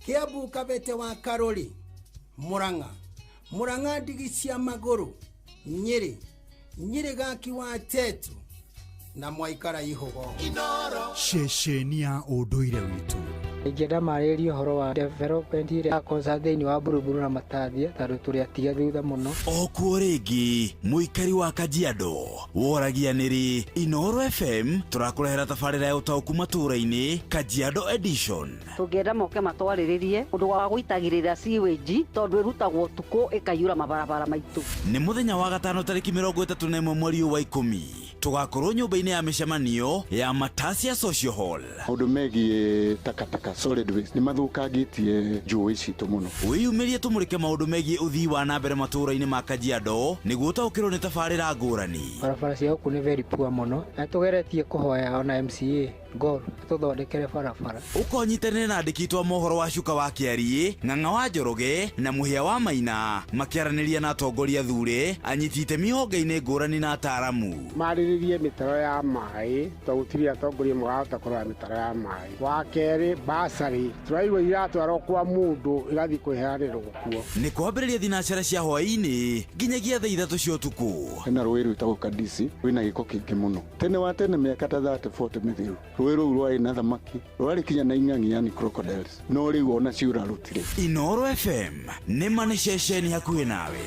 Kiabu kabete wa Karoli, Muranga digisia maguru, Nyeri gaki wa Tetu, na Mwaikara Ihogo. Shesheni ya Odoire witu. Ingenda marĩrio horo wa development ya consulting wa Buruburu na Matathia tondũ tũrĩ atiga thutha mũno. Okuo rĩngĩ mũikari wa Kajiado woragia nĩrĩ Inoro FM tũrakũrehera tabarĩra ya ũtaũku matũũra-inĩ Kajiado edition. Tũngĩenda moke matwarĩrĩrie ũndũ wa gũitagĩrĩra sewage tondũ ĩrutagwo tukũ ĩkaiyũra mabarabara maitũ. Nĩ mũthenya wa gatano tarĩki 31 mweri wa 10 tũgakorwo nyũmba-inĩ ya mĩcemanio ya Matasia Social Hall. Ũndũ megiĩ takataka solid waste ni mathũkangĩtie njũĩ citũ mũno. Wĩyumĩrie tũmũrĩke maũndũ megiĩ ũthii wa na mbere matũũra-inĩ ma Kajiado nĩguo ũtaũkĩrwo nĩ tabarĩra ngũrani. Barabara cia gũkũ nĩ very poor mũno na tũgeretie kũhoya ona MCA Gor tũthondekere barabara. Ũkonyitanĩra na andĩki twa mohoro wa Cuka wa Kĩariĩ, Ng'ang'a wa Njoroge na Mũhĩa wa Maina makĩaranĩria na atongoria thure anyiti itemi honge-inĩ ngũrani na ataaramu. Marĩrĩrie mĩtaro ya maĩ tũgũtiria atongoria mũgahota kũrora mĩtaro ya maĩ. Wa kerĩ basarĩ tũraigua iratwarwo kwa mũndũ igathiĩ kwĩheanĩrwo kuo. Nĩ kwambĩrĩria thinacara cia hwaĩ-inĩ nginyagia thaa 3 cia ũtukũ. Hena rũĩ rwĩtagwo Kadisi rwĩna gĩko kĩingĩ mũno. Tene wa tene mĩaka ta 30-40 mĩthiru rũĩ rũu rwarĩ na thamaki rwarĩ kinya na ing'ang'i yani crocodiles no rĩu ona ciura rutire. Inoro FM nĩ mani ceceni hakuhĩ nawe.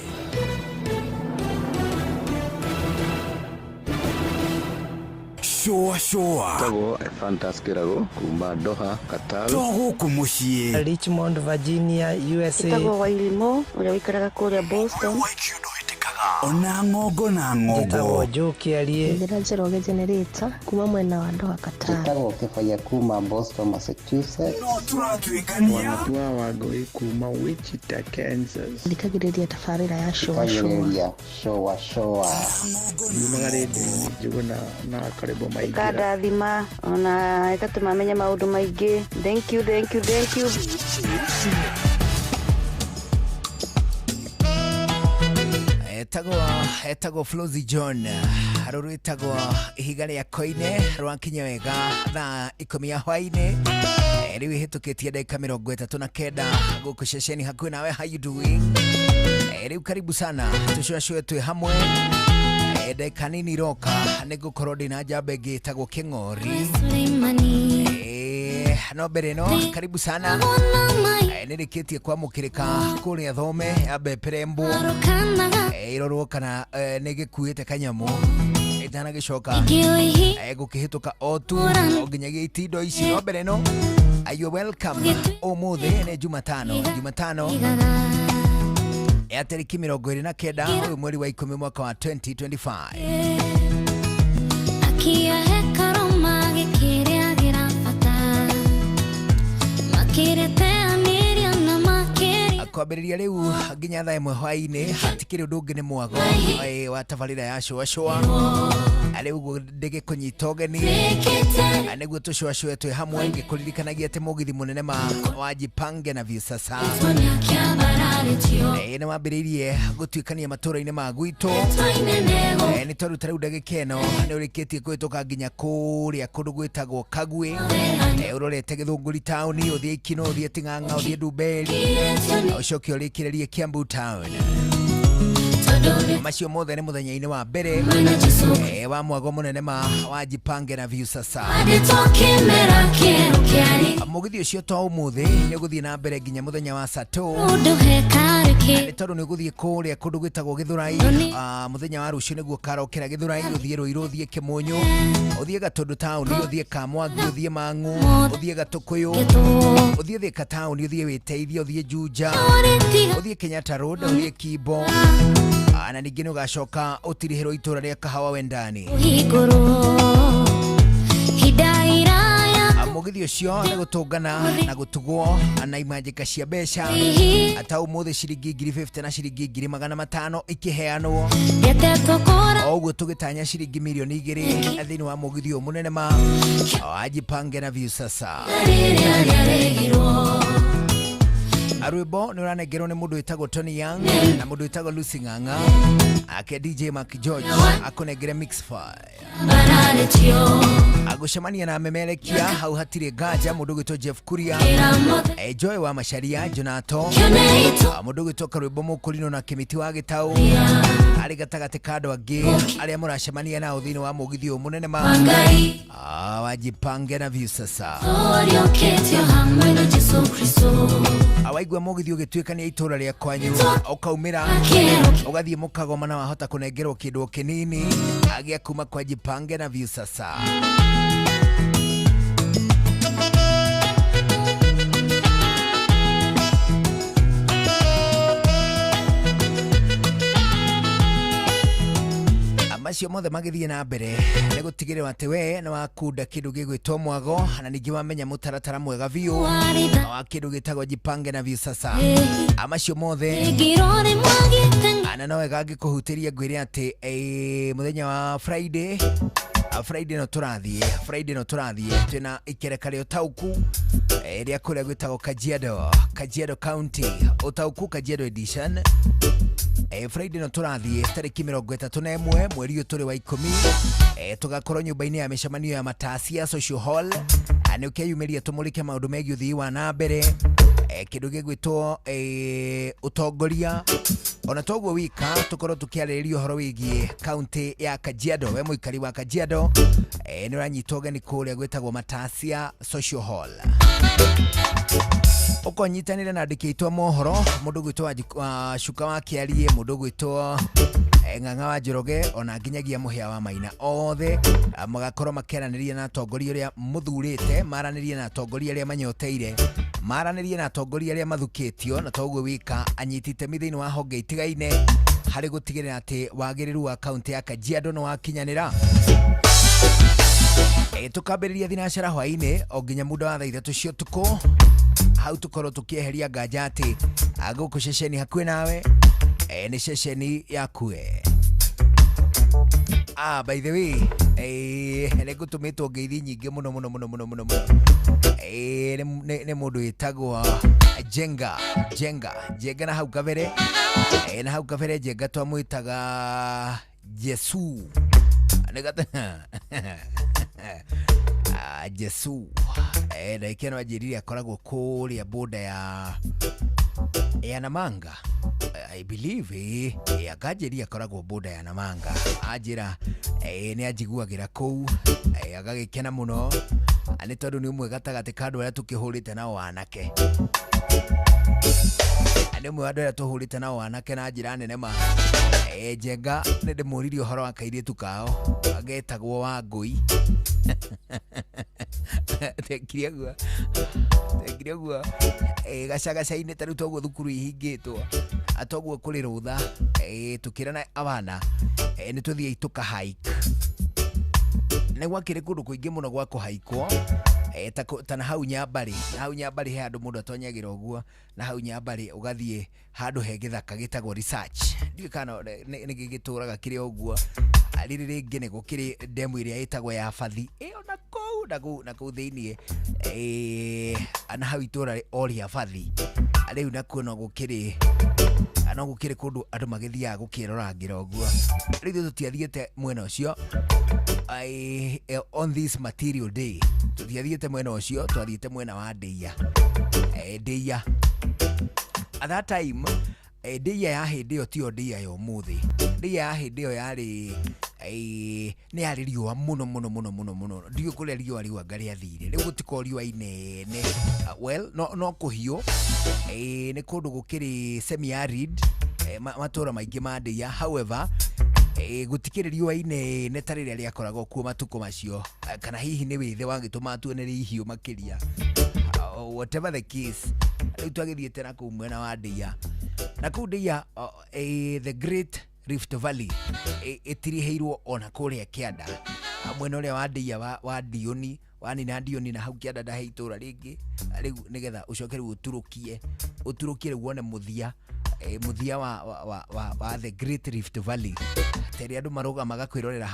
Shoa Tago Fantaskirago kuma Doha Qatar. Togo muciĩ Richmond Virginia USA. Tago Wailimo ũrĩa wikaraga kũrĩa Boston. Ona ng'ongo na ng'ongo. Tago Jokiarie. Ndĩra Njoroge generator kuma mwena wa Doha Qatar. Tago Kefaya kuma Boston Massachusetts. No turatuĩkania. Wanatua Wangui kuma Wichita Kansas. Thikagĩrĩria tabarĩra ya showa. Yumaga rĩndĩ njuguna na karibu maingĩ. Kadathima ona itatũmamenya maũndũ maingĩ. Thank you. Etago Flozy John Aruru etago ihiga rĩa koine rwakinya wega thaa 10 ya hwainĩ. Rĩu hĩtũkĩtie dakika 39 gũkũ ceceni hakuhĩ nawe. How you doing? Rĩu karibu sana tucũacũe twĩ hamwe. Dakika nini roka nĩgũkorwo ndĩna njamba ĩngĩ ĩtagwo Kĩng'ori. No mbere no karibu sana. Nĩrĩkĩtie kwamũkĩrĩka kũrĩa Thome ya Beperembo. Irorwo kana nĩgĩkuĩte kanyamũ itanagĩcoka gũkĩhĩtũka otu o nginyagia itindo ici. No mbere no are you welcome. Ũmũthĩ nĩ Jumatano ya tarĩki 29 ũyũ mweri wa 10 mwaka wa 2025. Akia hekaro magĩkĩrĩagĩra bata makĩrĩteanĩria na makĩrĩ kwambĩrĩria rĩu nginya thaa 1 hwaĩ-inĩ hatikĩrĩ ũndũ ũngĩ nĩ mwago wa tabarĩra ya shoa rĩu ndĩgĩkũnyita ũgeni nĩguo tũcũacũe twĩ hamwe ngĩkũririkanagia atĩ mũgithi mũnene wa Jipange na Viusasa nĩ wambĩrĩirie gũtuĩkania matũũra-inĩ ma gwitũ. Nĩ twaruta rĩu ndagĩka ĩno nĩ ũrĩkĩtie kũhĩtũka nginya kũrĩa kũndũ gwĩtagwo Kagwe. Ũrorete Gĩthũngũri town, ũthiĩ Ikino, ũthiĩ Ting'ang'a, ũthiĩ Ndumberi, ũcoke ũrĩkĩrĩrie Kiambu town. Macio mothe nĩ mũthenya-inĩ wa mbere wa mwago mũnene wa Jipange na Viusasa. Mũgithi ũcio to ũmũthĩ nĩ ũgũthiĩ na mbere nginya mũthenya wa Sato. Nĩ tondũ nĩ ũgũthiĩ kũrĩa kũndũ gwĩtagwo Gĩthũrai. Mũthenya wa rũciũ nĩguo ũkarokera Gĩthũrai, ũthiĩ Rũirũ, ũthiĩ Kĩmũnyũ, ũthiĩ Gatũndũ town, ũthiĩ Kamwangi, ũthiĩ Mang'u, ũthiĩ Gatũkũyũ, ũthiĩ Thika town, ũthiĩ Wĩteithia, ũthiĩ Juja, ũthiĩ Kenyatta Road, ũthiĩ Kibo. Na ningĩ nĩ ũgacoka ũtirihĩrwo itũra rĩa Kahawa Wendani. Mũgithi ũcio nĩ gũtũngana na gũtugwo na imanjĩka cia mbeca. Ata ũmũthĩ ciringi 50 na ciringi 500 ikĩheanwo. Ũguo tũgĩtanya ciringi milioni 2 thĩinĩ wa mũgithi ũyũ mũnene wa Jipange na Viusasa. Arwĩmbo nĩ ũranengerwo nĩ mũndũ wĩtagwo Tony Young na mũndũ wĩtagwo Lucy Ng'ang'a. Ake DJ Mark George akũnengere Mix Fire. gucemania na memerekia hau hatire ngaja mundu gwitwo Jeff Kuria Joy wa Macharia Jonato mundu gwitwo Karwimbo Mukurino na Kimiti wa Gitau ari gatagati kando angi aria muracemania nao thiini wa mugithio munene ma wajipange na view sasa awaigua mugithio gituikania itura ria kwanyu ukaumira ugathie mukagoma na wahota kunengerwo kindu kinini agia kuma kwa jipange na view sasa macio mothe magithie na mbere ni gutigirira ati we na wakunda kindu gigwitwo mwago na ningi wamenya mutaratara mwega biu wa kindu gitagwo jipange na view sasa amacio mothe ana no wega ngikuhutiria ngwire ati muthenya wa Friday no turathie twina ikereka rio tauku ria kuria gwitagwo Kajiado County utauku Kajiado edition Friday no turathie tariki 31 mweri uyu turi wa 10 tugakorwo nyumba-ini ya mishamanio ya Matasia Social Hall ani ukeyumiria tumulike maundu megi uthii wa na mbere kindu gigwitwo utongoria ona toguo wika tukorwo tukiarĩrĩria uhoro wigie county ya Kajiado we muikari wa Kajiado ni uranyitwo gani kuria gwitagwo Matasia Social Hall ukonyitanire na ndikitwa mohoro mundu gwitwa Shuka wa Kiarie mundu gwitwa Ng'ang'a wa Njoroge ona nginyagia muhia wa Maina othe magakorwo makeraniria na atongoria aria muthurite maranirie na atongoria aria manyoteire maranirie na atongoria aria mathukitio na toguo wika anyitite mithiini wa honge itigaine hari gutigirira ati wagiriru wa county ya Kajiado no wakinyanira tukambiriria thinashara hwaini o nginya muda wa thaa 3 cia utuku hau tukorwo tukieheria nganja ati aguku ceceni hakuhi nawe ni ceceni yakue by the way ni gutumitwo ngeithi nyingi muno ni mundu witagwo Jenga na hau kabere Jenga twamwitaga Jesu Jesu na ikeno ajiriri akoragwo kuria boda ya Namanga I believe akajiri akoragwo boda ya Namanga ajira ni ajiguagira kou agagikena muno ani tondu ni umwe gatagati kandu aria tukihurite nao anake ani umwe andu aria tuhurite nao anake na njira nene ma Jenga ni ndimuririe uhoro wa kairitu kao agetagwo Wangui tekiria gua gacagacaine tariu toguo thukuru ihingitwo atoguo kuri rutha tukirana abana ni tuthie ituka hike ne gwakire kundu kuingi muno gwa kuhaikwo ta na hau Nyambari he andu mundu atonyagira uguo na hau Nyambari ugathie handu he githaka gitagwo research ndikana ni gigituraga kiri uguo riri ringi ni gukiri demu iria itagwo ya Fathi na kou thiini ana hau itura ori ya Fathi riu nakuo no gukiri kundu andu magithiaga gukirorangira uguo riu tutiathiete mwena ucio on this material day tuthiathiete mwena ucio twathiete mwena wa Ndeia at that time Ndeia ya hindi tio Ndeia ya umuthi Ndeia ya hindi yari ni yari riua muno ndio kule riua ngari athire riu gutiko riua inene well no kuhio ni kundu gukiri semi arid matura maingi ma Ndeia however gutikire riua inene tarire ria koragwo kuo matuko macio kana hihi ni withe wangituma tuonere ihio makiria whatever the case riu twagithiete na ku mwena wa Ndeia na ku Ndeia the Great Rift Valley itiriheirwo ona kuria kianda mwena uria wa Ndeia wa Dioni wanina Dioni na hau kianda ndahe itura ringi riu nigetha ucoke riu uturukie wone muthia wa the Great Rift Valley teri andu maroga magakwirorera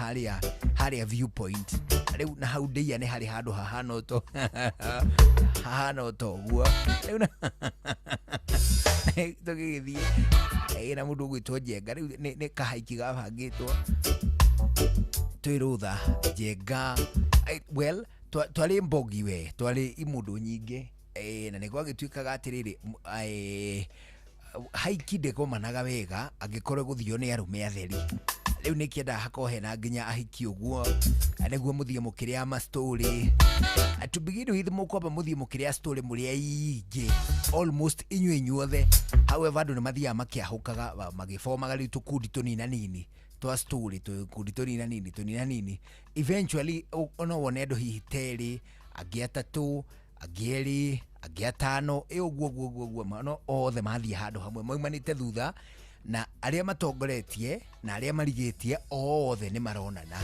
haria viewpoint riu na hau Ndeia ni hari handu hahana to guo riu na tugithie na mundu gwitwo Jenga riu ni kahaiki gabangitwo twirutha Jenga Well, twari mbogi we, twari imundu nyingi na nä gwagätuĩkaga atĩrĩrĩ haiki ndĩkomanaga wega angĩkorwo gũthio nĩ arũme atheri. Rĩu nĩ kĩendaga hakorwo hena nginya ahiki ũguo nĩguo mũthiĩ mũkĩrĩa ma-story. To begin with, mũkwamba mũthiĩ mũkĩrĩa story mũrĩ aingĩ, almost inyuothe. However, andũ nĩ mathiaga makĩahũkaga magĩbomaga rĩu tũkundi tũninanini twa story, tũkundi tũninanini. Eventually no wone andũ hihi terĩ, angĩ atatũ, angĩ erĩ, angĩ atano, ũguo no othe mathiĩ handũ hamwe maumanĩte thutha, na arĩa matongoretie na arĩa marigĩtie othe nĩ maronana.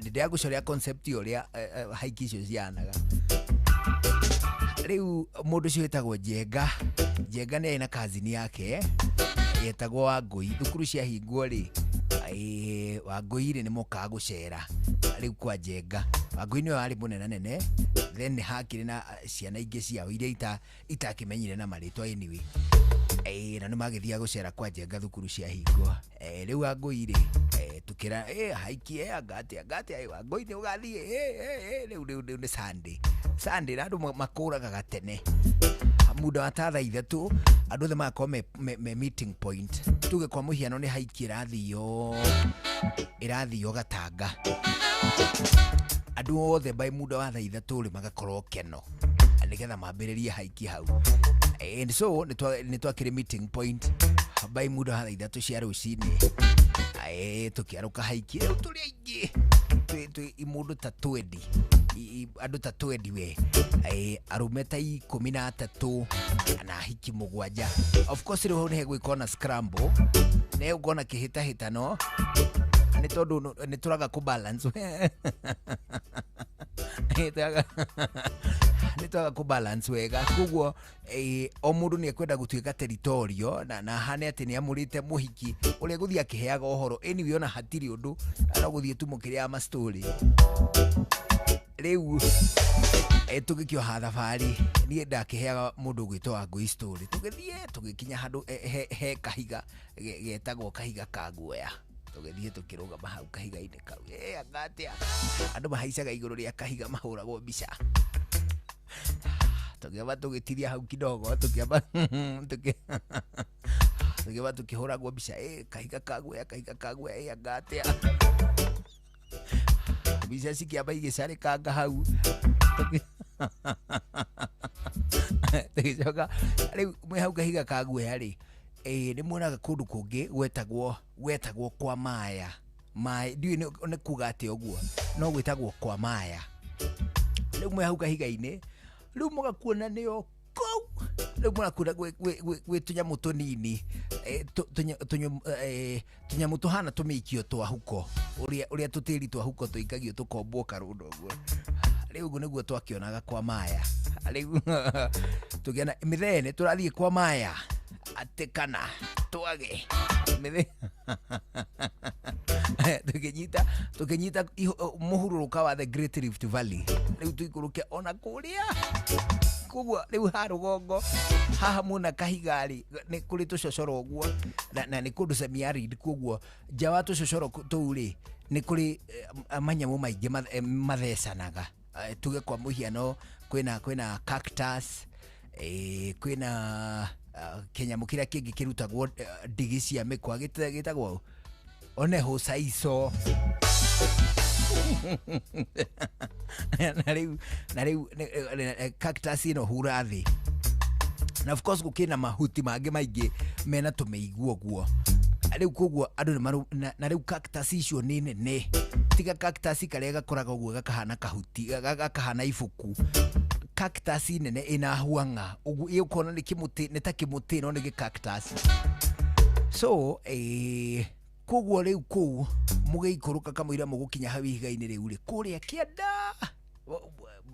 Ndĩrĩa gũcoria concept ũrĩa haiki icio cianaga. Rĩu mũndũ ũcio wĩtagwo Njenga nĩ arĩ na kazini yake yetagwo Wangũi. Thukuru ciahingwo rĩ, Wangũi rĩ nĩ mokaga gũcera rĩu kwa Njenga. Wangũi nĩwe warĩ mũnenanene, then nĩ hakĩrĩ na ciana ingĩ ciao iria itakĩmenyire na marĩtwa anyway. Na nĩ magĩthiaga gũcera kwa Njenga thukuru ciahingwo. Rĩu Wangũi rĩ tũkĩra haiki angate Wangũi nĩ ũgathiĩ rĩu nĩ Sunday na andũ makũragaga tene muda wa thaa ithatũ, andũ othe magakorwo me meeting point. Tuge kwa mũhiano nĩ haiki ĩrathiyo Gatanga, andũ othe by muda wa thaa ithatũ rĩ magakorwo keno nĩgetha mambĩrĩrie haiki hau. And so nĩ twakĩrĩ meeting point by muda wa thaa ithatũ cia rũcinĩ. Tũkĩarũka haiki rĩu tũrĩ aingĩ, twĩ mũndũ ta 20, andũ ta 20 we, arũme ta 13 na ahiki 7. Of course rĩu nĩ hegwĩkwo na scramble, nĩ ũkona kĩhĩtahĩtano nĩ tondũ nĩ tũraga kũbalance nĩ twaga kũbalance wega, koguo o mũndũ nĩ ekwenda gũtuĩka territorio na hane atĩ nĩ amũrĩte mũhiki ũrĩa gũthiĩ akĩheaga ũhoro. Anyway, ona hatirĩ ũndũ, no gũthiĩ tu mũkĩrĩa ma-story. Rĩu tũgĩkĩoha thabarĩ, niĩ ndakĩheaga mũndũ gwĩtwo Wangũi story. Tũgĩthiĩ tũgĩkinya handũ he kahiga getagwo kahiga ka guoya. Tũgĩthiĩ tũkĩrũgama hau kahiga-inĩ kau, angatĩa andũ mahaicaga igũrũ rĩa kahiga mahũragwo mbica. Tũkĩamba tũgĩtiria hau kidogo, tũkĩamba tũkĩhũragwo mbica, kahiga ka guoya angatĩa. Mbica cikĩamba igĩcarĩkanga hau. Tũgĩcoka rĩu mwĩ hau kahiga ka guoya rĩ, nĩ muonaga kũndũ kũngĩ gwetagwo kwa Maya. Ndiũĩ nĩ kuga atĩ ũguo, no gwĩtagwo kwa Maya. Rĩu mwĩ hau kahiga-inĩ, rĩu mũgakuona nĩyo kũu. Rĩu mũrakuona gwĩ tũnyamũ tũnini, tũnyamũ tũhana tũmĩikio twa huko, ũrĩa tũtĩri twa huko tũikagio tũkombwo karũndũ ũguo. Rĩu ũguo nĩguo twakĩonaga kwa Maya. Rĩu tũkĩona mĩthee tũrathiĩ kwa Maya atĩ kana twage tũkĩnyita mũhurũrũka wa the Great Rift Valley. Rĩu tũikũrũke ona kũrĩa, koguo rĩu ha rũgongo haha muona kahiga-rĩ nĩ kũrĩ tũcocoro ũguo na nĩ kũndũ semi-arid, koguo nja wa tũcocoro tũu-rĩ nĩ kũrĩ manyamũ maingĩ mathecanaga. Tuge kwa mũhiano kwĩna cactus, kwĩna kĩnyamũ kĩrĩa kĩngĩ kĩrutagwo ndigi cia mĩkwa gĩtagwo oneho saiso. na rĩu cactus ĩno hura thĩ, na of course gũkĩna mahuti mangĩ maingĩ mena tũmĩigua ũguo. Rĩu koguo andũ na rĩu cactus icio nĩ nene, tiga cactus karĩa gakoraga ũguo gakahana kahuti, gakahana ibuku. Cactus nene ĩna huanga ũguo, ĩũkona nĩ kĩmũtĩ, nĩ ta kĩmũtĩ no nĩ gĩ-cactus. So koguo rĩu kũu mũgĩikũrũka kamũira mũgũkinya hau ihiga-inĩ rĩu rĩ, kũrĩa kĩanda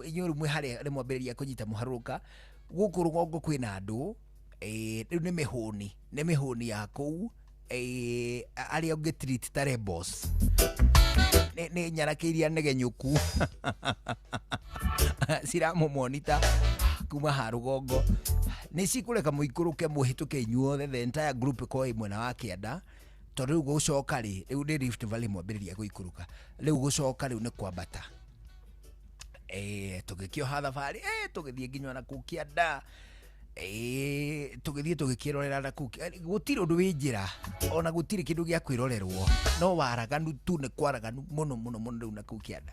inyuĩ rĩmwe harĩa rĩmwambĩrĩria kũnyita mũharũrũka gũkũ rũgongo kwĩna andũ, rĩu nĩ mĩhũni ya kũu, arĩa ũngĩ-treat ta rebels, nĩ nyarakĩ iria negenyũku ciramũmonita kuma ha rũgongo. Nĩ cikũreka mũikũrũke mũhĩtũke inyuothe, the entire group ĩkorwo ĩ mwena wa kĩanda, tondu gucoka ri riu ni Rift Valley mwambiriria guikuruka riu gucoka riu ni kwambata tugikioha thabari tugithie nginya na kukianda tugithie tugikirorera na kuki gutiri undu wi njira ona gutiri kindu gia kwirorerwo no waraganu tu ni kwaraganu muno riu na kukianda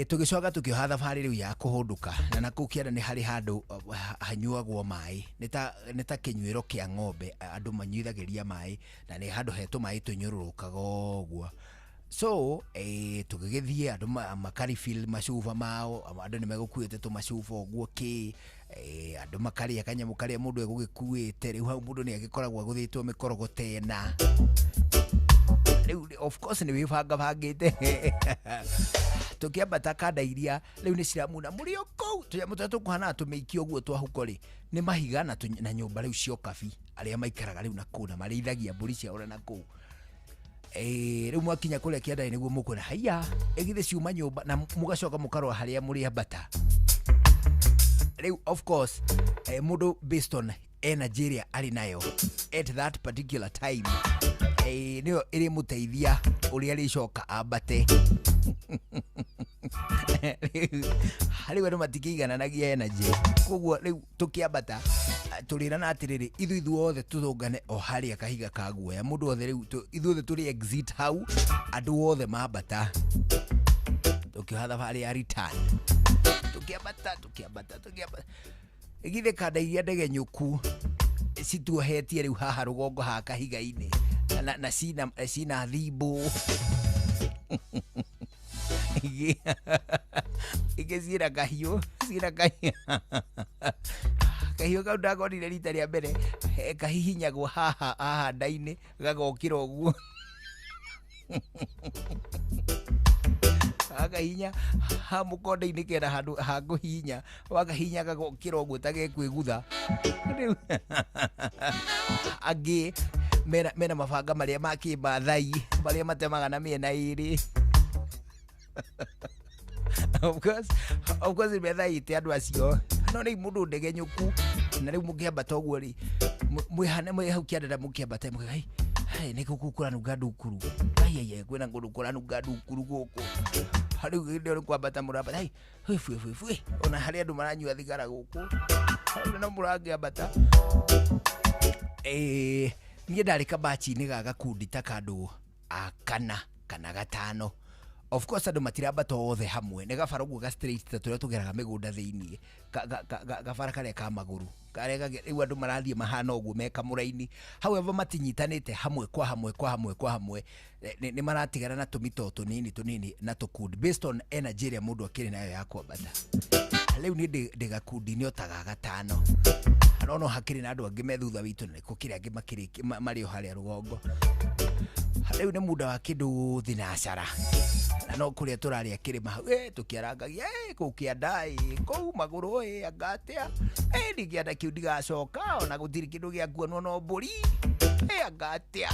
tugicoka tukioha thabari riu ya kuhunduka na kukianda ni hari handu hanyuagwo mai nita kinywiro kia ng'ombe andu manyuithagiria mai na ni handu hetu mai tunyururukaga uguo so tugigithie andu makari fill macuba mao andu ni megukuite tu macuba uguo ki andu makari akanyamu karia mundu egugikuite riu hau mundu ni agikoragwo guthitwo mikorogotena riu of course ni wibanga bangite tukiambata kada iria riu ni ciramuna murio kou tuyamu tatu kuhana tumeikio guo twahuko ri ni mahiga na nyumba riu cio kabi aria maikaraga riu na kuna marithagia mburi cia ora na kou riu mwakinya kuria kianda niguo mukuna haya egithe ciuma nyumba na mugacoka mukarwa haria muri ambata riu of course mundu based on energy ari nayo at that particular time niyo iri muteithia uri ari coka ambate hari wano matikigana nagia energy koguo riu tukiambata tulirana atiriri ithu othe tuthungane o hari akahiga kaguoya mundu othe riu ithu othe turi exit hau andu othe mambata tukioha thabari ya return tukiambata igithe kada iria ndege nyuku situohetie riu haha rugongo ha kahiga-ini na cina thimbu igicira kahiu kahiu kau ndakorire rita ria mbere kahihinyagwo haha nda-ini gagokira uguo akahinya ha mukonde-ini kena handu ha kuhinya wakahinya gagokira uguo tagekwigutha angi mena mabanga maria ma kimathai maria matemaga na miena iri of course methai te andu acio no ni mundu ndege nyuku na riu mukiambata uguo ri mwihane hau kianda mukiambata mukai ni kukukura nunga ndukuru ai kwena ngurukura nunga ndukuru guku hariu ndio kwambata muramba ai fui ona hari andu maranyua thigara guku no murangiambata niĩ ndarĩ kabachi-inĩ ga gakundi ta kandu kana gatano of course andu matirambata othe hamwe nĩ gabara ũguo ga straight ta tũrĩa tũgeraga mĩgũnda thĩiniĩ gabara karĩa ka magũrũ karĩa rĩu andũ marathiĩ mahana ũguo me kamũraini however matinyitanĩte hamwe kwa hamwe nĩ maratigana na tũmito tũnini na tũkundi based on energy ĩrĩa mũndũ akĩrĩ nayo ya kwambata rĩu niĩ ndĩ gakundi-inĩ o ta ga gatano no hakiri na andu angi me thutha witu na kukiri angi mari o haria rugongo riu ni muda wa kindu thinacara na no kuria turaria kirima tukiarangagia ku kiandai ku maguru angatia ndigianda kiu ndigacoka ona gutiri kindu gia kuonwo no mburi angatia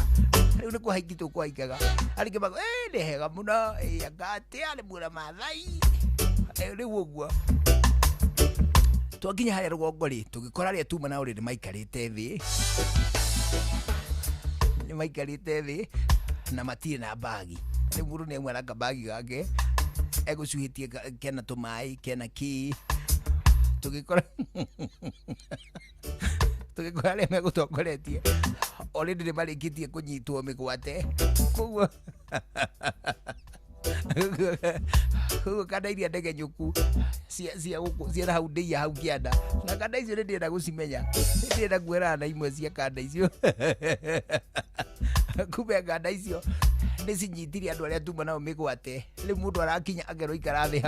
riu ni kuhaiki tukwaikaga aringi mago ni hega muno angatia ni mura mathai riu uguo twakinya haria rugongo ri tugikora ria tuma na uri maikarite thi na matire na bagi riu mundu ni mwana kabagi gake egucuhitie kena tumai kena ki tugikora ria megutongoretie already ni marikitie kunyitwo migwate koguo kana iria ndege nyuku cia hau ndia hau kianda na kana icio ndirenda gucimenya ndirenda kwera na imwe cia kanda icio kumbe kanda icio nicinyitire andu aria tuma nao migwate riu mundu arakinya agero ikara thi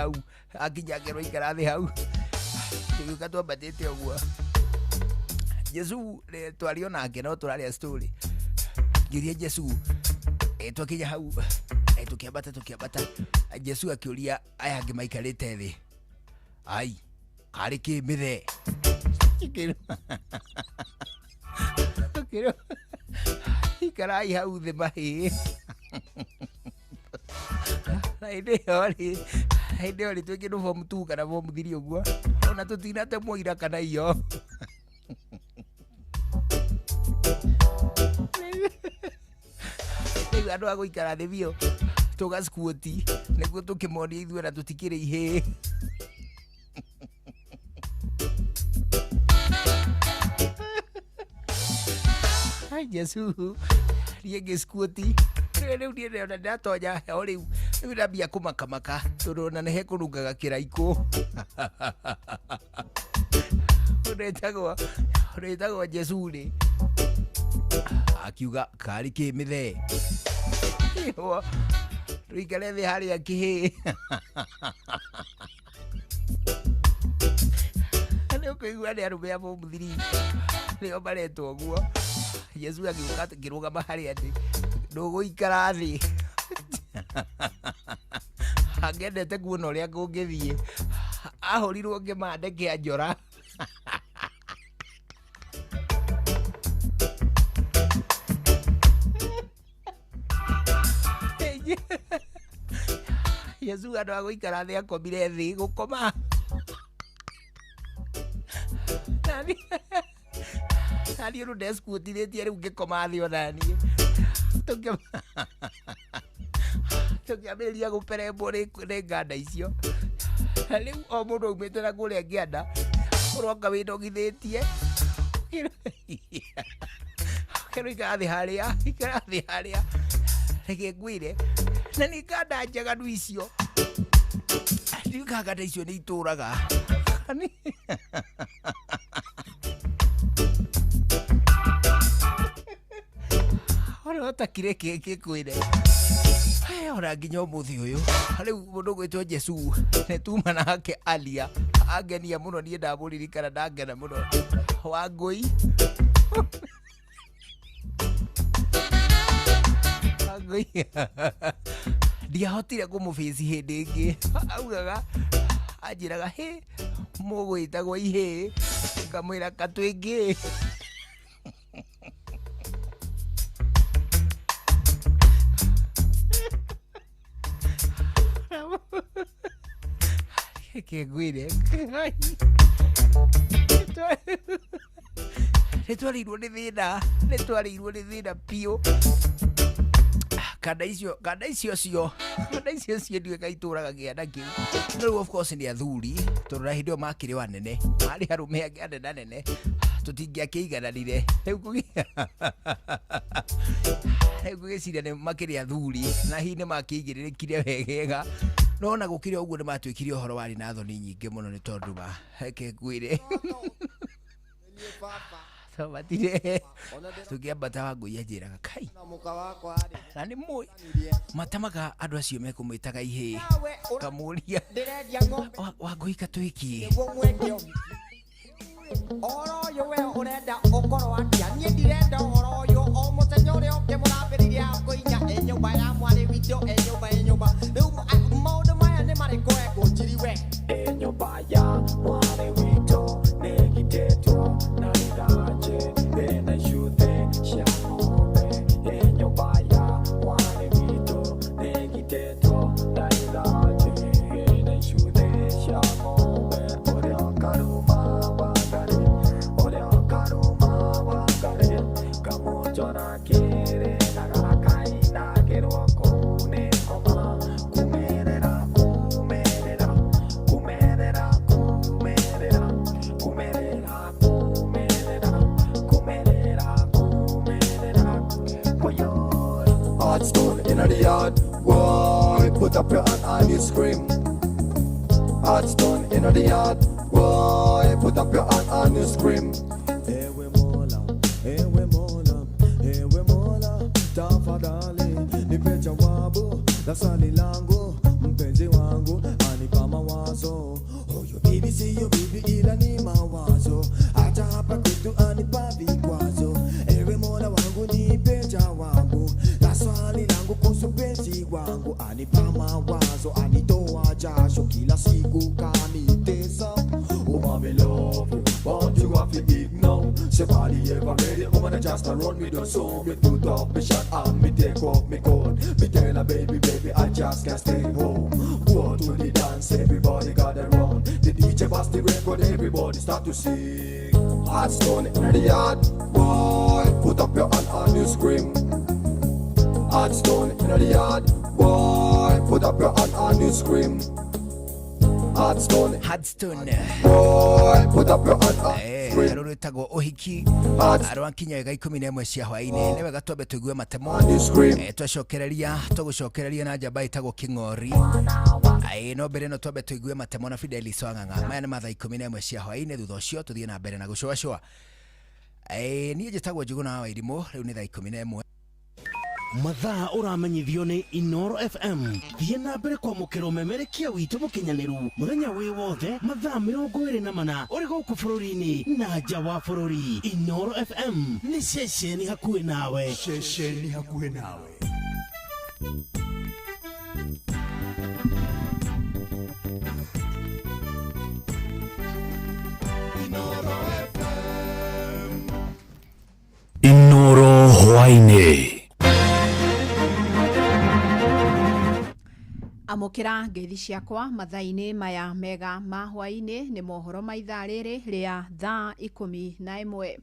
hau tugiuka twambatite uguo Jesu twario nake no turaria story ngiria Jesu twakinya hau tukiambata Jesu akiuria aya angi maikarite thi ai kari ki mithe ikarai hau thi mahi hĩndĩ ĩyo rĩ twĩkĩndũ form 2 kana form 3 ũguo ona tũtinatemwo ira kana iyo andå agå ikara thä bio tå gacuoti nä guo tå kä monia ithuä na tå tikä rä ihä Jesu niä ngä scuoti rä u ndiä ndä ndatonya heo rä u rä u ndambia kå makamaka tondå ona nä hekå rungaga kä raikå rä tagwo Jesu rä akiuga kari kä mä the rä ikare thä harä a kä hä nä å kå igua nä arå me a må thiri nä o maretwo guo Jesu agiuka kä rå gama harä a ndä ndå gå ikara thä angendete kuona å rä a ngå ngä thiä ahå rirwo ngä mande kä a njora Jesu andå agå ikara thä akomire thä gå koma naniä rå ndeskuotirä tie rä u ngä koma thä onaniä tå kä ambä rä ria gå perembwo nä nganda icio rä u o må ndå aumä te na kå rä a ngä anda å roka wä ndogithä tie kä rå ikara thä harä a reke ngwä re na nä nganda njaganu icio ndiuga nganda icio nä itå raga ona takire kä kwä re ona nginya å må thä å yå rä u må ndå gwä two Jesu nä tuma nake alia angenia må no niä ndamå ririkana ndangena må no Wangui ndiahotire kå må bäci hä ndä ä ngä augaga anjä raga hä må gwä tagwo ihä ngamwä ra katwä ngä kä ngwä re nä twarä irwo nä thä na piå kanda icio cio ndiä gaitå raga gä ana kä u no of course nä athuri tondå na hä ndä ä yo makä rä o anene marä arå me angä anene anene tå tingä akä igananire rä u ngå gä ciria nä makä rä athuri na hihi nä makä igä rä rä kire wegega no na gå kä rä å guo nä matuä kire å horo warä na thoni nyingä må no nä tondå maheke ngwä re matire tå kä ambata Wangui anjä raga kai na nä må matamaga andå acio mekå mwä taga ihä kamå ria Wangui katwä kie oro yo we urenda ukoro atia nie ndirenda oro yo o muthenya uria ungi murambiriria kuinya enyumba ya mwari witũ enyumba riu maundu maya ni mariko njiri we enyumba ya mwari witũ nĩ gitetwo na iraje ena icuthe cia ng'ombe enyumba ya mwari witũ nĩ gitetwo na iraje ena icuthe cia ng'ombe uria karuma Hardstone in the yard, boy, put up your hand and you scream. Hardstone in the yard, boy, put up your hand and you scream. Ewe mola, tafadhali nipe jawabu la swali langu, mpenzi wangu anipa mawazo. Oh yo baby, see you baby, ila ni mawazo, hata hapa kwetu anipa vikwazo. Ewe mola wangu nipe jawabu la swali langu kuhusu mpenzi wangu, anipa mawazo, anitoa jasho kila siku kanitesa. Oh mami love you, but you have to ignore. Say body ever ready, woman I just run me the song. Me put up me shot and me take off me coat. Me tell her baby, I just can't stay home. Go to the dance, everybody gather round. The DJ bust the record, everybody start to sing. Hardstone in the yard, boy, put up your hand and you scream. Hardstone in the yard. Boy, put up your hand and you scream. Hardstone. Boy, put up your hand and scream. Rũrĩtagwo ũhiki arwankinya wega 11 cia hwaĩ-inĩ nĩ wega twambe tũigue matemo tũgũcokereria na njamba ĩtagwo King'ori. No mbere no twambe tũigue matemo na Fidelis Wang'ang'a. Maya nĩ mathaa 11 cia hwaĩ-inĩ, thutha ũcio tũthiĩ na mbere na gũcũacũa. Niĩ njĩtagwo Njuguna wa Irimũ, rĩu nĩ thaa 11. Mathaa ũramenyithio nĩ Inoro FM. Thiĩ na mbere kwamũkĩra ũmemerekia witũ mũkinyanĩru mũthenya wĩ wothe mathaa 24 ũrĩ gũkũ bũrũri-inĩ na nja wa bũrũri. Inoro FM nĩ ceceni hakuhĩ nawe. Ceceni hakuhĩ nawe. Inoro hwaĩ-inĩ. Amukira ngeithi ciakwa mathaa-inĩ maya mega ma hwaĩ-inĩ nĩ mohoro ma ithaa rĩrĩ rĩa thaa 11.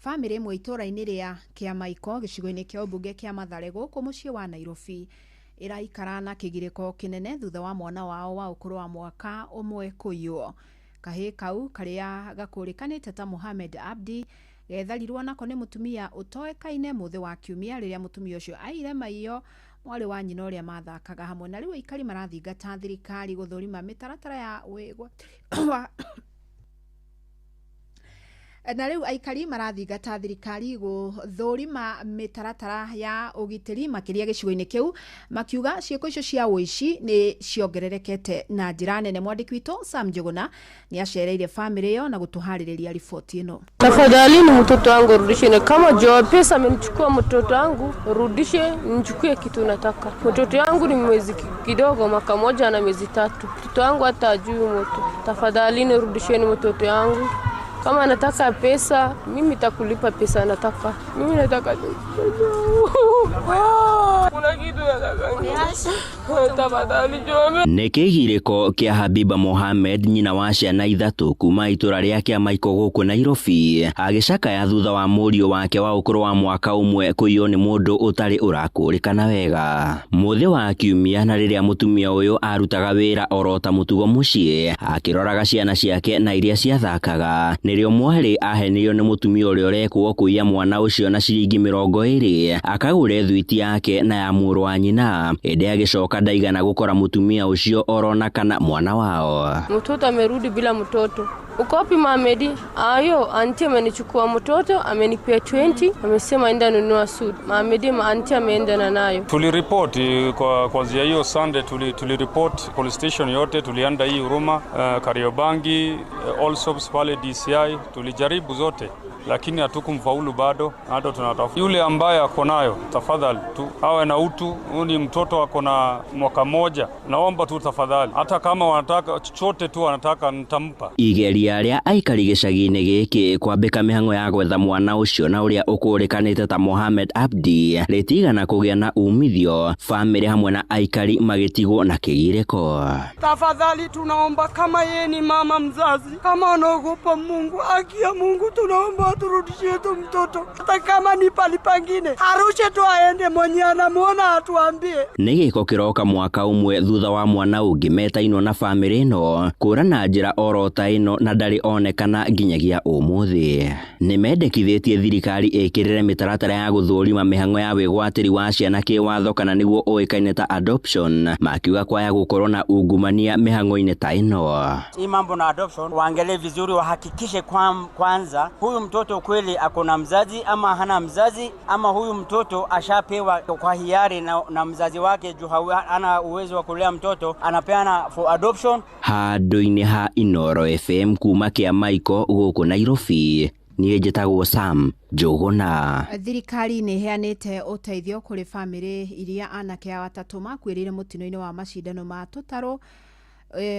Famĩlĩ ĩmwe itũra-inĩ rĩa Kĩamaiko gĩcigo-inĩ kĩa ũmbunge kĩa Mathare gũkũ mũciĩ wa Nairobi ĩraikara na kĩgirĩko kĩnene thutha wa mwana wao wa ũkũrũ wa mwaka ũmwe kũiywo. Kahĩĩ kau karĩa gakũrĩkanĩte ta Mohamed Abdi getharirwo nako nĩ mũtumia ũtoĩkaine mũthĩ wa kiumia rĩrĩa mũtumia ũcio aire maiyo mwari wa nyina ũrĩa mathakaga hamwe. Na rĩu aikari marathingata thirikari gũthũrima mĩtaratara ya mĩtaratara ya ũgitĩri makĩria gĩcigo-inĩ kĩu, makiuga ciĩko icio cia ũici nĩ ciongererekete na njĩra nene. Mwandĩki witũ Sam Njuguna ni acereire family yao na kutuharĩrĩria ripoti ino. Tafadhali ni mtoto wangu rudishe, kama jua pesa amenichukua mtoto wangu rudishe, nichukue kitu nataka. Mtoto wangu ni mwezi kidogo, mwaka moja na miezi 3. Mtoto wangu hata ajui moto. Tafadhali ni rudisheni mtoto wangu. Kama nataka pesa, mimi nitakulipa pesa nataka. Mimi nataka kuna kitu nĩ kĩgirĩko kĩa Habiba Mohamed, nyina wa ciana 3 kuma itũra rĩa Kĩamaiko gũkũ Nairobi, agĩcakaya thutha wa mũriũ wake wa ũkũrũ wa mwaka ũmwe kũiywo nĩ mũndũ ũtarĩ ũrakũrĩkana wega. Mũthĩ wa kiumia na rĩrĩa mũtumia ũyũ arutaga wĩra orota mũtugo mũciĩ akĩroraga ciana ciake na iria ciathakaga, nĩrĩo mwarĩ ahenirio nĩ mũtumia ũrĩa ũrekwo kũiya mwana ũcio na ciringi 20 akagũre thwiti yake na ya mũrũ wa nyina, ĩndĩ agĩcoka ndaigana gũkora mũtumia ũcio orona kana mwana wao. Mtoto amerudi bila mtoto. Uko wapi Mohamed? Ayo, anti amenichukua mtoto, amenipea 20, amesema enda nunua suit. Mohamed anti ameenda nayo. Tuliripoti kwa hiyo Sunday, tuliripoti police station yote, tulianda hii Huruma, Kariobangi, Allsops pale DCI, tulijaribu zote lakini hatukumfaulu bado. Hata tunatafuta yule ambaye ako nayo, tafadhali tu awe na utu. Huyu ni mtoto ako na mwaka moja, naomba tu tafadhali, hata kama wanataka chochote tu wanataka nitampa. Igeria rĩa aikari gĩcagi-inĩ gĩkĩ kwambĩka mĩhang'o ya gwetha mwana ũcio na ũrĩa ũkũrĩkanĩte ta Mohamed Abdi rĩtigana kũgĩa na umithio, famĩlĩ hamwe na aikari magĩtigwo na kĩgirĩko. Tafadhali tunaomba, kama yeye ni mama mzazi, kama anaogopa Mungu, haki ya Mungu tunaomba turudishie tu mtoto, hata kama ni pali pangine arushe tu aende, mwenye anamuona atuambie. Nĩ gĩko kĩroka mwaka ũmwe thutha wa mwana ũngĩ metainwo na famĩlĩ ĩno kũrana njĩra orota ĩno na ndarĩ onekana nginyagia ũmũthĩ. Nĩmendekithĩtie thirikari ĩkĩrĩre mĩtaratara ya gũthũrima mĩhang'o ya wĩgwatĩri wa ciana kĩwatho kana nĩguo ũĩkaine ta adoption, makiuga kwaya gũkorwo na ungumania mĩhang'o-inĩ ta ĩno. Hii mambo na adoption waangalie vizuri, wahakikishe kwanza huyu mtoto kweli akona mzazi ama hana mzazi, ama huyu mtoto ashapewa kwa hiari na mzazi wake juu hana uwezo wa kulea mtoto, anapeana for adoption. Handũ-inĩ ha Inoro FM kuma Kĩamaiko gũkũ Nairobi, niĩ njĩtagwo Sam Njuguna. Thirikari nĩ heanĩte ũteithio kũrĩ famĩlĩ iria anake atatũ makuĩrĩire mũtino-inĩ wa macindano ma tũtarũ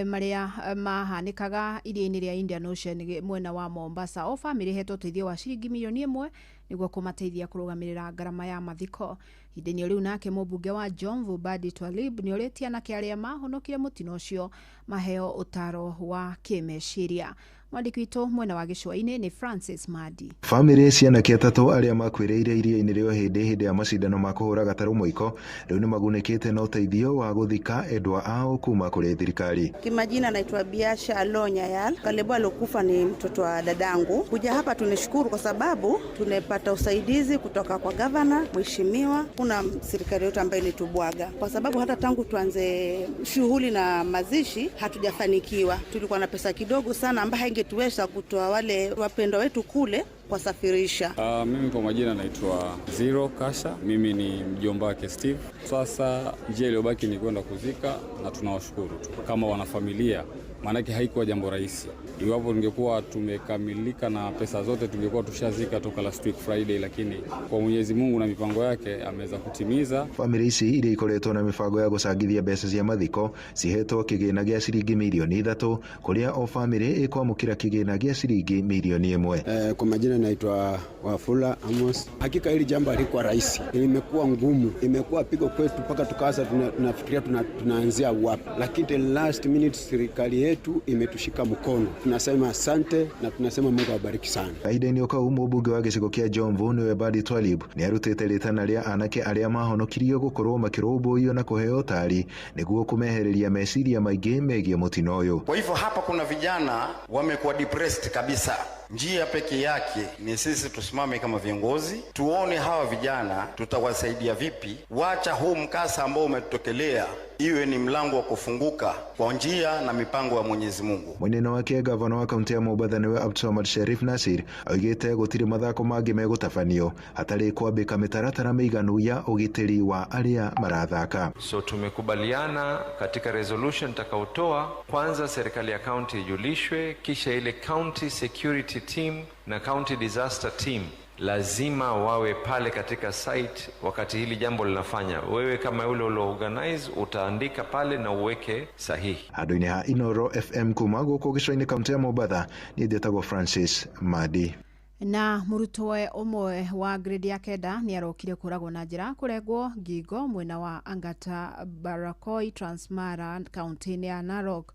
maria mahanĩkaga iria-inĩ rĩa Indian Ocean mwena wa Mombasa. O famĩlĩ hetwo ũteithio wa ciringi milioni 1 nĩguo kũmateithia kũrũgamĩrĩra ngarama ya mathiko. Hĩndĩ-inĩ rĩu nake mũmbunge wa Jomvu Badi Twalib nĩ ũrĩtie anake arĩa mahonokire mũtino ũcio maheo ũtaro wa kĩmeciria. Mwandiki witũ mwena wa gĩcũa-inĩ nĩ Francis Madi. Family cianake atatu aria makwĩrĩire iria-inĩ rĩo hĩndĩ ya macindano ma kũhũra gatarũ mũiko rĩu nĩ magunĩkĩte na ũteithio wa gũthika endwa ao kuma kũrĩ thirikari. Kimajina naitwa Biasha Alonyayal. Kalebo alokufa ni mtoto wa dadangu. Kuja hapa tunashukuru kwa sababu tunapata usaidizi kutoka kwa gavana, mheshimiwa, kuna serikali yote ambayo ilitubwaga. Kwa sababu hata tangu tuanze shughuli na mazishi hatujafanikiwa. Tulikuwa na pesa kidogo sana ambayo haingetuweza kutoa wale wapendwa wetu kule kwa safirisha. Mimi kwa majina naitwa Zero Kasha. Mimi ni mjomba wake Steve. Sasa njia iliyobaki ni kwenda kuzika na tunawashukuru tu kama wanafamilia. Maanake haikuwa jambo rahisi. Iwapo tungekuwa tumekamilika na pesa zote tungekuwa tushazika toka last week Friday, lakini kwa Mwenyezi Mungu na mipango yake ameweza kutimiza. Family ici iria ikoretwo na mibango ya gucangithia mbeca cia mathiko cihetwo kigina gia ciringi milioni 3 kuria o family ikwamukira kigina gia ciringi milioni 1. Kwa majina naitwa Wafula Amos. Hakika hili jambo halikuwa rahisi. Limekuwa ngumu. Imekuwa pigo kwetu mpaka tukaanza tunafikiria tunaanzia wapi. Lakini the last minute serikali yetu imetushika mkono. Tunasema asante na tunasema Mungu awabariki sana. Kaida-inĩ ũkau mũmbunge wa gĩcigo kĩa Jomvu nĩwe Badi Twalib nĩ arutĩte rĩtana rĩa anake arĩa mahonokirio gũkorwo makĩrũmbũiyo na kũheo ũtaari nĩguo kũmehereria meciria maingĩ megiĩ mũtino ũyũ. Kwa hivyo hapa kuna vijana wamekuwa depressed kabisa. Njia peke yake ni sisi tusimame kama viongozi, tuone hawa vijana tutawasaidia vipi. Wacha huu mkasa ambao umetokelea iwe ni mlango wa kufunguka kwa njia na mipango ya Mwenyezi Mungu. Mũnene wake gavana wa kaunti ya Mombasa nĩwe Abdulsamad Sharif Nasir oigĩte gũtirĩ mathako mangĩ megũtabanio hatarĩ kwambĩka mĩtaratara mĩiganu ya ũgitĩri wa arĩa marathaka. So tumekubaliana katika resolution takaotoa, kwanza serikali ya county ijulishwe, kisha ile county security team na county disaster team lazima wawe pale katika site wakati hili jambo linafanya. Wewe kama yule organize utaandika pale na uweke sahihi. Handũ-inĩ ha Inoro FM kuma gũkũ gĩcũa-inĩ kaunti ya Mombasa nĩ ndĩtagwo Francis Madi. Na mũrutwo ũmwe wa grade ya kenda nĩ arokire kũragwo na njĩra kũrengwo ngingo mwena wa Angata Barakoi Transmara kaunti-inĩ ya Narok.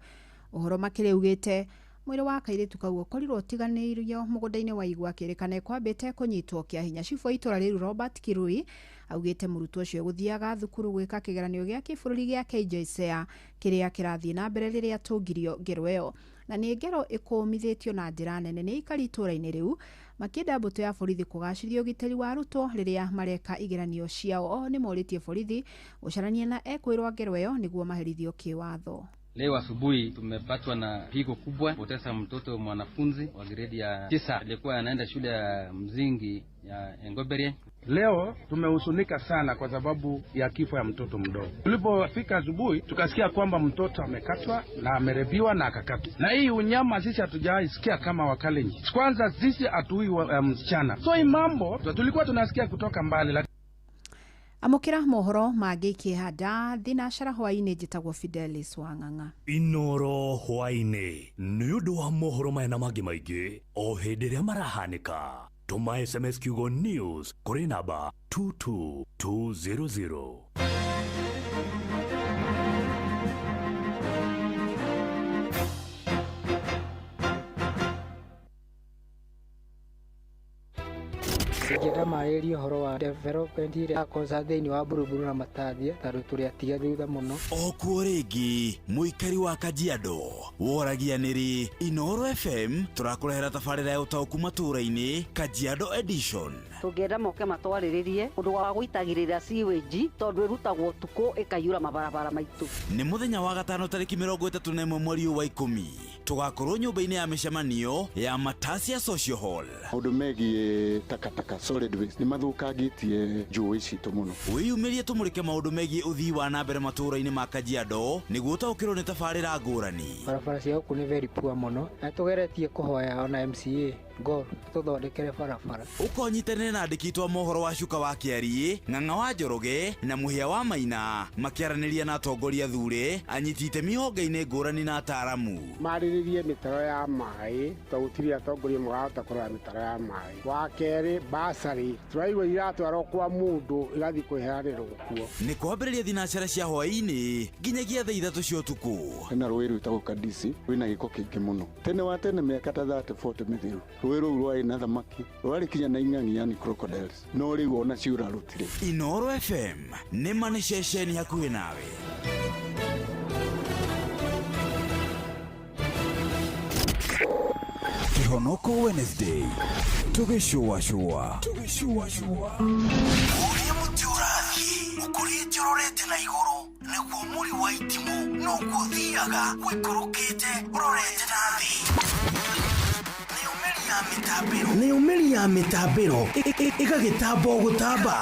Ũhoro makĩria ugĩte mwĩrĩ wa kairĩtu kau ũkorirwo ũtiganĩirio mũgũnda-inĩ wa igwa kĩrĩkana kwambĩte kũnyitwo kĩa hinya. Cibũ itũra rĩu Robert Kirui augĩte mũrutwo ũcio gũthiaga thukuru gwĩka kĩgeranio gĩa kĩbũrũri gĩa KJSEA kĩrĩa kĩrathiĩ na mbere rĩrĩa atũngirio ngero ĩyo, na nĩ ngero ĩkũmithĩtio na njĩra nene nĩ aikari itũra-inĩ rĩu makĩenda mbũtũ ya borithi kũgacĩrithia ũgitĩri wa arutwo rĩrĩa mareka igeranio ciao. O nĩ morĩtie borithi gũcarania na ekwĩrwo ngero ĩyo nĩguo maherithio kĩwatho. Leo asubuhi tumepatwa na pigo kubwa, poteza mtoto mwanafunzi wa gredi ya 9 alikuwa anaenda shule ya mzingi ya Engoberie. Leo tumehuzunika sana kwa sababu ya kifo ya mtoto mdogo. Tulipofika asubuhi tukasikia kwamba mtoto amekatwa na amerebiwa na akakatwa. Na hii unyama sisi hatujaisikia kama Wakalenjin. Kwanza sisi hatui msichana. So hii mambo tulikuwa tunasikia kutoka mbali. Amukira mohoro mangĩ ikĩhanda thinacara hwainĩ njĩtagwo Fidelis Wang'ang'a. Inoro hwainĩ nĩ ũndũ wa mohoro maya na mangĩ maingĩ o hĩndĩ ĩrĩa marahanĩka. Tũma SMS kiugo news kũrĩ namba 22200. Ingĩenda marĩrie ũhoro wa development iria akoza thĩinĩ wa Buruburu na Matathia tondũ tũrĩ atiga thutha mũno. Okuo rĩngĩ mũikari wa Kajiado woragia nĩrĩ Inoro FM tũrakũrehera tabarĩra ya ũtaũku matũũra-inĩ Kajiado edition. Tũngĩenda moke matwarĩrĩrie ũndũ wa gũitagĩrĩra sewage tondũ ĩrutagwo ũtukũ ĩkaiyũra mabarabara maitũ. Nĩ mũthenya wa gatano tarĩki 31 mweri wa 10 tũgakorwo nyũmba-inĩ ya mĩcemanio ya Matasia Social Hall. Maũndũ megiĩ takataka solid waste nĩ mathũkangĩtie njũĩ citũ mũno. Wĩyumĩrie tũmũrĩke maũndũ megiĩ ũthii wa na mbere matũũra-inĩ ma Kajiado nĩguo ũtaũkĩrwo nĩ tabarĩra ngũrani. Barabara cia gũkũ nĩ very poor mũno na tũgeretie kũhoya ona MCA Gor tuthondekere barabara. Ukonyitanire na andĩki mohoro wa Cuka wa Kĩariĩ, Ng'ang'a wa Njoroge na Mũhĩa wa Maina makĩaranĩria na atongoria thure anyiti itemi honge-inĩ ngũrani na ataaramu. Marĩrĩrie mĩtaro ya maĩ tondũ gũtirĩ atongoria marahota kũrora mĩtaro ya maĩ. Wa kerĩ basarĩ tũraigua iratwarwo kwa mũndũ igathiĩ kwĩheanĩrwo kuo. Nĩ kwambĩrĩria thinacara cia hwaĩ-inĩ nginyagia thaa 3 cia ũtukũ. Hena rũĩ rwĩtagwo Kadisi rwĩna gĩko kĩingĩ mũno. Tene wa tene mĩaka ta 30-40 mĩthiru rũĩ rũu rwarĩ na thamaki rwarĩ kinya na ing'ang'i yani crocodiles no rĩu ona ciũra rũtirĩ. Inoro FM nĩ mani ceceni hakuhĩ nawe. Kĩhonoko Wednesday tũgĩcũa ũrĩa mũtĩ ũrathiĩ ũkũrĩte ũrorete na igũrũ nĩguo mũri wa itimũ noguo ũthiaga wĩkũrũkĩte ũrorete na thĩ. Nĩ umeri ya mĩtambĩro ĩgagĩtamba gũtamba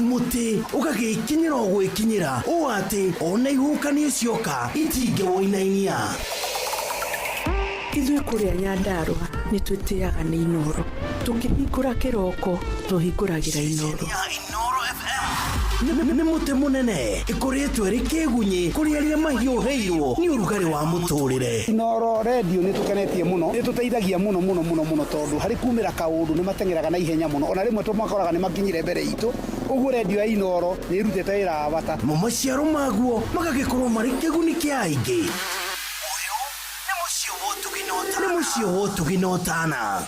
mũtĩ ũgagĩkinyĩra gwĩkinyĩra ũũ atĩ ona ihukanio cioka itingĩwoinainia. Ithuĩ kũrĩa Nyandarũa nĩ twĩtĩaga nĩ Inoro. Tũkĩhingũra kĩroko tũhingũragĩra Inoro. Nĩ mũtĩ mũnene ĩkoretwo ĩrĩ kĩgunyi kũrĩ arĩa mahiũhĩirwo nĩ ũrugarĩ wa mũtũrĩre. Inoro radio nĩ tũkenetie mũno, nĩ tũteithagia mũno tondũ harĩ kumĩra kaũndũ nĩ matengeraga na ihenya mũno, ona rĩmwe tũmakoraga nĩ makinyire mbere itũ. Ũguo radio ya Inoro nĩ ĩrutĩte wĩra wa bata. Maciaro maguo magagĩkorwo marĩ kĩguni kĩa aingĩ. Nĩ mũciĩ wo tũginotana.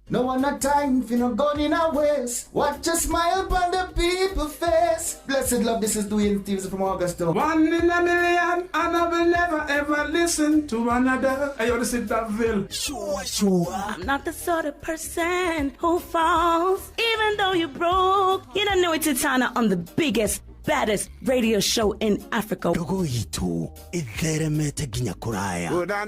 No one not time for no gun in our ways. Watch a smile upon the people's face. Blessed love, this is Dwayne Stevens from Augusta. 1 in a million, and I will never ever listen to another. I only sit that Ville. Sure. I'm not the sort of person who falls, even though you broke. You don't know it's Tana on the biggest, baddest radio show in Africa. Dogo itu itheremete ginya kuraya. Oh, na.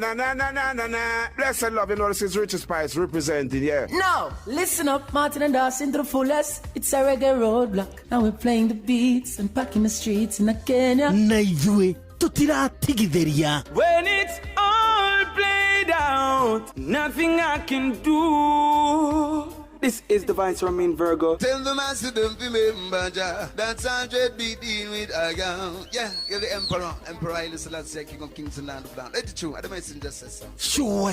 Blessed love, you know this is Richard Spice representing, yeah. No, listen up, Martin and Dawson to the fullest. It's a reggae roadblock. Now we're playing the beats and packing the streets in Kenya. Naivue, tutiratigithĩria. When it's all played out, nothing I can do. This is Divine Sermon Virgo. Tell them I see them remember that's 100 BD with Aga. Yeah, you're the Emperor Haile Selassie, King of Kings and Land of Land. Let it true, I don't messenger says so.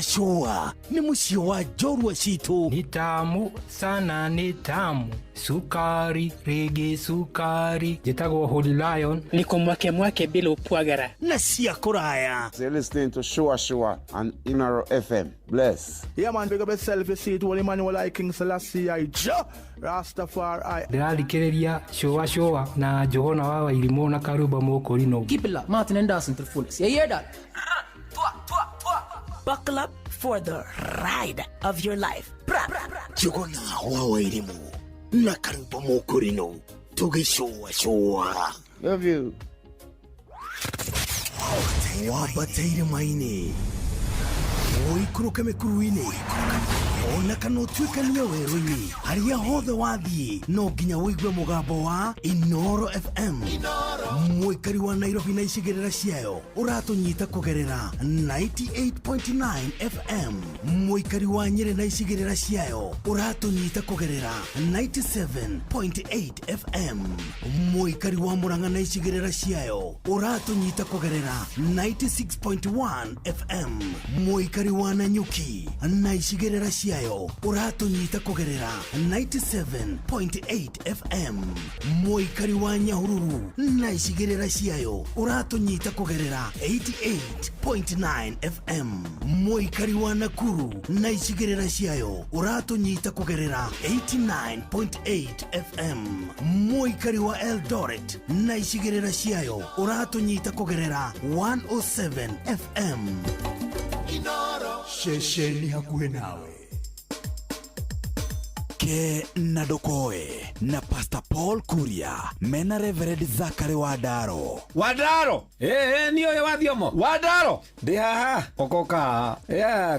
Sure. Ni mũciĩ wa Jorwa Citũ. Ni tamu sana, ni tamu. Sukari, reggae sukari. Jitagwo Holy Lion. Niko mwake bila upwagara. Na cia kuraya. So you're listening to Shua on Inaro FM. Bless. Yeah man, big up yourself, you see it, Holy Emmanuel I King Selassie I Rastafari. Ndĩrathikĩrĩria Shua na Johona wa Wairimu na Karuba Mokorino. Keep it locked, Martin and Dawson to the fullest. You hear that? Buckle up for the ride of your life. Johona wa Wairimu na Karuba Mokorino. Tugĩcũa. Love you. Wabateire maini. Oikũrũke mĩkuru-inĩ ona kana ũtuĩkania werũ-inĩ harĩa hothe wathiĩ no nginya wĩigue mũgambo wa Inoro FM. Mũikari wa Nairobi na icigĩrĩra ciayo ũratũnyita kũgerera 98.9 FM. Mũikari wa Nyĩrĩ na icigĩrĩra ciayo ũratũnyita kũgerera 97.8 FM. Mũikari wa Murang'a na icigĩrĩra ciayo ũratũnyita kũgerera 96.1 FM. Mũikari wa Nanyuki na icigĩrĩra ciayo ũratũnyita kũgerera 97.8 FM. Mũikari wa Nyahururu na icigĩrĩra ciayo ũratũnyita kũgerera 88.9 FM. Mũikari wa Nakuru na icigĩrĩra ciayo ũratũnyita kũgerera 89.8 FM. Mũikari wa Eldoret na icigĩrĩra ciayo ũratũnyita kũgerera 107 FM. Inoro Shesheni hakuhĩ nawe. Ke na Dokoe na Pastor Paul Kuria mena Reverend Zachary Wadaro. Ni oyo wathiomo Wadaro ndi haha okoka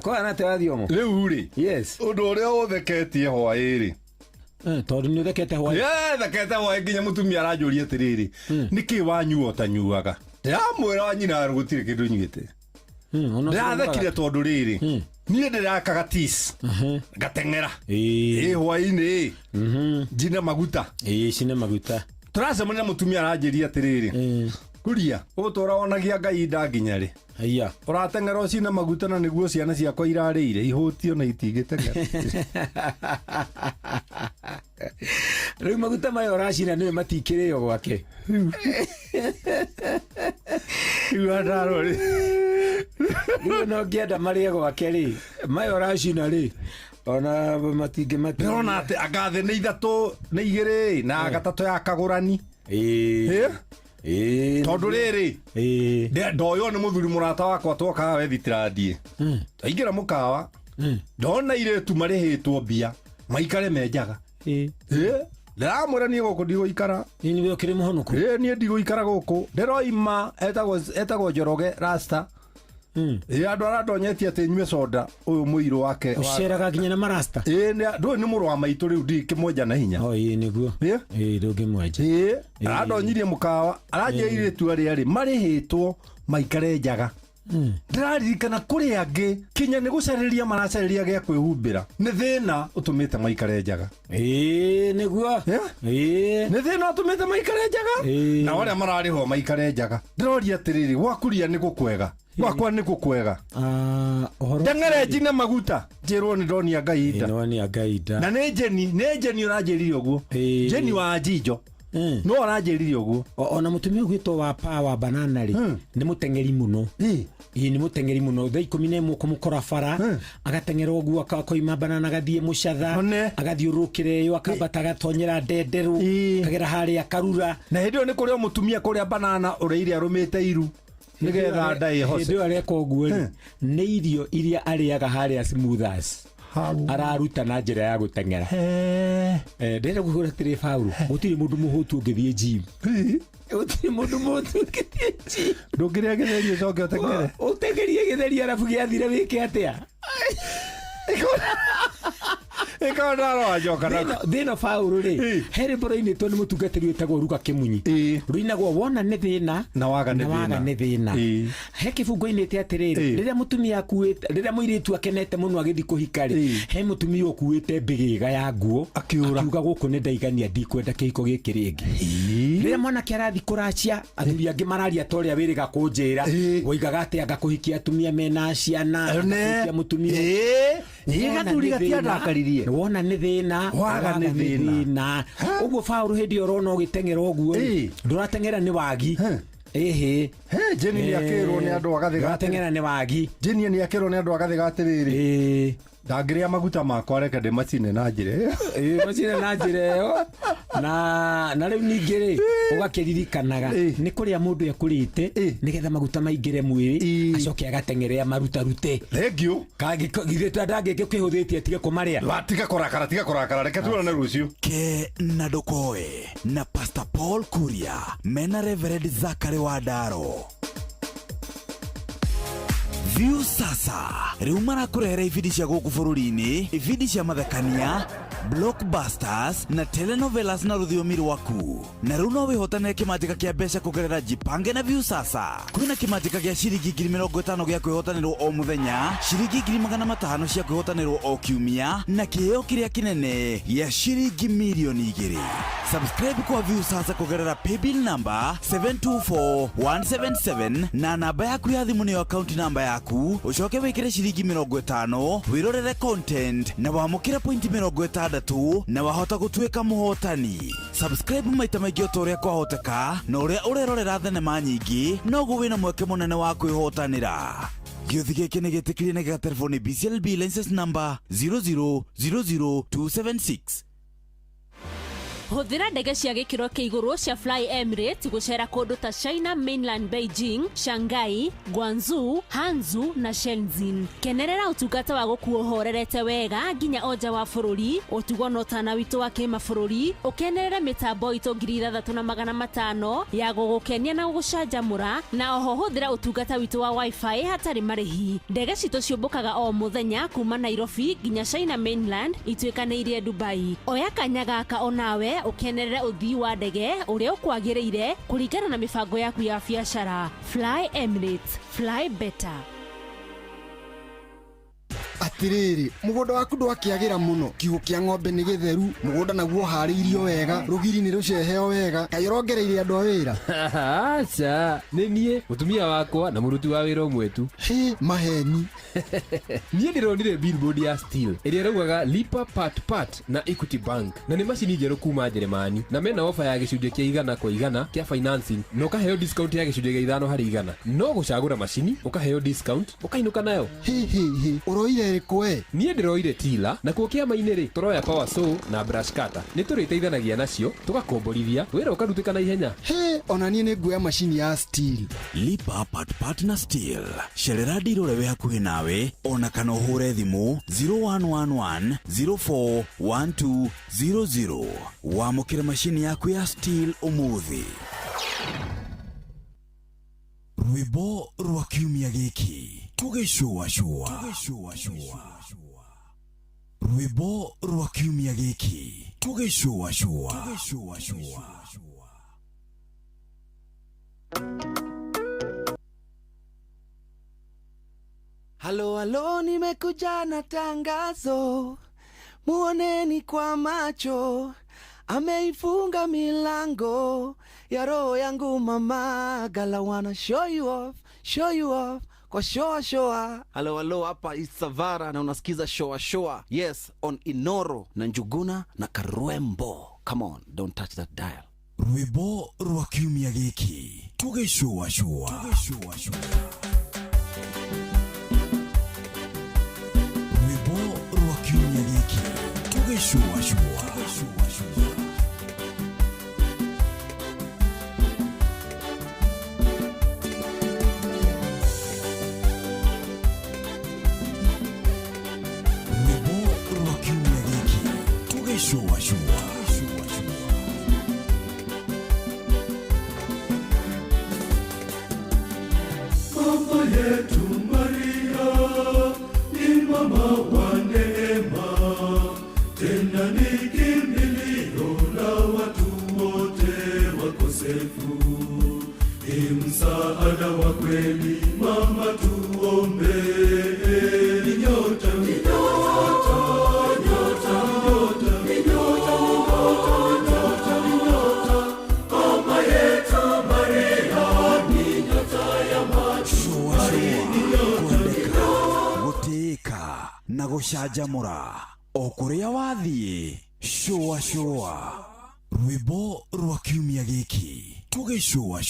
kwa nate wathiomo rĩu rĩ yes ũndũ ũrĩa ũtheketie hwaĩ-rĩ tondũ nĩ thekete hwaĩ thekete hwaĩ nginya mũtumia aranjũria atĩrĩrĩ nĩkĩ wanyuo tanyuaga ndamwĩra nyina gũtirĩ kĩndũ nyuĩte ndirathekire tondu riri niä ndä rakaga tis ngateng'era hwainä njine maguta tå racemania må tumia aranjä ria atä rä rä kuria å tå ra wonagia ngai ndanginya rä å rateng'era å cine maguta na nä guo ciana ciakwa irarä ire ihå tio na itigä teng'era rä u maguta maya å racina nä matikä rä o gwake rä andarå rä rä no ngä enda marä e gwake rä maya å racina rä ona matingä ndärona atä angathä nä ithatå nä igä rä na gatatå ya kagå rani tondå rä rä ndoywo nä må thuri må rata wakwa twokaga wethitirandie aingä ra må kawa ndona irä tu marä hä two mbia maikare menjaga ndäramwä ra niä gå kå ndigå ikara nä kä rä må honoko niä ndigå ikara gå kå ndäroima etagwo njoroge rasta andå arandonyetie atä nyue soda å yå må irå wake ceraga nginya na marasta ndå nä må rå wa maitå rä u ndikä mwenja na hinya nä guo ndå ngä mwenja arandonyirie må kawa aranjä irä tu arä arä marä hä two maikare njaga ndĩraririkana kũrĩ angĩ kinya nĩ gũcarĩria maracarĩria gĩa kwĩhumbĩra nĩ thĩna ũtũmĩte maikare njaga nĩguo nĩ thĩna ũtũmĩte maikare njaga na arĩa mararĩ ho maikare njaga ndĩroria atĩrĩrĩ gwakuria nĩ gũkwega gwakwa nĩ gũkwega ndeng'ere njine maguta njĩrwo nĩ ndonia ngai nda na nĩ njeni ũranjĩrire ũguo njeni wa njinjo no aranjĩrire ũguo ona mũtumia ũgwĩtwo wa Power Banana rĩ nĩ mũteng'eri mũno nĩ mũteng'eri mũno thaa 11 kũmũkora bara agateng'era ũguo akoima Banana agathiĩ mũcatha agathiũrũrũkĩra ĩyo akambata agatonyera ndenderũ akagera harĩa Karura na hĩndĩ ĩyo nĩ kũrĩa mũtumia kũrĩa Banana ũrĩire arũmĩte iru nĩgetha ndaĩ hoce hĩndĩ ĩyo areka ũguo nĩ irio iria arĩaga harĩa Smoothers araruta na njĩra ya gũteng'era ndĩrenda gũkwĩra atĩrĩ Paulo gũtirĩ mũndũ mũhũtu ũngĩthiĩ gym gũtirĩ mũndũ mũhũtu ũngĩthiĩ gym ndũngĩrĩa gĩtheri ũcoke ũteng'ere ũteng'erie gĩtheri arabu gĩathire wĩke atĩa thĩna Paulo rĩ herĩ mbũro-inĩtwo nĩ mũtungatĩri wĩtagwo Ruga Kĩmunyi rũinagwo wona nĩ thĩna na waga nĩ thĩna he kĩbungo-inĩte atĩrĩrĩ rĩrĩa mũtumia akuĩte rĩrĩa mũirĩtu akenete mũno agĩthiĩ kũhika rĩ he mũtumia ũkuĩte mbĩgĩga ya nguo akiuga gũkũ nĩ ndaigania ndikwenda kĩhiko gĩkĩ rĩngĩ rĩrĩa mwanake arathiĩ kũracia athuri angĩ mararia ta ũrĩa wĩrĩga kũnjĩra woigaga atĩ anga kũhikia atumia mena ciana kũhikia mũtumia gathuri gatiandakaririe wona nĩ thĩna waga nĩ thĩna ũguo Paulo hĩndĩ ĩyo ũrona ũgĩteng'era ũguo ndũrateng'era nĩ wagi Jeni nĩ akĩrwo nĩ andũ agateng'era nĩ wagi Jeni nĩ akĩrwo nĩ andũ agathiga atĩrĩrĩ ndangĩrĩa maguta makwa reke ndĩmacine na njĩra macine na njĩra ĩyo na rĩu ningĩ rĩ ũgakĩririkanaga nĩ kũrĩa mũndũ ekũrĩte nĩgetha maguta maingĩre mwĩrĩ acoke agateng'erea marutarute thengio githĩ ndangĩkĩ kwĩhũthĩtie atige kũmarĩa tiga kũrakara reke tuonane rũciũ ke na ndokoe na Pastor Paul Kuria mena Reverend Zachary Wadaro View sasa rĩu marakũrehera ibindi cia gũkũ bũrũri-inĩ ibindi cia mathekania blockbusters na telenovelas na rũthiomi rwaku na rĩu no wĩhotanĩre kĩmanjĩka kĩa mbeca kũgerera Jipange na View sasa kwĩna kĩmanjĩka gĩa ciringi 50,000 gĩa kwĩhotanĩrwo o mũthenya ciringi 500,000 cia kwĩhotanĩrwo o kiumia na kĩheo kĩrĩa kĩnene gĩa ciringi milioni 2 subscribe kwa View sasa kũgerera paybill number 724177 na namba yaku ya thimũ nĩyo account number yaku ucoke wĩkĩre ciringi 50 wĩrorere content na wamũkĩra point 60 na wahota gũtuĩka mũhotani subscribe maita maingĩ o ũrĩa kwahoteka na ũrĩa ũrerorera thenema nyingĩ noguo wĩna mweke mũnene wa kwĩhotanĩra gĩothi gĩkĩ nĩ gĩtĩkĩrie na gĩgatelefoni BCLB license number 0000276 Hũthĩra ndege cia gĩkĩro kĩa igũrũ cia Fly Emirates gũcera kũndũ ta China Mainland, Beijing, Shanghai, Guangzhou, Hangzhou na Shenzhen. Kenerera ũtungata wa gũkuo ũhorerete wega nginya o nja wa bũrũri, ũtugwo na ũtana witũ wa kĩmabũrũri, ũkenerere mĩtambo itũ 3,500 ya gũgũkenia na gũgũcanjamũra, na oho hũthĩra ũtungata witũ wa Wi-Fi hatarĩ marĩhi. Ndege citũ ciũmbũkaga o mũthenya kuma Nairobi nginya China Mainland ituĩkanĩirie Dubai. Oya kanya gaka onawe ukenerere uthii wa ndege uria ukwagĩrĩire kũringana na mibango yaku ya biacara. Fly Emirates, fly better. Atiriri, mugunda waku ndwakiagira muno. Kiugo kia ng'ombe ni githeru, mugunda naguo hariirio wega, rugiri ni ruceheo wega. Kai urongereire andu a wira. Acha, ni nie mutumia wakwa na muruti wa wira umwe tu. Maheni. Nie ndironire billboard ya Steel. Iria raugaga lipa part na Equity Bank. Na ni macini njeru kuma Jeremani. Na mena ofa ya gicunjĩ kia 100% kia financing. No kaheo discount ya gicunjĩ gia 5%. No gucagura macini, ukaheo discount, ukainuka nayo. Uroire rikwe. Nie ndiroire Tila na kuo kia mainire turoya power saw na brush cutter. Ni turiteithanagia nacio, tugakomborithia, wira ukarutika na ihenya. Ona nie ni nguya macini ya Steel. Lipa part na Steel. Sherera ndiro we hakuhi nawe, ona kana uhure thimu 0111 041200. Wamukire mashini yaku ya Steel umuthi. Rwimbo rwa kiumia giki tugicua. Rwimbo rwa kiumia giki tugicua. Halo, nimekuja na tangazo, muoneni kwa macho, ameifunga milango ya roho yangu mama. Gala wanna show you off kwa showa. Halo, hapa Isavara na unasikiza showa. Yes, on Inoro na Njuguna na Karwembo. Come on, don't touch that dial. Rwimbo rwa kiumia giki tugicua. Mama yetu Maria ni mama wa neema, tena ni kimbilio la watu wote wakosefu. Ni msaada wa kweli, mama tuombe. Ni nyota mama yetu Maria ni nyota ya macho. Gutika na gucanjamura o kuria wathie. Showa rwimbo rwa kiumia giki tugicua.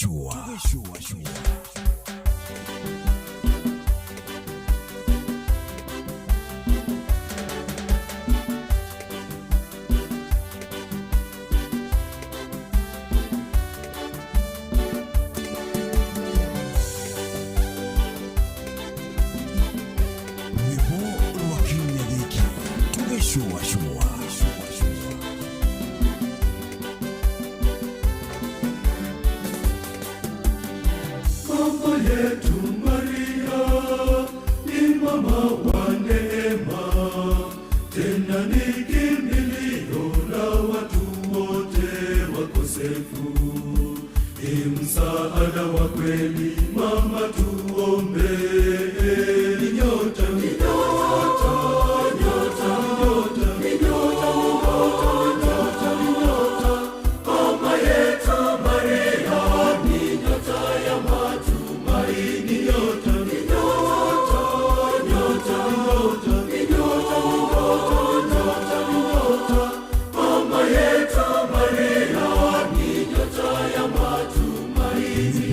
Mama yetu Maria ni mama wa neema, tena ni kimbilio la watu wote wakosefu. Ni msaada wa kweli, mama tuombe. Ni nyota mama yetu Maria ni nyota ya matumaini. Nyota mama yetu Maria ni nyota ya matumaini.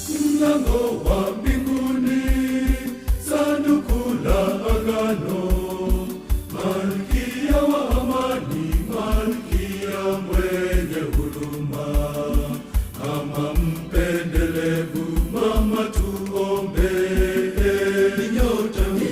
Mlango wa mbinguni, sanduku la agano, malkia wa amani, malkia mwenye huruma, mama mpendelevu, mama tuombe. Ni nyota mama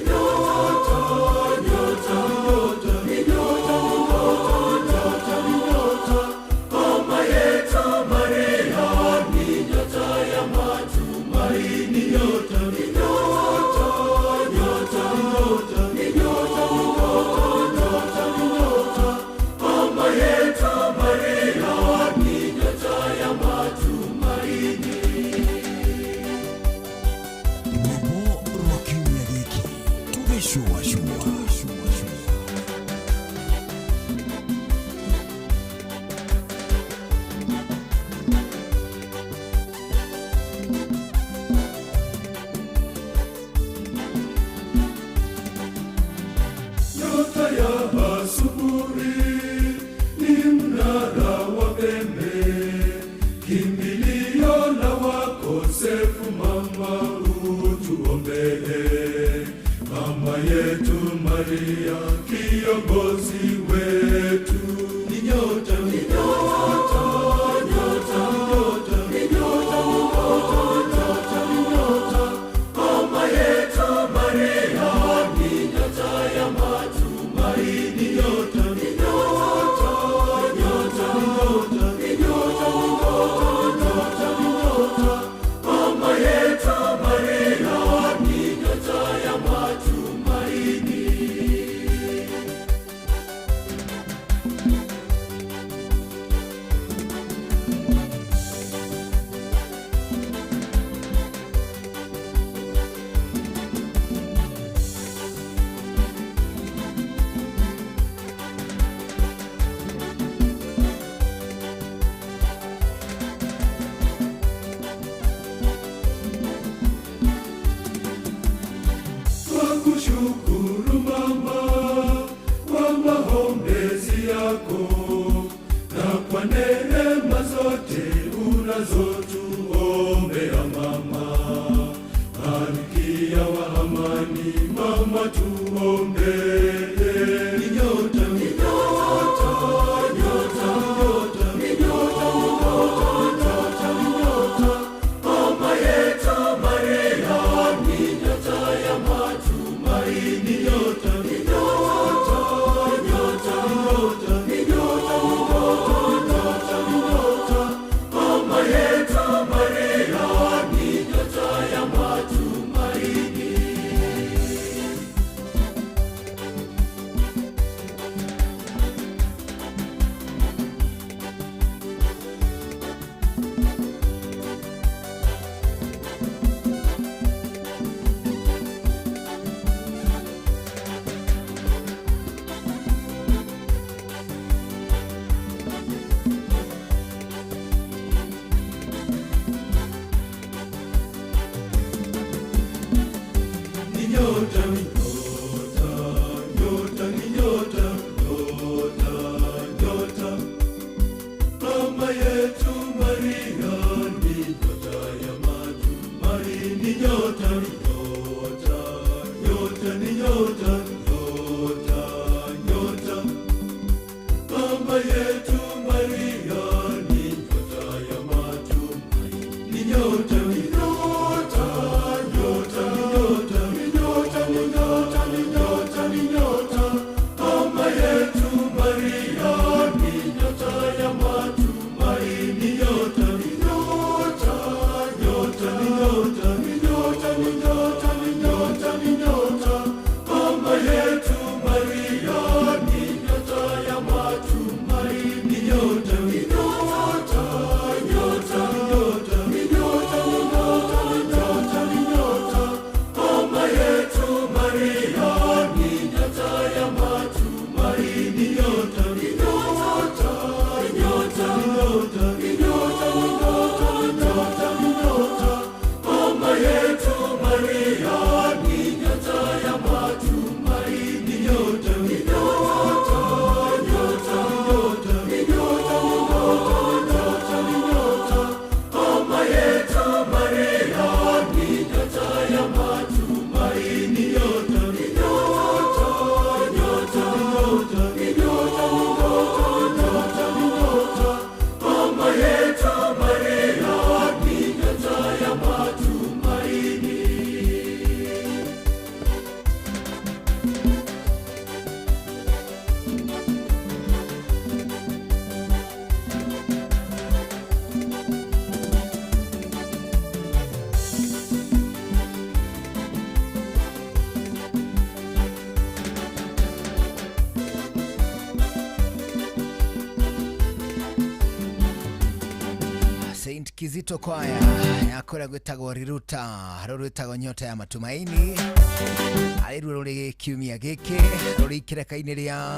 yetu Maria, kiongozi wetu. Ni nyota, ni nyota, nyota, nyota, ni nyota, ni nyota. Mama yetu Maria, ni nyota ya matumaini. Nyota, ni nyota, nyota, ni nyota, nyota, ni nyota. Mama yetu Maria, ni nyota ya matumaini. Twakushukuru Mama kwa maombezi yako na kwa neema zote unazotuombea Mama. Malkia wa amani Mama, tuombee. Ni nyota, ni nyota, nyota, nyota, ni nyota, nyota, ni nyota. Mama yetu Maria, ni nyota ya matumaini. Nyota, ni nyota, nyota, nyota, ni nyota, nyota, ni nyota. Mama yetu Maria, ni nyota ya matumaini. Ni nyota, ni nyota, nyota, ni nyota, nyota, nyota. Mama yetu Maria, ni nyota ya matumaini. Nyota, ni nyota, nyota, ni nyota, nyota, nyota. Mama yetu Maria, ni nyota ya matumaini. Nyota, ni nyota, nyota, nyota, ni nyota, ni nyota, ni nyota, ni nyota. Mama yetu Maria, ni nyota ya matumaini. Nyota, ni nyota, nyota, ni nyota, ni nyota, ni nyota, ni nyota, ni nyota. Mama yetu Maria, ni nyota ya matumaini. Nyota, ni nyota, nyota, nyota, ni nyota, ni nyota, ni nyota, ni nyota. Mama yetu Maria, ni nyota ya matumaini. Nyota, ni nyota, nyota, nyota, ni nyota, ni nyota, ni nyota, ni nyota. Mama yetu Maria, ni nyota ya matumaini. Nyota, ni nyota, nyota, nyota, ni nyota, ni nyota, ni nyota. Mama yetu Maria, ni nyota ya matumaini. Nyota, ni nyota, nyota, nyota, ni nyota, ni nyota, ni nyota. Mama yetu Maria, ni nyota ya matumaini. Saint Kizito kwaya yakora gwetagwo riruta rurutagwo nyota ya matumaini ariru ruri kiumia giki ruri kireka-ini ria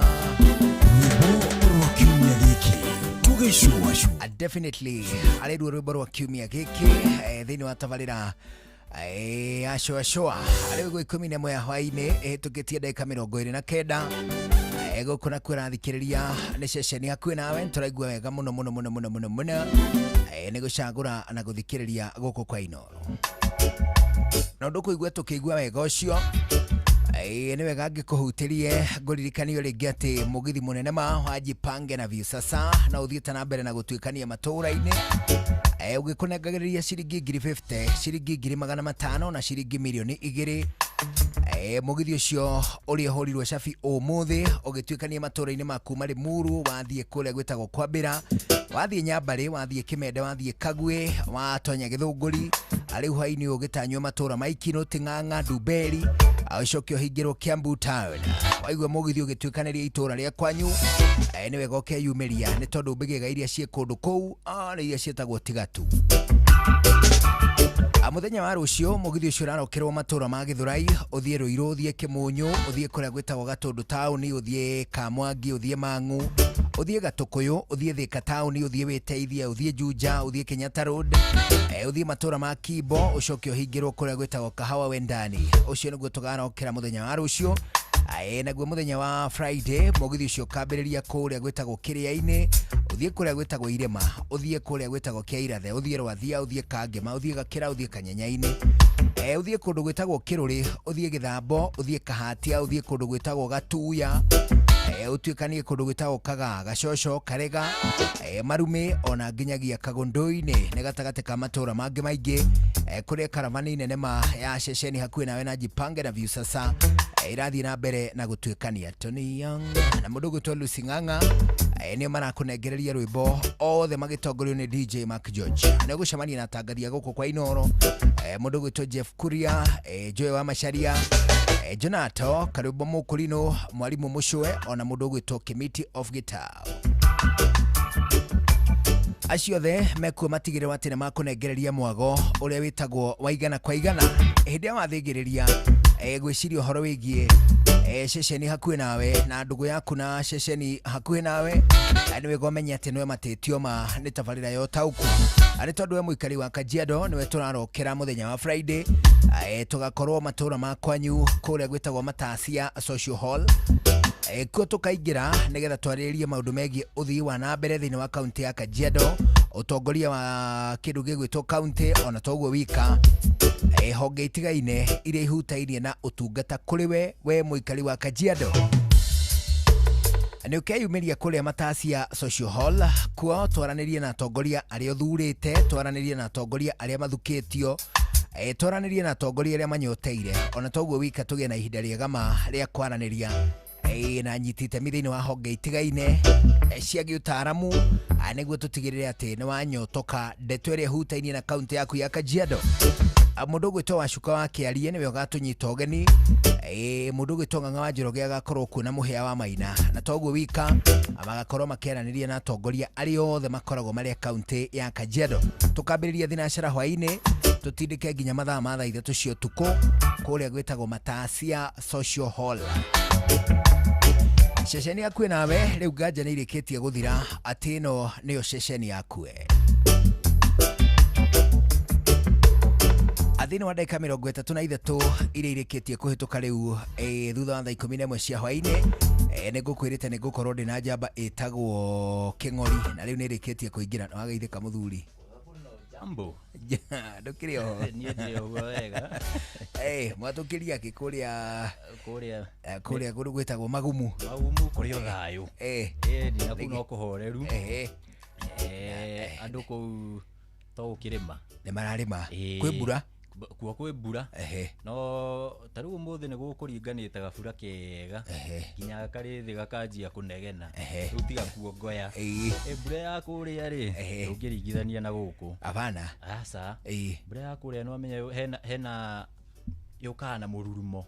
rwa kiumia giki tugicua definitely ariru rwimbo rwa kiumia giki thiini wa tabarira ashoa ari gwa 11 ya hwaini tugitie ndagika 29 ego kuna kwirathikiriria ni ceceni hakuhi nawe turaigua wega muno muno muno muno muno muno ni gucagura na guthikiriria guku kwa Inoro na ndu kuigua tukigua wega ucio Ni wega ngikuhutirie nguririkanio ringi ati mugithi munene ma wajipange na Viusasa na uthiite na mbere na gutuikania matura-ini ugikunengagiriria ciringi 50 ciringi 500 na ciringi milioni 2 mugithi ucio uri horirwe cabi umuthi ugituikania matura-ini maku mari Muru wathie kuria gwitagwo Kwambira wathie Nyambari wathie Kimende wathie Kagwe watonya Githunguri ari hwaini ugitanywa matura maikino Ting'ang'a Nduberi acokio hingirwo Kiambu Town waigwe mugithi ugituikaniria itura ria kwanyu ni wega ukeyumiria ni tondu mbigega iria cie kundu kou ni iria cietagwo tigatu. Muthenya wa rucio mugithi ucio urarokirwo matura ma Githurai uthie Ruiru uthie Kimunyu uthie kuria gwitagwo Gatundu Town uthie Kamwangi uthie Mang'u uthie Gatukuyu uthie Thika Town uthie Witeithia uthie Juja uthie Kenyatta Road uthie matura ma Kimbo ucokio hingirwo kuria gwitagwo Kahawa Wendani ucio niguo tugarokira muthenya wa rucio. Naguo muthenya wa Friday mugithi ucio kambiriria kuria gwitagwo Kiria-ini uthie kuria gwitagwo Irema uthie kuria gwitagwo Kiairathe uthie Rwathia uthie Kangema uthie Gakira uthie Kanyanya-ini uthie kundu gwitagwo Kiruri uthie Githambo uthie Kahatia uthie kundu gwitagwo Gatuya utuikanie kundu gwitagwo Kaga Gacocho Karega Marume ona nginyagia Kagondoi-ini ni gatagate ka matura mangi maingi kuria karavani nene ma ya ceceni hakuhi nawe na jipange na Viusasa irathie na mbere na gutuikania Tony Young na mundu gwitwo Lucy Ng'ang'a ni marakunengereria rwimbo othe magitongorio ni DJ Mark George na gucemania na tangathia guku kwa Inoro mundu gwitwo Jeff Kuria Joy wa Macharia Jonato Karubo Mukurino Mwalimu Mushwe ona mundu gwitwo Committee of Guitar acio the mekuo matigire watene makunengereria mwago uria witagwo waigana kwa igana hindi ya wathigiriria gwiciria horo wigie ceceni hakuhi nawe na ndugu yaku na ceceni hakuhi nawe ni wega umenya ati niwe matetio ma ni tabarira yo tauku ari tondu we muikari wa Kajiado niwe turarokera muthenya wa Friday tugakorwo matura makwanyu kuria gwitagwo Matasia Social Hall kuo tukaingira nigetha twaririe maundu megie uthii wa na mbere thiini wa kaunti ya Kajiado utongoria wa kindu gigwitwo kaunti ona toguo wika honge itigaine iria ihutainie na utungata kuri we muikari wa Kajiado ni ukeyumiria kuria Matasia Social Hall kuo twaranirie na atongoria aria uthurite twaranirie na atongoria aria mathukitio twaranirie na atongoria aria manyoteire ona toguo wika tugie na ihinda riega ma ria kwaraniria na nyitite mithiini wa honge itigaine cia giutaramu niguo tutigirire ati ni wanyotoka ndeto iria ihutainie na kaunti yaku ya Kajiado. Mundu gwitwo Wacuka wa Kiarie niwe ugatunyita ugeni mundu gwitwo Ng'ang'a wa Njoroge agakorwo kuna muhia wa Maina na toguo wika magakorwo makiaraniria na atongoria ari othe makoragwo mari kaunti ya Kajiado. Tukambiriria thinashara hwaini tutindike nginya mathaa ma thaa 3 cia utuku kuria gwitagwo Matasia Social Hall. Ceceni yaku nawe riu nganja ni irikitie guthira ati no niyo ceceni yaku athini wa dakika 33 iria irikitie kuhituka riu thutha wa thaa 11 cia hwaini nigukwirite nigukorwo ndina njamba itagwo King'ori na riu ni irikitie kuingira na wagaithika muthuri jambo ndukiri ho ni ndire ho wega mwatukiria kikuria kuria kundu gwitagwo Magumu kuri othayo ni nakuno kuhoreru andu ku to kirima ni mararima kwi mbura kuo kwi mbura no tariu muthi ni gukuringanite gabura kega kinya kari thi gakanjia kunegena utiga kuongoya mbura ya kuria ri ungiringithania na guku abana asa mbura ya kuria no menya hena yukana mururumo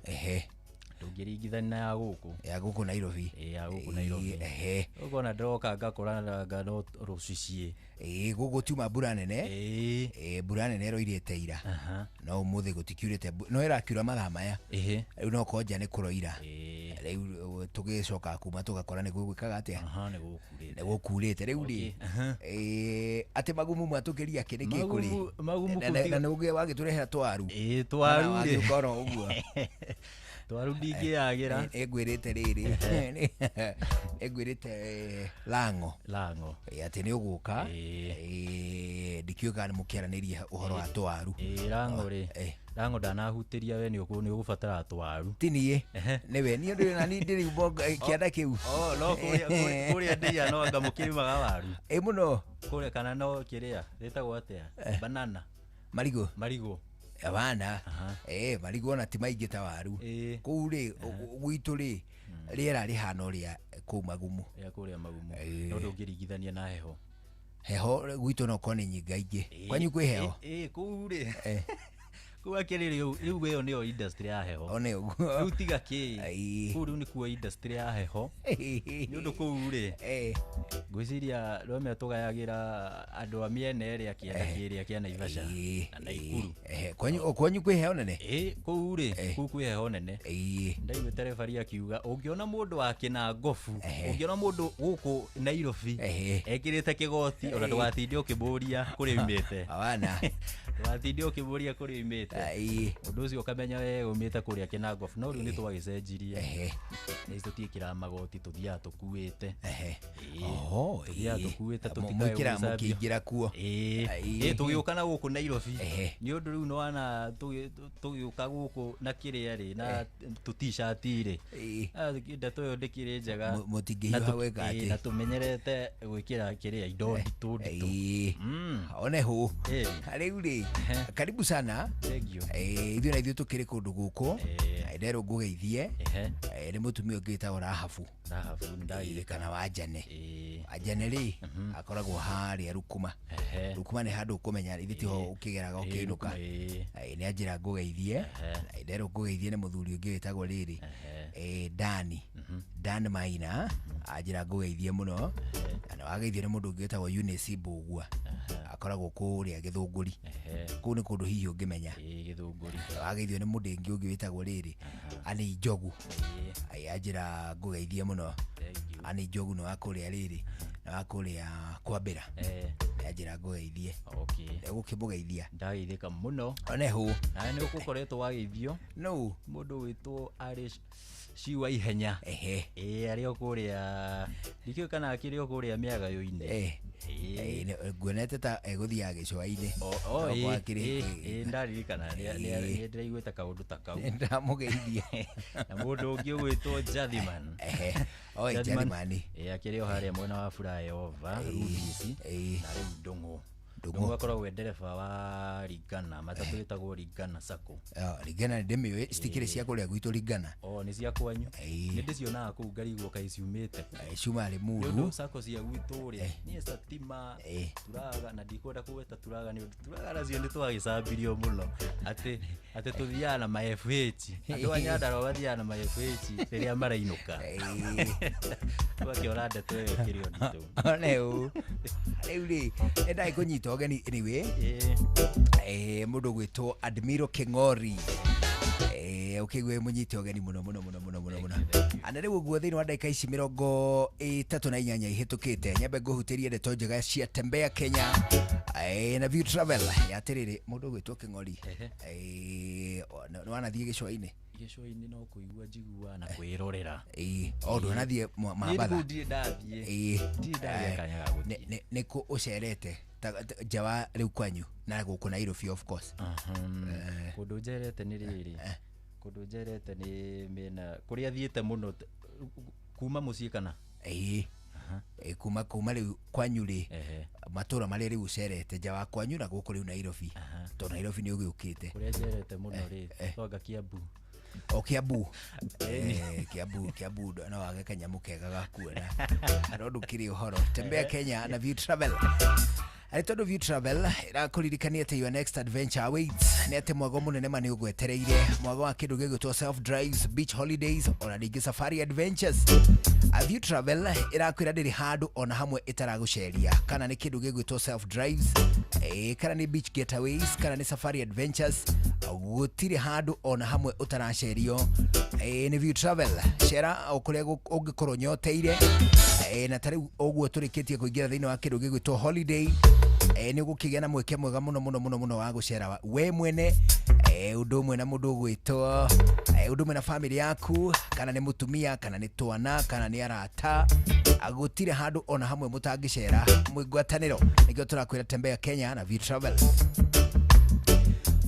tungiringithania ya guku Nairobi ya guku Nairobi ugona ndoka ngakora ngano rucicie gugu tiuma mbura nene mbura nene roirite ira no umuthi gutikiurite no irakiura mathaa maya riu no koja ni kuroira riu tugicoka kuma tugakora ni gwikaga atia ni gukurite riu ri ati Magumu mwatukiria kiniki kuri Magumu na nuge wagiturehera twaru twaru ri ukoro uguo twaru ndingiagira egwirite riri egwirite Lang'o ati ni uguka ndikiuga ni mukiaraniria uhoro wa twaru Lang'o ri Dango ndanahutiria we ni ugubatara twaru tinie niwe ni ndio nani ndiri boga kianda kiu no kuria ndia no anga mukirimaga waru muno kuria kana no kiria retagwo atia banana marigo abana marigo na ti maingi ta waru kuu ri gwitu ri riera rihana ria kuu magumu ya kuria magumu no ndungirigithania na heho gwitu no kone nyingaingi kwanyu kwi heho kuu ri kuwa kiriri riu we oneo industry ya heho oneo riu tiga ki kuru ni kuwa industry ya heho ni undu kuru gwiciria rome tugayagira andu a miene eri akienda kia Naivasha na Naikuru kwanyu kwi heho nene kuru kwi heho nene ndaiwe terefari akiuga ungiona mundu akina ngofu ungiona mundu guku Nairobi ekirite kigoti ona ndũgatinde ũkĩmũria kũrĩa umĩte abana ndũgatinde ũkĩmũria kũrĩa umĩte undu ucio ukamenya we umite kuria Kinangofu no riu ni twagicenjirie ni tutiikira magoti tuthia tukuite tuthia tukuite tutikae mukingira kuo tugiukana guku Nairobi ni undu riu no ana tugiuka guku na kiria ri na t-shirt ri ndeto yo ndikire njega mutingihiwa wega ati na tumenyerete gwikira kiria indo nditu one hu riu ri karibu sana ithuĩ na ithuĩ tũkĩrĩ kũndũ gũkũ nderwo ngũgeithie nĩ mũtumia ũngĩ wĩtagwo Rahabu kana Wanjane rĩ akoragwo harĩa Rukuma nĩ handũ ũkũmenya ithuĩ tiho ũkĩgeraga ũkĩinũka nĩ anjĩra ngũgeithie nderwo ngũgeithie nĩ mũthuri ũngĩ wĩtagwo rĩrĩ Dan Maina anjĩra ngũgeithie mũno na wageithio nĩ mũndũ ũngĩ wĩtagwo Eunice Mbũgua akoragwo kũrĩa Gĩthũngũri kũu nĩ kũndũ hihi ũngĩmenya wageithio nĩ mũndũ ũngĩ wĩtagwo rĩrĩ Ani Njogu anjĩra ngũgeithie mũno Ani Njogu nĩ wa kũrĩa rĩrĩ na wa kũrĩa Kwambĩra anjĩra ngũgeithie gũkĩmũgeithia ndageithĩka mũno one hu na nĩ ũkoretwo wageithio no mũndũ wĩtwo arĩ Ciwa Ihenya arĩ okuria ndikio kana akĩrĩ okuria mĩaga yoine nguonete ta egũthiaga gĩcũa-inĩ ndaririkana nĩ ndĩraiguĩte kaũndũ ta kau ndamũgeithie na mũndũ ũngĩ ũgwĩtwo Jathiman Jathiman akĩrĩ o harĩa mwena wa Flyover Rubis na rĩu Ndũng'ũ akoragwo ndereba wa Ringana matatũ ĩtagwo Ringana Sacco Ringana ndĩmĩũĩ citikĩrĩ cia kũrĩa gwitũ Ringana nĩ cia kwanyu nĩ ndĩcionaga kũu ngarigwo kaĩ ciumĩte ciuma rĩ mũndũ nĩ ũndũ Sacco cia gwitũ rĩ niĩ Satima turaga na ndikwenda kũgweta turaga nĩ ũndũ turaga nacio nĩ twagĩcambirio mũno atĩ tũthiaga na ma-FH andũ a Nyandarua mathiaga na ma-FH rĩrĩa marainũka twakĩona ndeto ĩyo ĩkĩrĩ o nditũ one ũũ rĩu rĩ endaĩ kũnyita ũgeni anyway mũndũ gwĩtwo Admiral King'ori ukigwe munyite ũgeni mũno ana rĩu ũguo thĩinĩ wa ndagĩka ici 38 ihĩtũkĩte nyambe ngũhutĩrie ndeto njega cia Tembea Kenya na View Travel yatirĩrĩ mũndũ gwĩtwo King'ori nĩ wanathiĩ gĩcũa-inĩ no kũigua njigua na kwĩrorera ndwanathiĩ mabatha ndathiĩ nĩkũ ũcerete nja wa rĩu kwanyu na gũkũ Nairobi of course kũndũ njerete nĩ rĩrĩ kũndũ njerete nĩ mena kũrĩa thiĩte mũno kuma mũciĩ kana kuma rĩu kwanyu rĩ matũra marĩa rĩu ũcerete nja wa kwanyu na gũkũ rĩu Nairobi tondũ Nairobi nĩ ũgĩũkĩte kũrĩa njerete mũno rĩ twanga Kiambu Kiambu no wage kanyamũ kega gakuona no ndũkĩrĩ ũhoro Tembea Kenya na View Travel tondũ View Travel ĩrakũririkania atĩ your next adventure awaits nĩ atĩ mwago mũnene ma nĩ ũgwetereire mwago wa kĩndũ gĩgwĩtwo self drives beach holidays ona ningĩ safari adventures View Travel ĩrakwĩra ndĩrĩ handũ ona hamwe ĩtaragũceria kana nĩ kĩndũ gĩgwĩtwo self drives kana nĩ beach getaways kana nĩ safari adventures gũtirĩ handũ ona hamwe ũtaracerio nĩ View Travel cera o kũrĩa ũngĩkorwo nyoteire na tarĩu ũguo tũrĩkĩtie kũingĩra thĩinĩ wa kĩndũ gĩgwĩtwo holiday nĩ ũgũkĩgĩa na mweke mwega mũno wa gũcera we mwene ũndũ ũmwe na mũndũ ũgwĩtwo ũndũ ũmwe na family yaku kana nĩ mũtumia kana nĩ twana kana nĩ arata gũtirĩ handũ ona hamwe mũtangĩcera mwĩngwatanĩro nĩkĩo tũrakwĩra Tembea Kenya na View Travel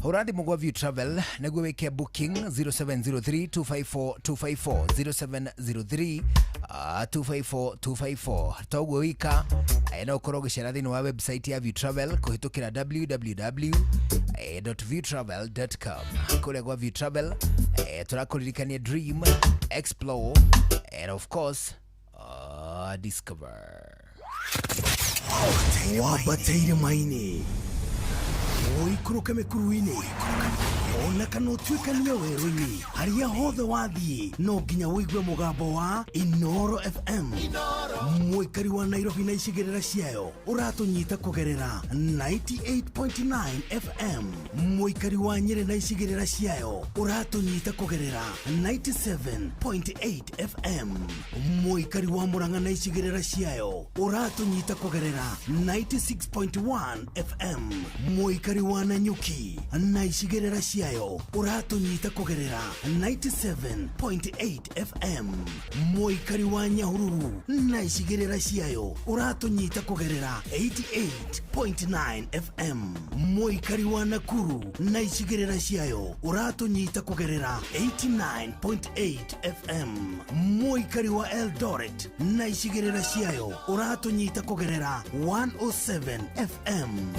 Uradi mugwa View Travel niguo wike booking 0703-254-254 0703-254-254 toguo wika na ukorwo gicera thini wa website ya View Travel kuhitukira www.viewtravel.com kuria gwa View Travel turakuririkania dream, explore and of course discover. Wabateire maini oikuruke mekuruini ona kana utuikania werũ-inĩ harĩa hothe wathiĩ no nginya wĩigue mũgambo wa Inoro FM mũikari wa Nairobi na icigĩrĩra ciayo ũratũnyita kũgerera 98.9 FM mũikari wa Nyeri na icigĩrĩra ciayo ũratũnyita kũgerera 97.8 FM mũikari wa Murang'a na icigĩrĩra ciayo ũratũnyita kũgerera 96.1 FM mũikari wa Nanyuki na icigĩrĩra ciayo ũratũnyita kũgerera 97.8 FM mũikari wa Nyahururu na icigĩrĩra ciayo ũratũnyita kũgerera 88.9 FM mũikari wa Nakuru na icigĩrĩra ciayo ũratũnyita kũgerera 89.8 FM mũikari wa Eldoret na icigĩrĩra ciayo ũratũnyita kũgerera 107 FM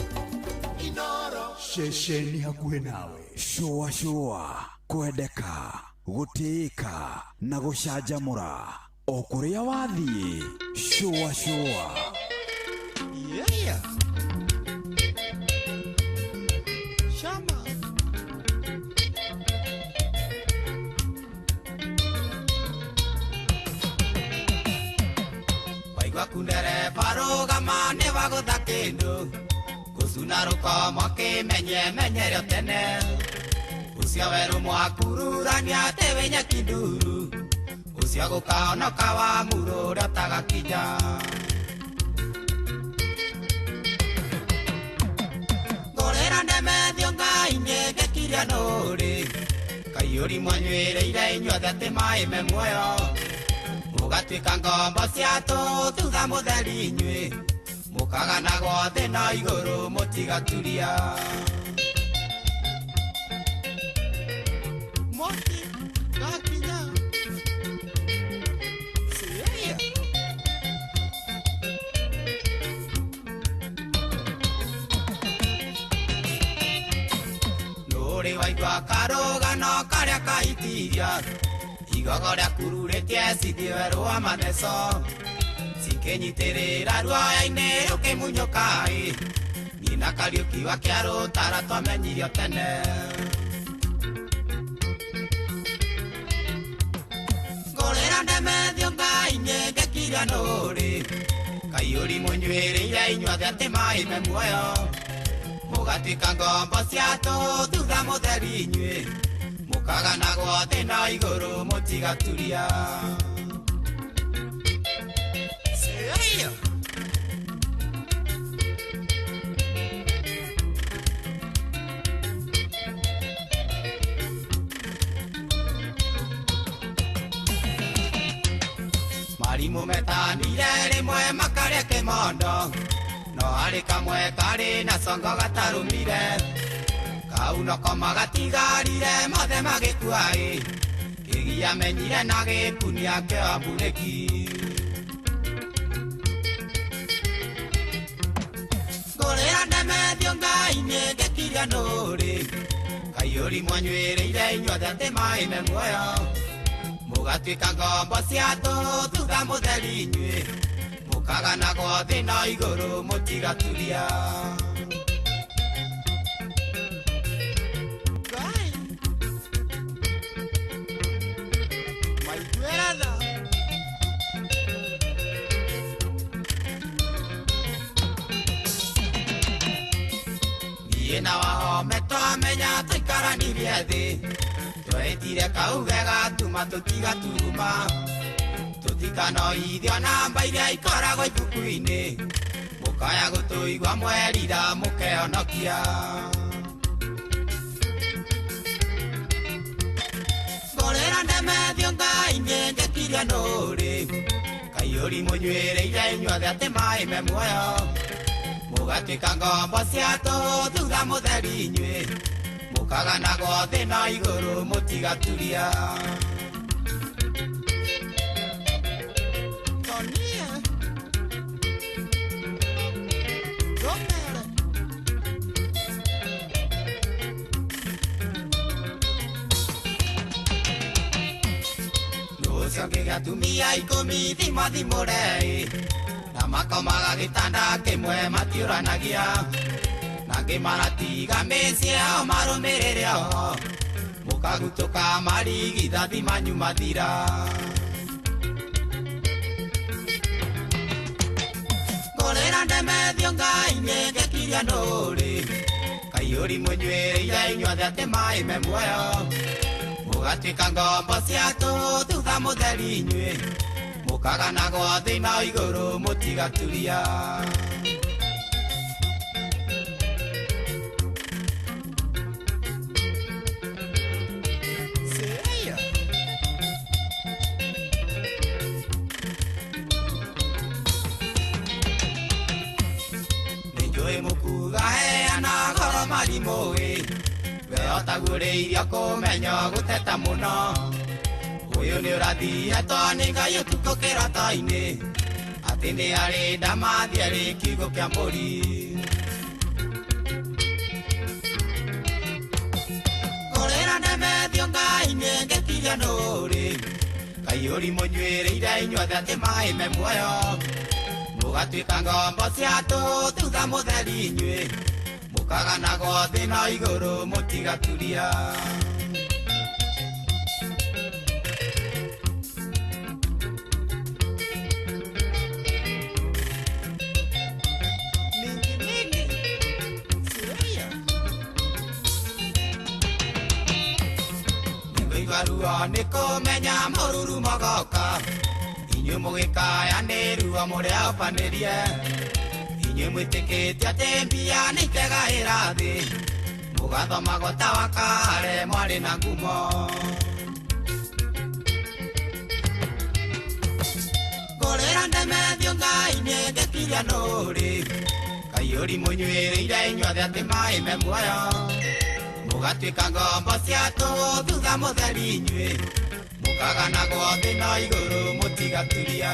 Shesheni hakuhe nawe Shua kwendeka gũtĩĩka na gũcanjamũra o kũrĩa wathiĩ Shua Yeah Shama Waigua kundere barũgama nĩ wagũtha kĩndũ Gũcuna rũkomo kĩmenye rĩo tene Ũcio werũ mwakururania atĩ wĩ nyeki nduru Ũcio gũkahonoka wa mũrũ ũrĩa ũtagakinya Ngũrĩra ndemethio Ngai nĩngĩkiria nũrĩ Kaiyũri mwanyuĩrĩire inyuothe atĩ maĩ me muoyo Mũgatuĩka ngombo cia tũthutha mũtheri inyuĩ Mũkagana guothe na igũrũ mũtigaturia Moti gakinya Siria Nũrĩ waigua karũgano karĩa kaitiria Igogo rĩakururĩtie cithi werũ wa matheco Kenyiterera ruaya-inĩ rũkĩmunyũka Nyina Kariuki wa Kĩarũtara twamenyirio tene Ngũrĩra ndemethio Ngai nĩngĩkiria nũrĩ Kaiyũri mũnyuĩrĩire inyuothe atĩ maĩ me muoyo Mũgatuĩka ngombo cia tũthutha mũtheri inyuĩ Mũkagana guothe na igũrũ mũtigaturia Marimũ metanire rĩmwe makarĩa kĩmondo No harĩ kamwe karĩ na congo gatarũmire Kau noko magatigarire mothe magĩkua Kĩgia menyire na gĩkunia kĩa mbũrĩki Ngũrĩra ndemethio Ngai nĩngĩkiria nũrĩ Kaiyũri mwanyuĩrĩire inyuothe atĩ maĩ me muoyo Mũgatuĩka ngombo cia tũthutha mũtheri inyuĩ Mũkagana guothe na igũrũ mũtigaturia Ngai Maiguĩra tha Niĩ na wahome twamenya tũikaranirie thĩ Twetire kauge gatuma tũtigatuma Tũtikanoithio namba iria ikoragwo ibuku-inĩ Mũkaya gũtũigua mwerira mũkehonokia Ngũrĩra ndemethio Ngai nĩngĩkiria nũrĩ Kaiyũri mũnyuĩrĩire inyuothe atĩ maĩ me muoyo Mũgatuĩka ngombo cia tũthutha mũtheri inyuĩ mukagana gothe na iguru mutigaturia Tumia ikumi thimore na makomaga gitanda kimwe matiuranagia na ngimaratiga mecia marumirire ho mukagutuka marigitha thimanyu mathira ngorera ndemethio ngai ngekiria nduri kaiyuri munywire ira inyuothe ati mai me muoyo mugatwika ngombo ciatu thutha mutheri inyue mukagana gothe na iguru mutigaturia ninjui mukuga heana goro marimoe weotaguriirio kumenya guteta muno uyu ni urathietwo ni ngai utuko kirata-ini ati ni ari ndamathi ari kiugo kia mburi ngorera ndemethio ngai ngekiria nuri kaiyuri munywiriire inyuothe ati mai me muoyo mugatwika ngombo ciatu thutha mutheri inyue mukagana gothe na iguru mutigaturia Ruo ni kumenya mururu mogoka inyue mugikaya ni ruo muria upanirie inyue mwitikitie ati mbia ni kegaira thi mugathoma gotawa kare mwari na ngumo ngorera ndemethio ngai ngekiria nuri kaiyuri munywiriire inyuothe ati mai me muoyo mugatwika ngombo ciatu thutha mutheri inyue mukagana gothe na iguru mutigaturia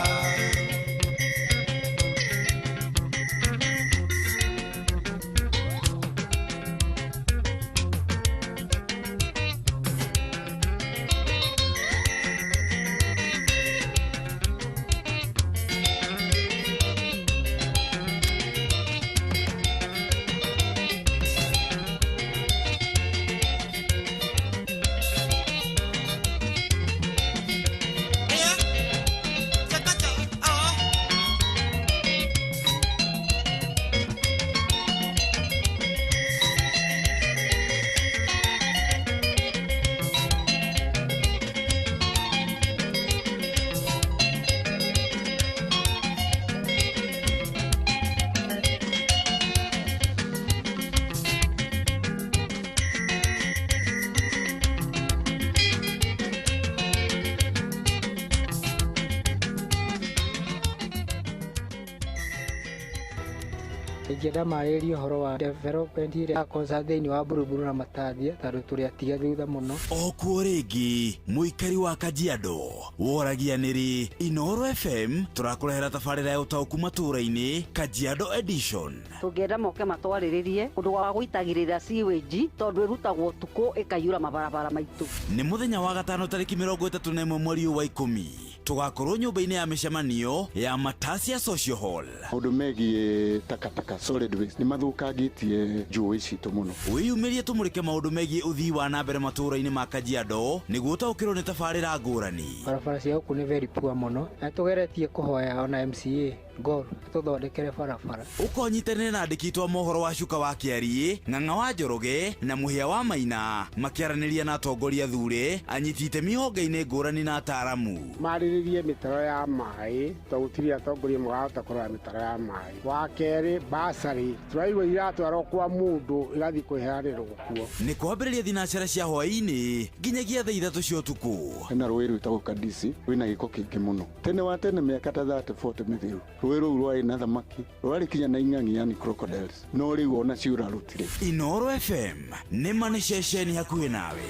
ingĩenda marĩrie ũhoro wa development ĩrĩa yakonsa thĩinĩ wa Buruburu na Matathia tondũ tũrĩ atiga thutha mũno. Okuo rĩngĩ mũikari wa Kajiado woragia nĩrĩ Inooro FM tũrakũrehera tabarĩra ya ũtaũku matũũra-inĩ Kajiado Edition. Tũngĩenda moke matwarĩrĩrie ũndũ wa gũitagĩrĩra sewage tondũ ĩrutagwo ũtukũ ĩkaiyũra mabarabara maitũ. Nĩ mũthenya wa gatano tarĩki 31 mweri wa 10 tugakorwo nyũmba-inĩ ya mĩcemanio ya Matasia Social Hall. Maũndũ megiĩ takataka solid waste nĩ mathũkangĩtie njũĩ citũ mũno. Wĩyumĩrie tũmũrĩke maũndũ megiĩ ũthii wa na mbere matũũra-inĩ ma Kajiado nĩguo ũtaũkĩrwo nĩ tabarĩra ngũrani. Barabara cia gũkũ nĩ very poor mũno na tũgeretie kũhoya ona MCA Gor tũthondekere barabara. Ũkonyitanĩra na andĩki twa mohoro wa Cuka wa Kĩariĩ, Ng'ang'a wa Njoroge na Mũhĩa wa Maina makĩaranĩria na atongoria thure anyiti itemi honge-inĩ ngũrani na ataaramu. Marĩrĩrie mĩtaro ya maĩ tondũ gũtirĩ atongoria marahota kũrora mĩtaro ya maĩ. Wa kerĩ basarĩ tũraigua iratwarwo kwa mũndũ igathiĩ kwĩheanĩrwo kuo. Nĩ kwambĩrĩria thinacara cia hwaĩ-inĩ nginyagia thaa 3 cia ũtukũ. Hena rũĩ rwĩtagwo Kadisi rwĩna gĩko kĩingĩ mũno. Tene wa tene mĩaka ta 30-40 mĩthiru rũĩ rũu rwarĩ na thamaki rwarĩ kinya na ing'ang'i yani crocodiles no rĩu ona ciũrarutire. Inooro FM nĩ mani ceceni hakuhĩ nawe.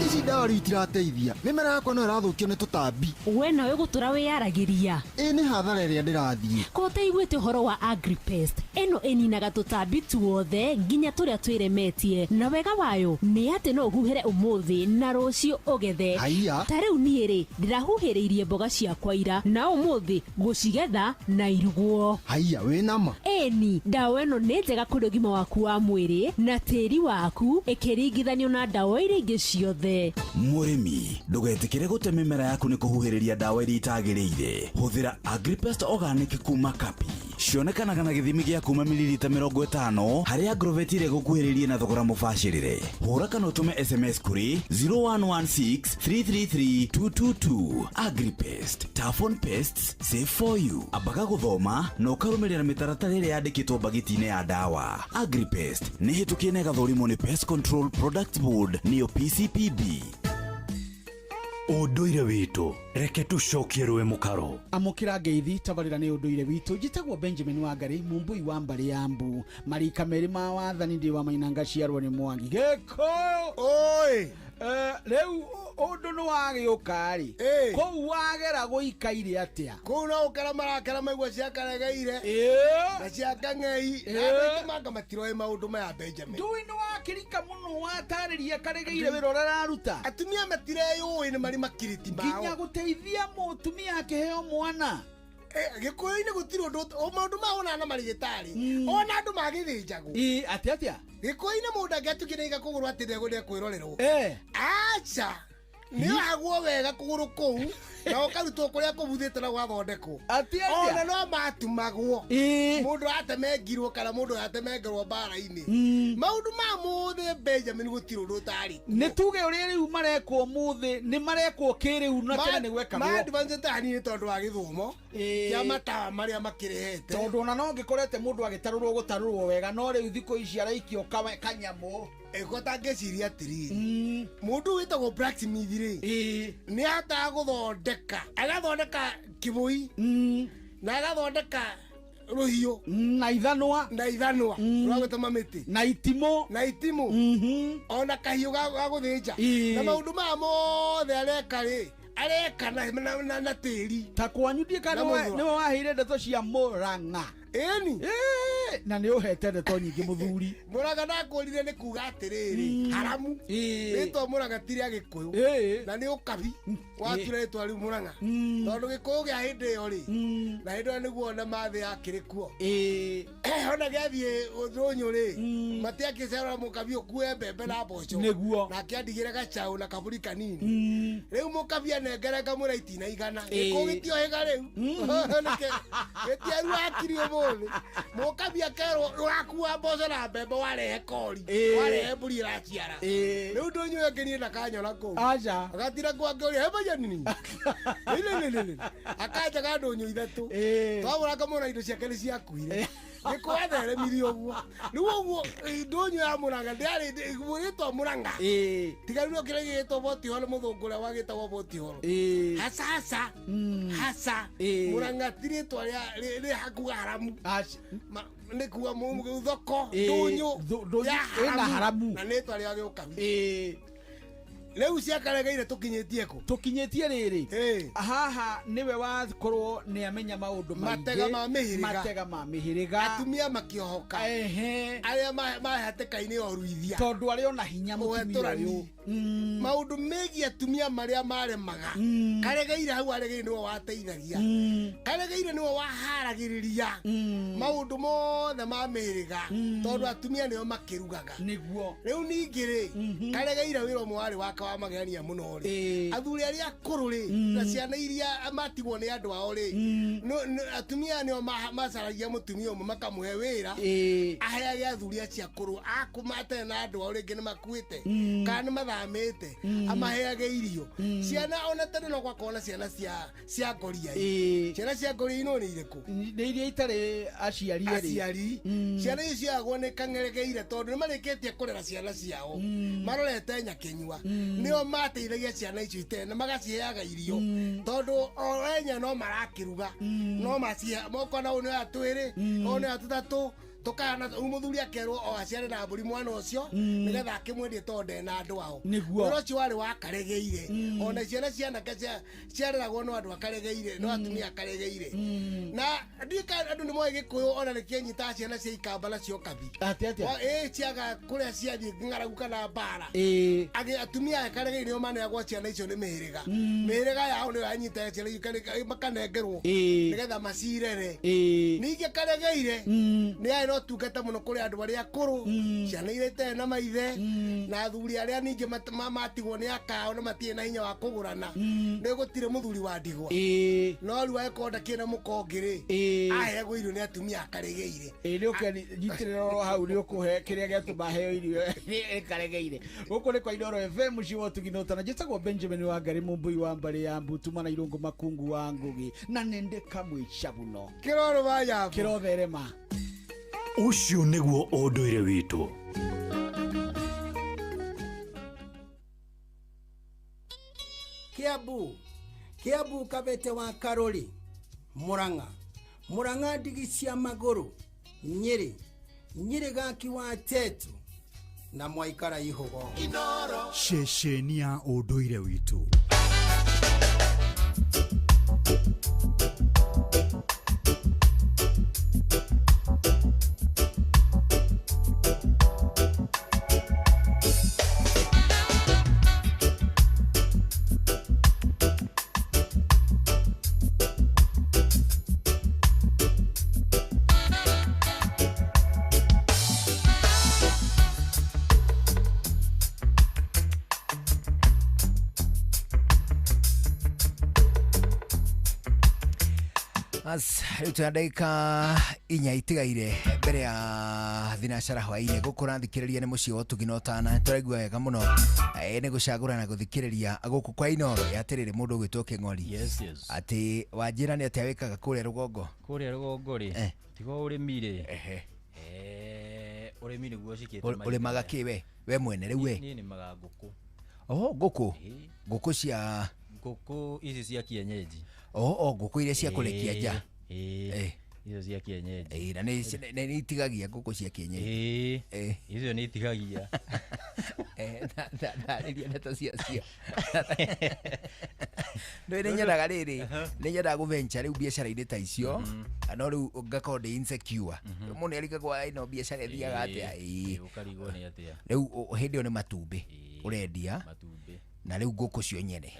Ici ndawa rĩu itirateithia, mĩmera yakwa no ĩrathũkio nĩ tũtambi. We nawe gũtũra wĩyaragĩria. Ĩ nĩ hathara ĩrĩa ndĩrathiĩ. Ko ũteiguĩte ũhoro wa Agripest. Ĩno ĩninaga tũtambi tuothe nginya tũrĩa twĩremetie, na wega wayo nĩ atĩ no ũhuhĩre ũmũthĩ na rũciũ ũgethe. Haiya. Ta rĩu niĩ rĩ ndĩrahuhĩrĩirie mboga ciakwa ira na ũmũthĩ gũcigetha na irugwo. Haiya wĩ nama. Ĩni ndawa ĩno nĩ njega kũrĩ ũgima waku wa mwĩrĩ na tĩri waku ĩkĩringithanio na ndawa iria ingĩ ciothe. Mũrĩmi ndũgetĩkĩre gũte mĩmera yaku nĩ kũhuhĩrĩria ndawa iria itagĩrĩire. Hũthĩra Agripest Organic kuma Kapi. Cionekanaga na gĩthimi gĩa kuma mililita 50 harĩa Agrovet ĩrĩa gũkuhĩrĩirie na thogora mũbacĩrĩre. Hũra kana ũtũme SMS kũrĩ 0116333222. Agripest, tough on pests, safe for you. Ambaga gũthoma na ũkarũmĩrĩra mĩtaratara ĩrĩa yandĩkĩtwo bagiti-inĩ ya ndawa. Agripest nĩ hĩtũkie na ĩgathũrimwo nĩ Pest Control Product Board nĩyo PCPB. Ũndũire witũ reke tũcokie rwe mũkaro. Amũkĩra ngeithi tabarĩra nĩ ũndũire witũ. Njĩtagwo Benjamin Wangari, mũmbui wa mbarĩ ya Mbu. Marika merĩ ma wathani ndĩ wa Mainanga ciarwo nĩ Mwangi. Gĩko oi rĩu ũndũ nĩ wagĩũka rĩ kũu wagera gũikaire atĩa? Kũu no ũkara marakara maigua ciakaregeire na ciakang'ei manga matiroĩ maũndũ maya Benjamin. Ndũĩ nĩ wakĩrika mũno watarĩria karegeire wĩra ũrĩa araruta. Atumia matireyũĩ nĩ marĩ makiriti mao nginya gũteithia mũtumia akĩheo mwana. Gĩkũyũ-inĩ gũtirĩ ũndũ maũndũ mahona na marigĩtarĩ ona andũ magĩthĩnjagwo. Atĩa Gĩkũyũ-inĩ mũndũ angĩatukĩrĩiga kũgũrũ atĩ ndegũrĩa kwĩrorerwo. Aca nĩ wagwo wega kũgũrũ kũu na ũkarutwo kũrĩa kũbuthĩte na gwathondekwo. Ona no matumagwo mũndũ atemengirwo kana mũndũ atemengerwo mbara-inĩ. Maũndũ ma mũthĩ Benjamin gũtirĩ ũndũ ũtarĩ. Nĩ tuge ũrĩa rĩu marekwo mũthĩ nĩ marekwo kĩrĩu na tene nĩ gwekagwo. Ma-advance hanini tondũ wa gĩthomo kĩa matawa marĩa makĩrehete. Tondũ ona no ngĩkorete mũndũ agĩtarũrwo gũtarũrwo wega no rĩu thikũ ici araikio kanyamũ. Eko tangĩciria atĩrĩrĩ mũndũ wĩtagwo blacksmith rĩ nĩ ahotaga gũthondeka agathondeka kĩbũi na agathondeka rũhiũ na ithanwa rwa gũtema mĩtĩ na itimũ ona kahiũ ga gũthĩnja na maũndũ maya mothe areka rĩ areka na tĩri ta kwanyu ndiĩ kana nĩwe waheire ndeto cia Mũrang'a. Eni na nĩ ũhete ndeto nyingĩ mũthuri. Mũrang'a ndakũrire nĩ kuga atĩrĩrĩ haramu rĩtwa Mũrang'a ti rĩa Gĩkũyũ na nĩ ũkabi watura rĩtwa rĩu Mũrang'a tondũ Gĩkũyũ gĩa hĩndĩ ĩyo rĩ na hĩndĩ ĩyo nĩguo ona mathĩ yakĩrĩ kuo. Ona gĩathiĩ ũthũnyũ rĩ matiakĩcerora mũkabi ũkue mbembe na mboco na akĩandigĩre gacaũ na kaburi kanini. Rĩu mũkabi anengereka mũra itina igana Gĩkũyũ gĩtiohĩga rĩu gĩtiarua akiri ũmũthĩ mũkabi akerwo ũrakua mboco na mbembe warehe kori warehe mbũri ĩraciara. Rĩu ndũnyũ akĩnie ndakanyona kũu agatira kwangĩũria he Benjamin akanjaga ndũnyũ ithatũ twagũra ngamona indo ciake nĩ ciakuire. Gĩkũyũ atheremirie ũguo rĩu ũguo ndũnyũ ya Mũrang'a ndĩarĩ rĩtwa Mũrang'a tiga rĩu kĩrĩa gĩgĩtwo Botihoro mũthũngũ ũrĩa wagĩtagwo Botihoro hasa Mũrang'a ti rĩtwa rĩ hakuga haramu nĩ kuga thoko ndũnyũ ya haramu na nĩtwa rĩa gĩũkabi. Rĩu ciakaregeire tũkinyĩtie kũ? Tũkinyĩtie rĩrĩ haha nĩwe wakorwo nĩ amenya maũndũ maingĩ matega ma mĩhĩrĩga atumia makĩohoka arĩa mahatĩka-inĩ o ruithia tondũ arĩ ona hinya mũtumia ũyũ maũndũ megiĩ atumia marĩa maremaga Karegeire hau aregeire nĩwe wateithagia Karegeire nĩwe waharagĩrĩria maũndũ mothe ma mĩhĩrĩga tondũ atumia nĩo makĩrugaga nĩguo. Rĩu ningĩ rĩ Karegeire wĩra ũmwe warĩ waka wa magegania mũno rĩ athuri arĩa akũrũ rĩ na ciana iria matigwo nĩ andũ ao rĩ atumia nĩo macaragia mũtumia ũmwe makamũhe wĩra aheage athuri acio akũrũ akũmatene na andũ ao rĩngĩ nĩ makuĩte kana nĩ amete amaheage irio ciana ona tene no gwakona ciana cia koria ciana cia koria ino ni ireko ni iria itare aciari ciana icio ciagwo ni kangeregeire tondu ni mariketie kurera ciana ciao marorete nyakenyua nio mateithagia ciana icio itene magaciheaga irio tondu orenya no marakiruga no macia mokona une atwiri one atutatu tukana umuthuri akerwo o aciare na mburi mwana ucio nigetha akimwendie tonde na andu ao niguo ucio wari wakaregeire ona ciana ciana kacia ciareragwo no andu akaregeire no atumia akaregeire na ndika andu ni moe gikuyu ona ni kienyita ciana cia ikamba na cio kabi ciaga kuria ciathie ng'aragu kana bara atumia akaregeire o mane agwa ciana icio ni mihiriga yao ni anyita ciana icio makanengerwo nigetha macirere ningi karegeire ni no tungata muno kuri andu bari akuru ciana irete na maithe na athuri aria ningi matigwo ni akao na matie na hinya wa kugurana ni gutire muthuri wa ndigwa no riu akonda kina mukongiri ahegwo irio ni atumia akaregeire ni ukenyitiriro hau ni ukuhe kiria giatuma heo irio ikaregeire guku ni kwa Inooro FM ciwo tuginotana njitagwo Benjamin Wangari mumbui wa mbari ya Mbutuma na Irungu Makungu wa Ngugi na nende kamwe cabuno kiroro baya kirotherema ucio niguo unduire witu Kiambu Kabete wa Karori Murang'a ndigi cia maguru Nyeri gaki wa Tetu na Mwaikara Ihugo ceceni ya unduire witu riu tuna ndagika inya itigaire mbere ya thinacara hwaini gukura thikiriria ni mucii wa tuginotana turaigua wega muno ni gucagurana guthikiriria guku kwa Inooro yatiriri mundu gwitwo King'ori ati wanjira ni ati awikaga kuria rugongo ri tigo urimire urimi niguo cikite urimaga ki we mwene riu ni maga nguku nguku cia nguku ici cia kienyeji nguku iria cia kurekia nja icio cia kienyeji na ni itigagia nguku cia kienyeji icio ni itigagia ndarĩria ndeto ciacio nĩ nyendaga rĩrĩ nĩ nyendaga gũventure rĩu biacara-inĩ ta icio no rĩu ngakorwo ndĩ insecure mũndũ arigagwo ino biacara ĩthiaga atĩa rĩu hĩndĩ ĩyo nĩ matumbĩ ũrendia na rĩu ngũkũ cio nyene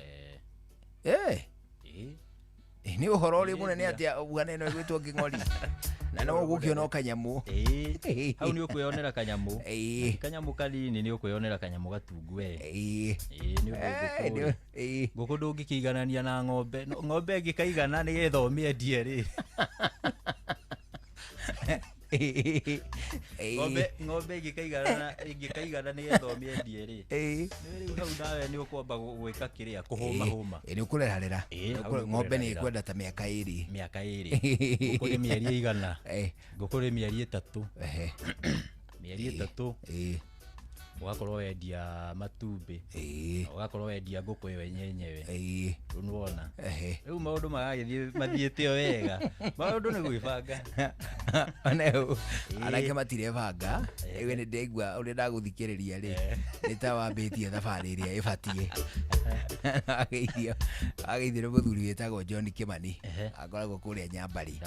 ni uhoro uri munene atia bwana ino gwitwo King'ori na no gukiona kanyamu hau ni ukwionera kanyamu kanyamu kanini ni ukwionera kanyamu gatungu we ni nguku ndungikiiganania na ng'ombe ngikaigana ni gethomie ndie ri ng'ombe ingikaigana ni gethomie ndie ri riu hau nawe ni ukwamba gwika kiria kuhuma ni ukurerarera ng'ombe ni kwenda ta miaka iri nguku ni mieri igana nguku ni mieri 3 mieri 3 ugakorwo wendia matumbĩ ugakorwo wendia ngũkũ ĩyo yenyewe rĩu nĩwona rĩu maũndũ magagĩthiĩ mathiĩte o wega maũndũ nĩ gwĩbanga anake matirebanga rĩu nĩ ndaigua ũrĩa ndagũthikĩrĩria rĩ nĩ ta wambĩtie thabarĩ ĩrĩa ĩbatiĩ ageithio nĩ mũthuri wĩtagwo John Kimani akoragwo kũrĩa Nyambari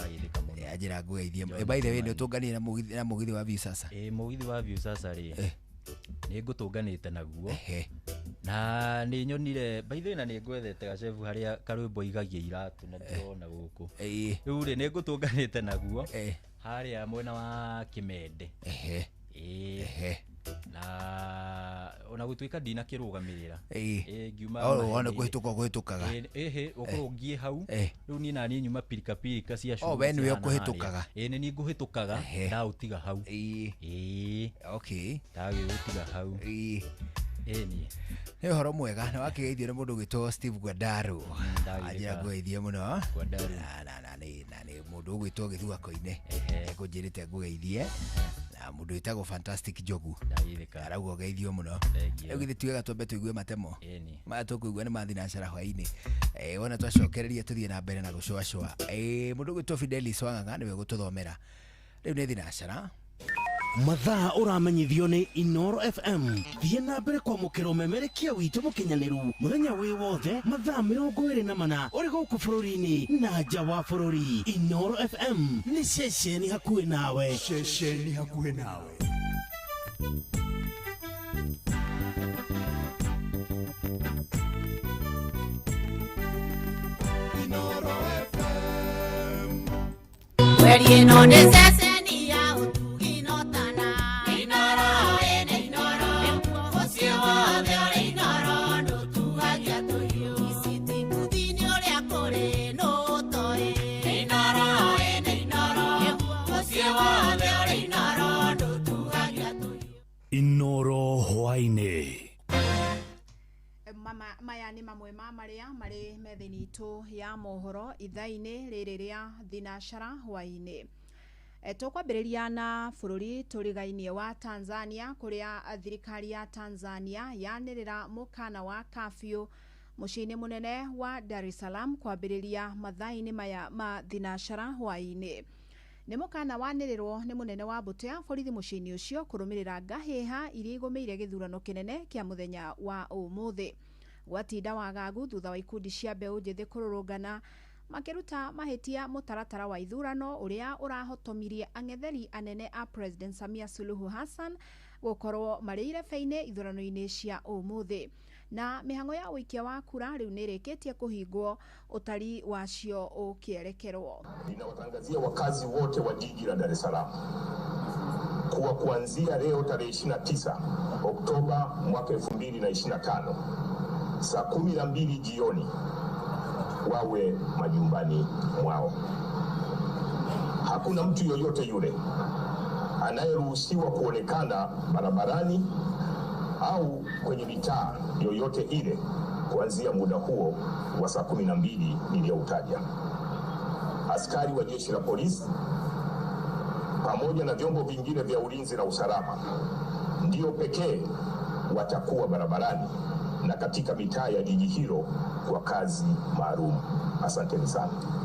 anjĩra ngũgeithie by the way nĩ ũtũnganire na mũgithi wa Viusasa mũgithi wa Viusasa rĩ ni ngutũnganĩte naguo na ni nyonire by the way na ni ngwethete gacebu haria karwĩmbo igagia iratu na ndĩrona gũkũ rĩu rĩ ni ngutũnganĩte naguo haria mwena wa Kimende na ona gutuika ndina kirugamirira ngiuma ona kuhitukaga ukorwo ngie hau riu ni nani nyuma pirika cia shughuli we niwe kuhitukaga ni nguhitukaga ndautiga hau okay ndagĩutiga hau Nĩ ũhoro mwega na wakigeithio nĩ mũndũ gwĩtwo Steve Guadaro. Ajira ngũgeithie mũno. Guadaro. Na nĩ mũndũ gwĩtwo Gĩthua-ko-inĩ. Ngũnjĩrĩte ngũgeithie. Na mũndũ wĩtagwo Fantastic Jogu. Arauga ũgeithio mũno. Rĩu githĩ tuwega twambe tũigue matemo. Maya tũkũigua nĩ mathinacara hwainĩ. Wona twacokereria tũthiĩ na mbere na gũcũacũa. Mũndũ gwĩtwo Fidelis Wang'ang'a nĩwe gũtũthomera. Rĩu nĩ thinacara. Mathaa uramenyithio ni Inoro FM. Thiĩ na mbere kwamũkĩra ũmemerekia witũ mũkinyanĩru mũthenya wĩ wothe mathaa 24 ũrĩ gũkũ bũrũri-inĩ na nja wa bũrũri. Inoro FM nĩ ceceni hakuhĩ nawe. Ceceni hakuhĩ nawe. Inoro FM. Where you know this ceceni ya Inoro hwainĩ. Maya nĩ mamwe ma marĩa marĩ metha-inĩ itũ ya mohoro ithaa-inĩ rĩrĩ rĩa thinacara hwainĩ. Tũkwambĩrĩria na bũrũri tũrigainie wa Tanzania kũrĩa thirikari ya Tanzania yanĩrĩra mũkana wa kafyu mũciĩ-inĩ mũnene wa Dar es Salaam kwambĩrĩria mathaa-inĩ maya ma thinacara hwainĩ. Nĩ mũkana wanĩrĩrwo nĩ mũnene wa mbũtũ ya borithi mũciĩ-inĩ ũcio kũrũmĩrĩra ngahĩha iria igũmĩire gĩthurano kĩnene kĩa mũthenya wa ũmũthĩ. Gwatinda wagagu thutha wa ikundi cia mbeũ njĩthĩ kũrũrũngana makĩruta mahĩtia mũtaratara wa ithurano ũrĩa ũrahotomirie ang'etheri anene a President Samia Suluhu Hassan gũkorwo marĩ irebe-inĩ ithurano-inĩ cia ũmũthĩ. Na mĩhang'o ya ũikia wa kura rĩu nĩ ĩrĩkĩtie kũhingwo ũtari wacio ũkĩerekerwo. Ninawatangazia wakazi wote wa jiji la Dar es Salaam kuwa kuanzia leo tarehe 29 Oktoba mwaka 2025 saa 12 jioni wawe majumbani mwao. Hakuna mtu yoyote yule anayeruhusiwa kuonekana barabarani au kwenye mitaa yoyote ile kuanzia muda huo wa saa 12 niliyoutaja. Askari wa jeshi la polisi pamoja na vyombo vingine vya ulinzi na usalama ndio pekee watakuwa barabarani na katika mitaa ya jiji hilo kwa kazi maalum. Asanteni sana.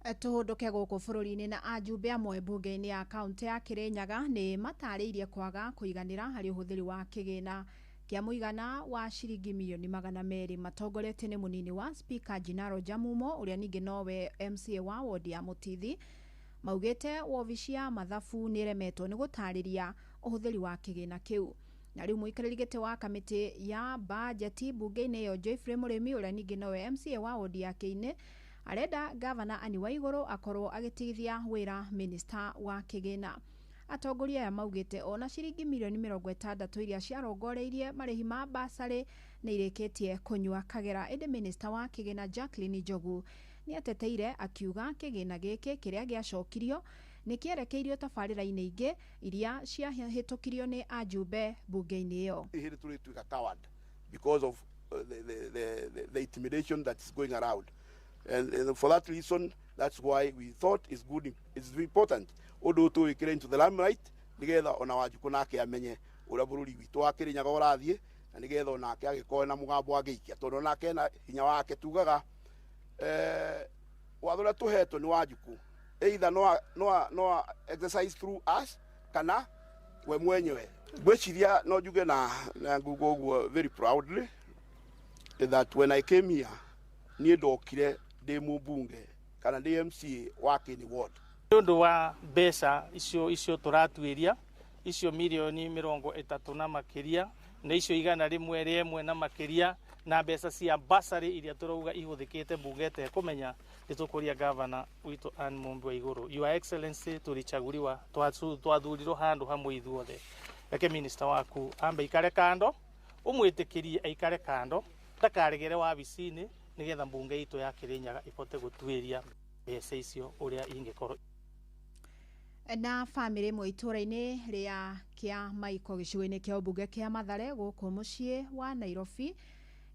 Tũhũndũke gũkũ bũrũri-inĩ na ajumbe amwe mbunge-inĩ ya kaunti ya Kirinyaga nĩ matarĩirie kwaga kũiganĩra harĩ ũhũthĩri wa kĩgĩna kĩa mũigana wa ciringi milioni 200 matongoretio nĩ mũnini wa Speaker Jinaro Jamumo ũrĩa ningĩ nowe MCA wa wodi ya Mũtithi. Maugĩte wobici ya mathabu nĩ ĩremetwo nĩ gũtarĩria ũhũthĩri wa kĩgĩna kĩu. Na rĩu mũikarĩri gĩtĩ wa kamĩtĩ ya bajeti mbunge-inĩ ĩyo Geoffrey Mũrĩmi ũrĩa ningĩ nowe MCA wa wodi ya Kĩine arenda gavana Anne Waigũrũ akorwo agĩtigithia wĩra minister wa kĩgĩna. Atongoria aya maugĩte ona ciringi milioni 60 iria ciarongoreirie marĩhi ma basarĩ nĩ irĩkĩtie kũnyua kagera. Ĩndĩ minister wa kĩgĩna Jacqueline Njogu nĩ ateteire akiuga kĩgĩna gĩkĩ kĩrĩa gĩacokirio nĩ kĩerekeirio tabarĩra-inĩ ingĩ iria ciahĩtũkirio nĩ ajumbe mbunge-inĩ ĩyo. Here to a coward because of the intimidation that is going around. And for that reason, that's why we thought it's important odo to ikire into the limelight nigetha ona wajuku nake amenye ura bururi witu wa Kirinyaga ũrathiĩ na nigetha onake agĩkorwo na mũgambo agĩikia tondu nake na hinya wake tugaga wathura tuhetwo ni wajuku either no exercise through us kana we mwenyewe. Gweciria no njuge na ngugo ũguo very proudly that when I came here niĩ ndokire ndĩ mũmbunge kana ndĩ MCA wa Kĩini ward. Nĩũndũ wa mbeca icio tũratuĩria icio milioni 30 na makĩria na icio igana rĩmwe na makĩria na mbeca cia basarĩ iria tũrauga ihũthĩkĩte mbunge ĩte kũmenya nĩtũkũria gavana witũ Anne Mumbi Waigũrũ. Your Excellency tũrichagũriwa twathurirwo handũ hamwe ithuothe. Reke minister waku ambe ikare kando ũmwĩtĩkĩrie aikare kando ndakaregere wabici-inĩ nigetha mbunge itũ ya Kirinyaga ibote gũtuĩria mbeca icio ũrĩa ingĩkorwo. Na family ĩmwe itũra-inĩ rĩa kia Maiko gicigo-ini kia ubunge kia Mathare guku mucii wa Nairobi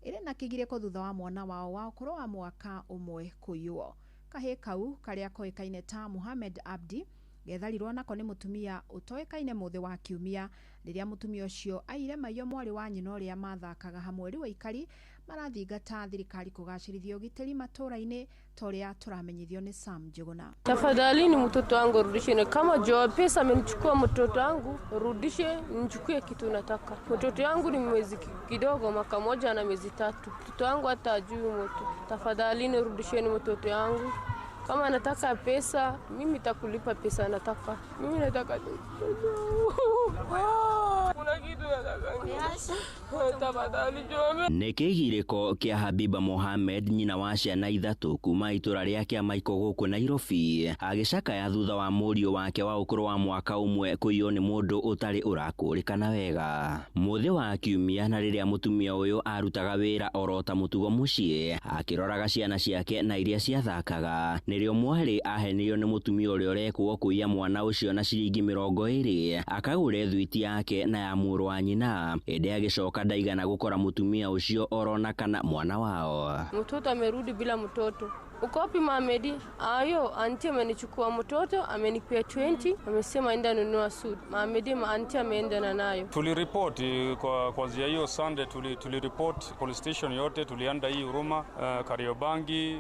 iri na kigiriko thutha wa mwana wao wa ukuru wa mwaka umwe kuyuo. Kahi kau karia koikaine ta Mohamed Abdi getharirwo nako ni mutumia utoekaine muthi wa kiumia riria mutumia ucio aire maiyo mwari wa nyina uria mathakaga hamwe riwa ikari marathingata thirikari kugacirithia ugitiri matura-ini toria turamenyithio ni Sam Njuguna. Tafadhali ni mtoto wangu rudisheni, kama job pesa amenichukua mtoto wangu rudishe, nichukue kitu nataka. Mtoto wangu ni mwezi kidogo, mwaka moja na miezi 3. Mtoto wangu hata ajui mtu. Tafadhali ni rudisheni mtoto wangu. Kama nataka pesa, mimi nitakulipa pesa nataka. Mimi nataka kuna kitu nataka. Tafadhali jobe. Nekigiriko kia Habiba Mohamed nyina wa ciana 3 kuma itura ria kia Maiko guku Nairobi agicaka ya thutha wa murio wake wa ukuru wa mwaka umwe kuiyo ni mundu utari urakurikana wega. Muthi wa kiumia na riria mutumia uyu arutaga wira orota mutugo mucii akiroraga ciana ciake na iria ciathakaga nirio mwari ahenirio ni mutumia uria urekwo kuiya mwana ucio na ciringi 20 akagure thwiti yake na ya muru wa nyina ende agicoka ndaigana gukora mutumia ucio orona kana mwana wao. Mtoto amerudi bila mtoto. Uko wapi Mohamed? Ayo, anti amenichukua mtoto, amenipea 20, amesema enda nunua suit. Mohamed anti ameenda na nayo. Tuliripoti kwa hiyo Sunday tuliripoti police station yote, tulianda hii Huruma, Kariobangi,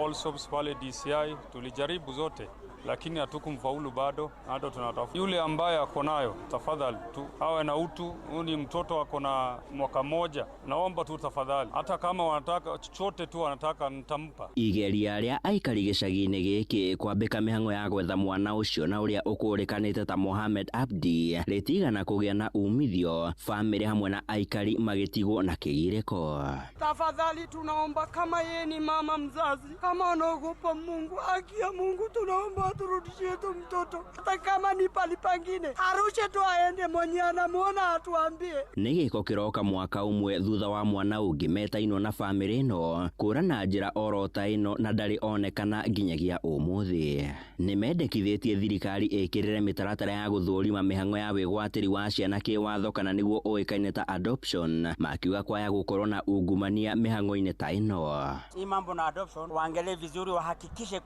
Allsops pale DCI, tulijaribu zote. Lakini hatukumfaulu bado, hata tunatafuta yule ambaye ako nayo. Tafadhali tu awe na utu, huyu ni mtoto ako na mwaka moja. Naomba tu tafadhali, hata kama wanataka chochote tu wanataka nitampa. Igeria ria aikari gicagi-ini giki kwambika mihango ya gwetha mwana ucio na uria ukurikanite ta Mohamed Abdi ritigana kugia na umithio, family hamwe na aikari magitigwo na kigiriko. Tafadhali tunaomba, kama yeye ni mama mzazi, kama anaogopa Mungu, haki ya Mungu tunaomba turudishie tu mtoto, hata kama ni pali pangine arushe tu aende, mwenye anamuona atuambie. Nigiko kiroka mwaka umwe thutha wa mwana ungi metaino na family ino kurana njira orota ino na ndari onekana nginyagia umuthi. Nimendekithitie thirikari ikirire mitaratara ya guthurima mihango ya wigwatiri wa ciana kiwatho kana niguo oikaine ta adoption, makiuga kwaya gukorwo na ungumania mihango-ini ta ino. Hii mambo na adoption waangalie vizuri, wahakikishe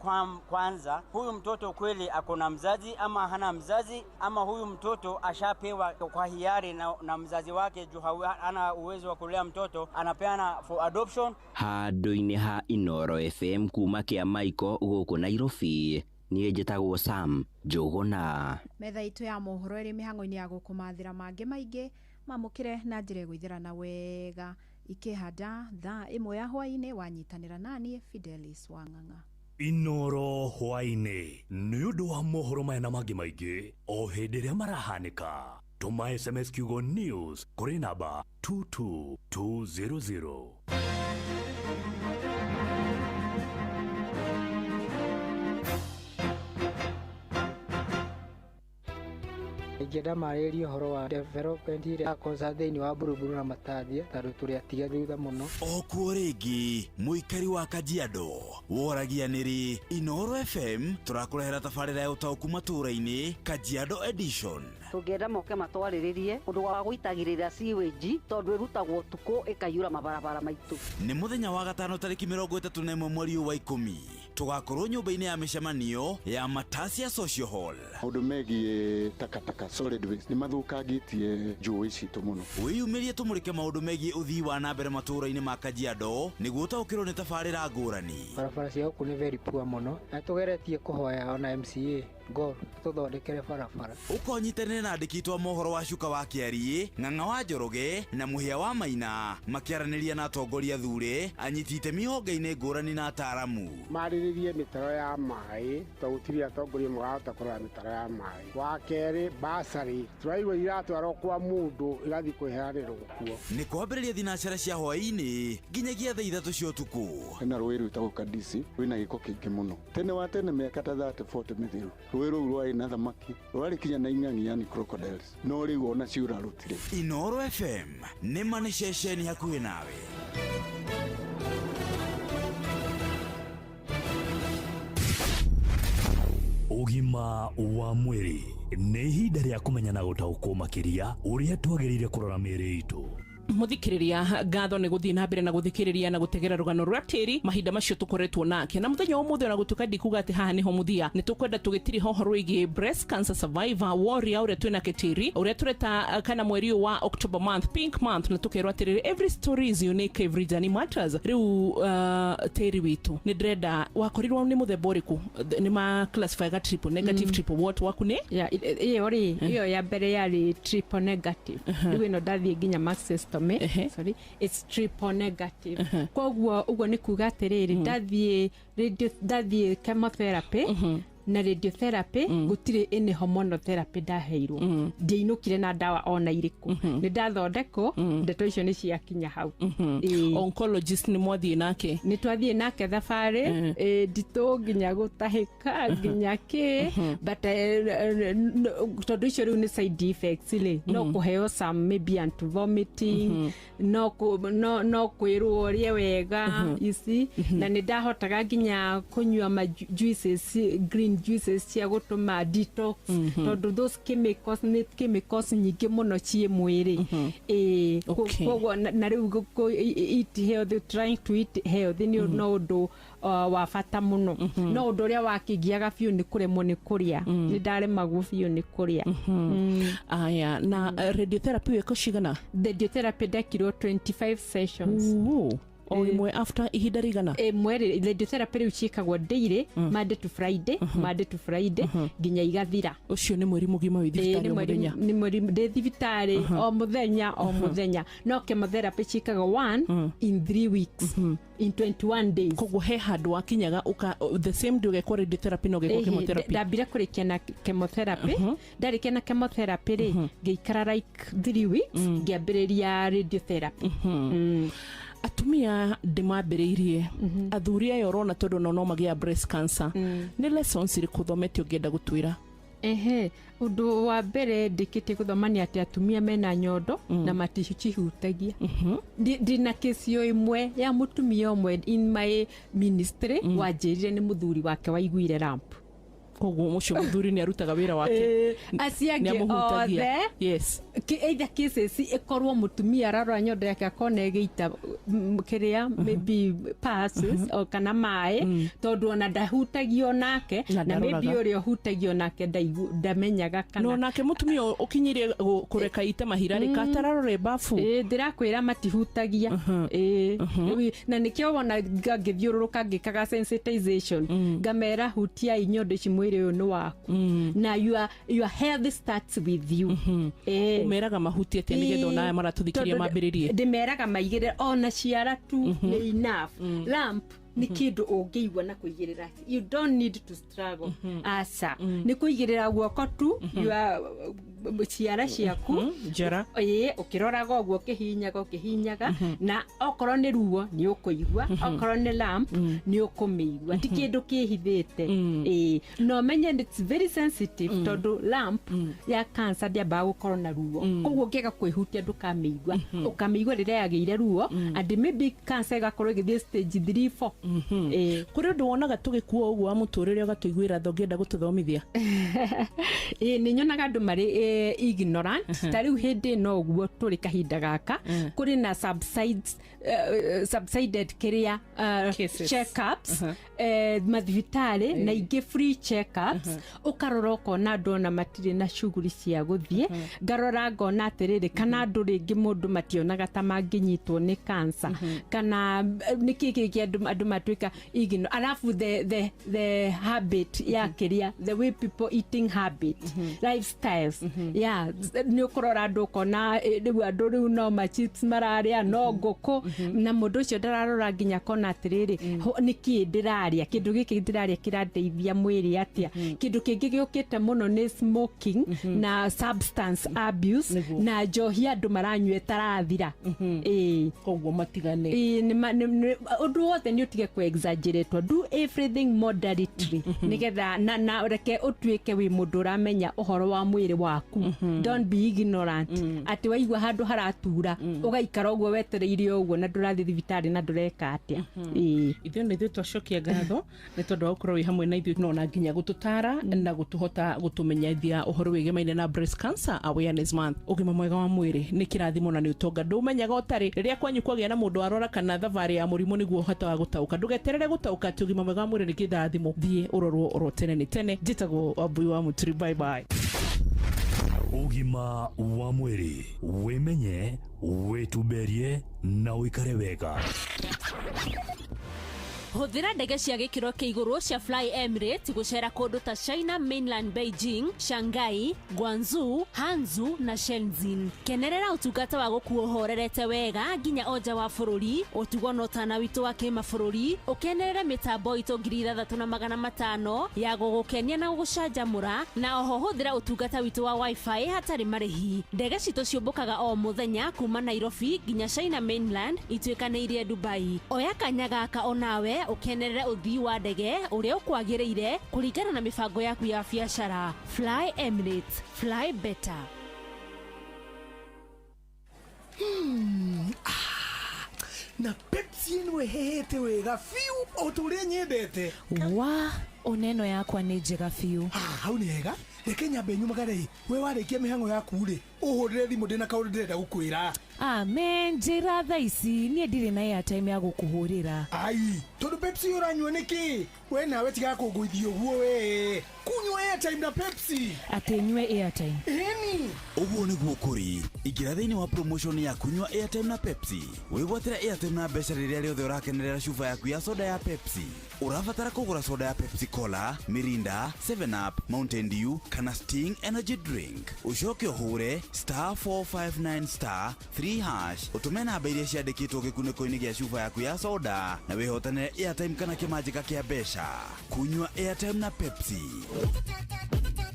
kwanza huyu mtoto kweli akona mzazi ama hana mzazi, ama huyu mtoto ashapewa kwa hiari na mzazi wake juu hana uwezo wa kulea mtoto, anapeana for adoption. Handu-ini ha Inoro FM kuma kia Maiko guku Nairobi, niĩ njĩtagwo Sam Njuguna. Metha itu ya mohoro iri mihango-ini ya gukumathira mangi maingi mamukire na njira gwithirana wega ikihanda thaa 1 ya hwaini wanyitanira nani Fidelis Wang'ang'a. Inoro hwaini nĩ ũndũ wa mohoro maya na mangĩ maingĩ o hĩndĩ ĩrĩa marahanĩka. Tũma SMS kiugo news kũrĩ namba 22200. Ingĩenda marĩrie ũhoro wa development ĩrĩa akonsa thĩinĩ wa Buruburu na Matathia tondũ tũrĩatiga thutha mũno. Okuo rĩngĩ mũikari wa Kajiado woragianĩrĩ Inoro FM tũrakũrehera tabarĩra ya ũtaũku matũũra-inĩ Kajiado Edition. Tũngĩenda moke matwarĩrĩrie ũndũ wa gũitagĩrĩra sewage tondũ ĩrutagwo ũtukũ ĩkaiyũra mabarabara maitũ. Nĩ mũthenya wa gatano tarĩki 31 mweri wa 10 tũgakorwo nyũmba-inĩ ya mĩcemanio ya Matasia Social Hall. Maũndũ megiĩ takataka solid waste nĩ mathũkangĩtie njũĩ citũ mũno. Wĩyumĩrie tũmũrĩke maũndũ megiĩ ũthii wa na mbere matũũra-inĩ ma Kajiado nĩguo ũtaũkĩrwo nĩ tabarĩra ngũrani. Barabara cia gũkũ nĩ very poor mũno na tũgeretie kũhoya ona MCA Gor tũthondekere barabara. Ũkonyitanĩre na andĩki twa mohoro wa Cuka wa Kĩarie, Ng'ang'a wa Njoroge na Mũhĩa wa Maina makĩaranĩria na atongoria thure, anyiti itemi honge-inĩ ngũrani na ataaramu. Marĩrĩrie mĩtaro ya maĩ tondũ gũtirĩ atongoria marahota kũrora mĩtaro ya maĩ. Wa kerĩ basarĩ tũraigua iratwarwo kwa mũndũ igathiĩ kwĩheanĩrwo kuo. Nĩ kwambĩrĩria thinacara cia hwaĩ-inĩ nginyagia thaa 3 cia ũtukũ. Hena rũĩ rwĩtagwo Kadisi rwĩna gĩko kĩingĩ mũno. Tene wa tene mĩaka ta 30-40 mĩthiru rũĩ rũu rwarĩ na thamaki rwarĩkinya na ing'ang'i yani crocodiles, no rĩu ona ciura rũtirĩ. Inoro FM nĩ ma nĩ ceceni hakuhĩ nawe. Ũgima wa mwĩrĩ nĩ ihinda rĩa kũmenya na gũtaũkwo makĩria ũrĩa twagĩrĩire kũrora mĩĩrĩ itũ. Muthikiriria ngatho ni guthii na mbere na guthikiriria na gutegera rugano rwa tiri mahinda macio tukoretwo nake na muthenya umuthe ona gutuka ndikuga ati haha niho muthia ni tukwenda tugitiri hoho rwigi breast cancer survivor warrior uria twina ketiri uria tureta kana mweri wa October month pink month na tukerwa tiriri every story is unique, every journey matters. Riu tiri witu ni dreda wakorirwo ni muthemba uriku ni ma classify ga triple negative triple what waku ni iyo ya mbere yari triple negative riu ino ndathie nginya maxes sorry, it's triple negative. Kogwo ugo ni kuga atiriri ndathie chemotherapy na radiotherapy gutire ene hormonotherapy ndaheirwo ndiinukire na dawa ona iriku ni ndathondeko ndeto icio ni ciakinya hau. Oncologist ni mwathie nake ni twathie nake thabari ndito nginya gutahika nginya ki but tondu icio riu ni side effects no kuheo some maybe anti vomiting no kwirwo urie wega you see na ni ndahotaga nginya kunywa ma juices green juices cia gutuma detox tondu those chemicals nyingi muno cie mwiri kogwo na riu eat healthy, trying to eat healthy no undu wa fata muno no undu uria wakingiaga biu ni kuremwo ni kuria ni ndaremagwo biu ni kuria. Aya na radiotherapy weko cigana? Radiotherapy ndekirwo 25 sessions. O imwe after ihinda rigana? Mweri radiotherapy riu ciikagwo daily Monday to Friday nginya igathira. Ucio ni mweri mugima wi thibitari muthenya? Ni mweri de thibitari o muthenya no chemotherapy ciikagwo 1 in 3 weeks in 21 days. Kogwo he handu wakinyaga the same day ugekwa radiotherapy no ugekwa chemotherapy? Ndambire kurikia na chemotherapy ndarikia na chemotherapy ri ngeikara like 3 weeks ngiambiriria radiotherapy. Atumia ndimambiriirie athuria yorona tondu no magia breast cancer ni lessons iri kuthomete ungienda gutwira? Undu wa mbere ndikite guthomania ati atumia mena nyondo na matihutagia. Ndina kesi imwe ya mutumia umwe in my ministry wanjirire ni muthuri wake waiguire ramp. Kogwo mucio muthuri ni arutaga wira wake asiange othe yes either cases ikorwo mutumia ararora nyondo yake akona egeita kiria maybe passes o kana mai tondu ona ndahutagio nake na maybe uria hutagio nake ndamenyaga kana no nake mutumia ukinyirie kureka ite mahirari katararore bafu ndirakwira matihutagia na nikio wona ngithiururuka ngikaga sensitization ngamera hutia inyondo ici mwiri uyu ni waku na your health starts with you. Umeraga mahuti ati nigetha ona maratuthikiria mambiririe ndimeraga maigire ona ciara tu ni enough lamp ni kindu ungiigwa na kuigirira you don't need to struggle asa ni kuigirira guoko tu ciara ciaku jara ukiroraga uguo kihinyaga na okorwo ni ruo ni ukuigwa okorwo ni lamp ni ukumeigwa ti kindu kihithite no menye it's very sensitive tondu lamp ya cancer ndiamba gukorwo na ruo koguo ngiga kwihutia ndukameigwa ukameigwa riria yageire ruo and maybe cancer igakorwo igithie stage 3-4 kuri ndu wonaga tugikuo uguo amuturire ugatuiguira thongienda gututhomithia ni nyonaga andu mari ignorant tariu hindi no uguo turi kahinda gaka kuri na subsided kiria checkups mathibitari na ingi free checkups ukarora ukona andu ona matire na shughuli cia guthie ngarora ngona atiriri kana andu ringi mundu mationaga ta manginyitwo ni cancer kana nikiki andu matuika igno alafu the habit ya kiria the way people eating habit lifestyles ni ukurora andu kona riu andu riu no ma chips mararia no ngoko na mundu ucio ndararora nginya kona atiriri niki ndiraria kindu giki ndiraria kiradeithia mwiri atia kindu kingi giukite muno ni smoking na substance abuse na njohi andu maranyue tarathira kogwo matigane undu wothe ni utige ku exaggerate do everything moderately nigetha na reke utuike wi mundu uramenya uhoro wa mwiri waku don't be ignorant ati waigwa handu haratura ugaikara uguo wetereire uguo na ndurathi thibitari na ndureka atia ithe ni twacokia ngatho ngatho nĩ tondũ wa gũkorwo wĩ hamwe na ithuĩ no na nginya gũtũtara na gũtũhota gũtũmenyithia ũhoro wĩgĩmaine na breast cancer awareness month. Ũgima mwega wa mwĩrĩ nĩ kĩrathimo na nĩ ũtonga ndũmenyaga ũtarĩ rĩrĩa kwanyu kwagĩa na mũndũ arora kana thabarĩ ya mũrimũ nĩguo ũhota wa gũtaũka. Ndũgeterere gũtaũka atĩ ũgima mwega wa mwĩrĩ nĩ kĩrathimo, thiĩ ũrorwo oro tene nĩ tene. Njĩtagwo Wambui wa Muturi, bye bye. Ũgima wa mwĩrĩ, wĩmenye, wĩtumberie na ũikare wega. Hũthĩra ndege cia gĩkĩro kĩa igũrũ cia Fly Emirates gũcera kũndũ ta China Mainland, Beijing, Shanghai, Guangzhou, Hangzhou na Shenzhen. Kenerera ũtungata wa gũkuo horerete wega nginya oja wa bũrũri, ũtugo na ũtana witũ wa kĩmabũrũri, ũkenerere mĩtambo itũ 3500 ya gũgũkenia na gũgũcanjamũra, na oho hũthĩra ũtungata witũ wa Wi-Fi hatarĩ marĩhi. Ndege citũ ciũmbũkaga o mũthenya kuma Nairobi nginya China Mainland ituĩkanĩirie Dubai. Oya kanya gaka onawe ukenerere uthii wa ndege uria ukwagĩrĩire kũringana na mibango yaku ya biacara. Fly Emirates, fly better. Na Pepsi ĩno ĩhehete wega fiu o tũrĩa nyendete. Wa oneno yakwa nĩ njega fiu. Hau nĩ hega. Reke nyambe nyumagare we warĩkia mĩhang'o yaku rĩ ũhũrĩre thimũ ndĩna kaũndũ ndĩrenda gũkwĩra. Amen, njĩra thaa ici niĩ ndirĩ na airtime ya gũkũhũrĩra. Ai, tondũ Pepsi ũranyua nĩkĩ? We nawe tiga kũngũithia ũguo we. Kunywa airtime na Pepsi. Atĩ nyue airtime. Eni. Ũguo nĩguo kũrĩ. Ingĩra thĩinĩ wa promotion ya kunywa airtime na Pepsi. Wĩgwatĩra airtime na mbeca rĩrĩa rĩothe ũrakenerera cuba yaku ya soda ya Pepsi. Ũrabatara kũgũra soda ya Pepsi Cola, Mirinda, 7 Up, Mountain Dew kana Sting Energy Drink. Ucoke ũhũre *459*3# utume namba iria ciandĩkĩtwo gĩkunĩko-inĩ gĩa cuba yaku ya soda na wĩhotanĩre airtime kana kĩmanjĩka kĩa mbeca. Kunywa airtime na Pepsi.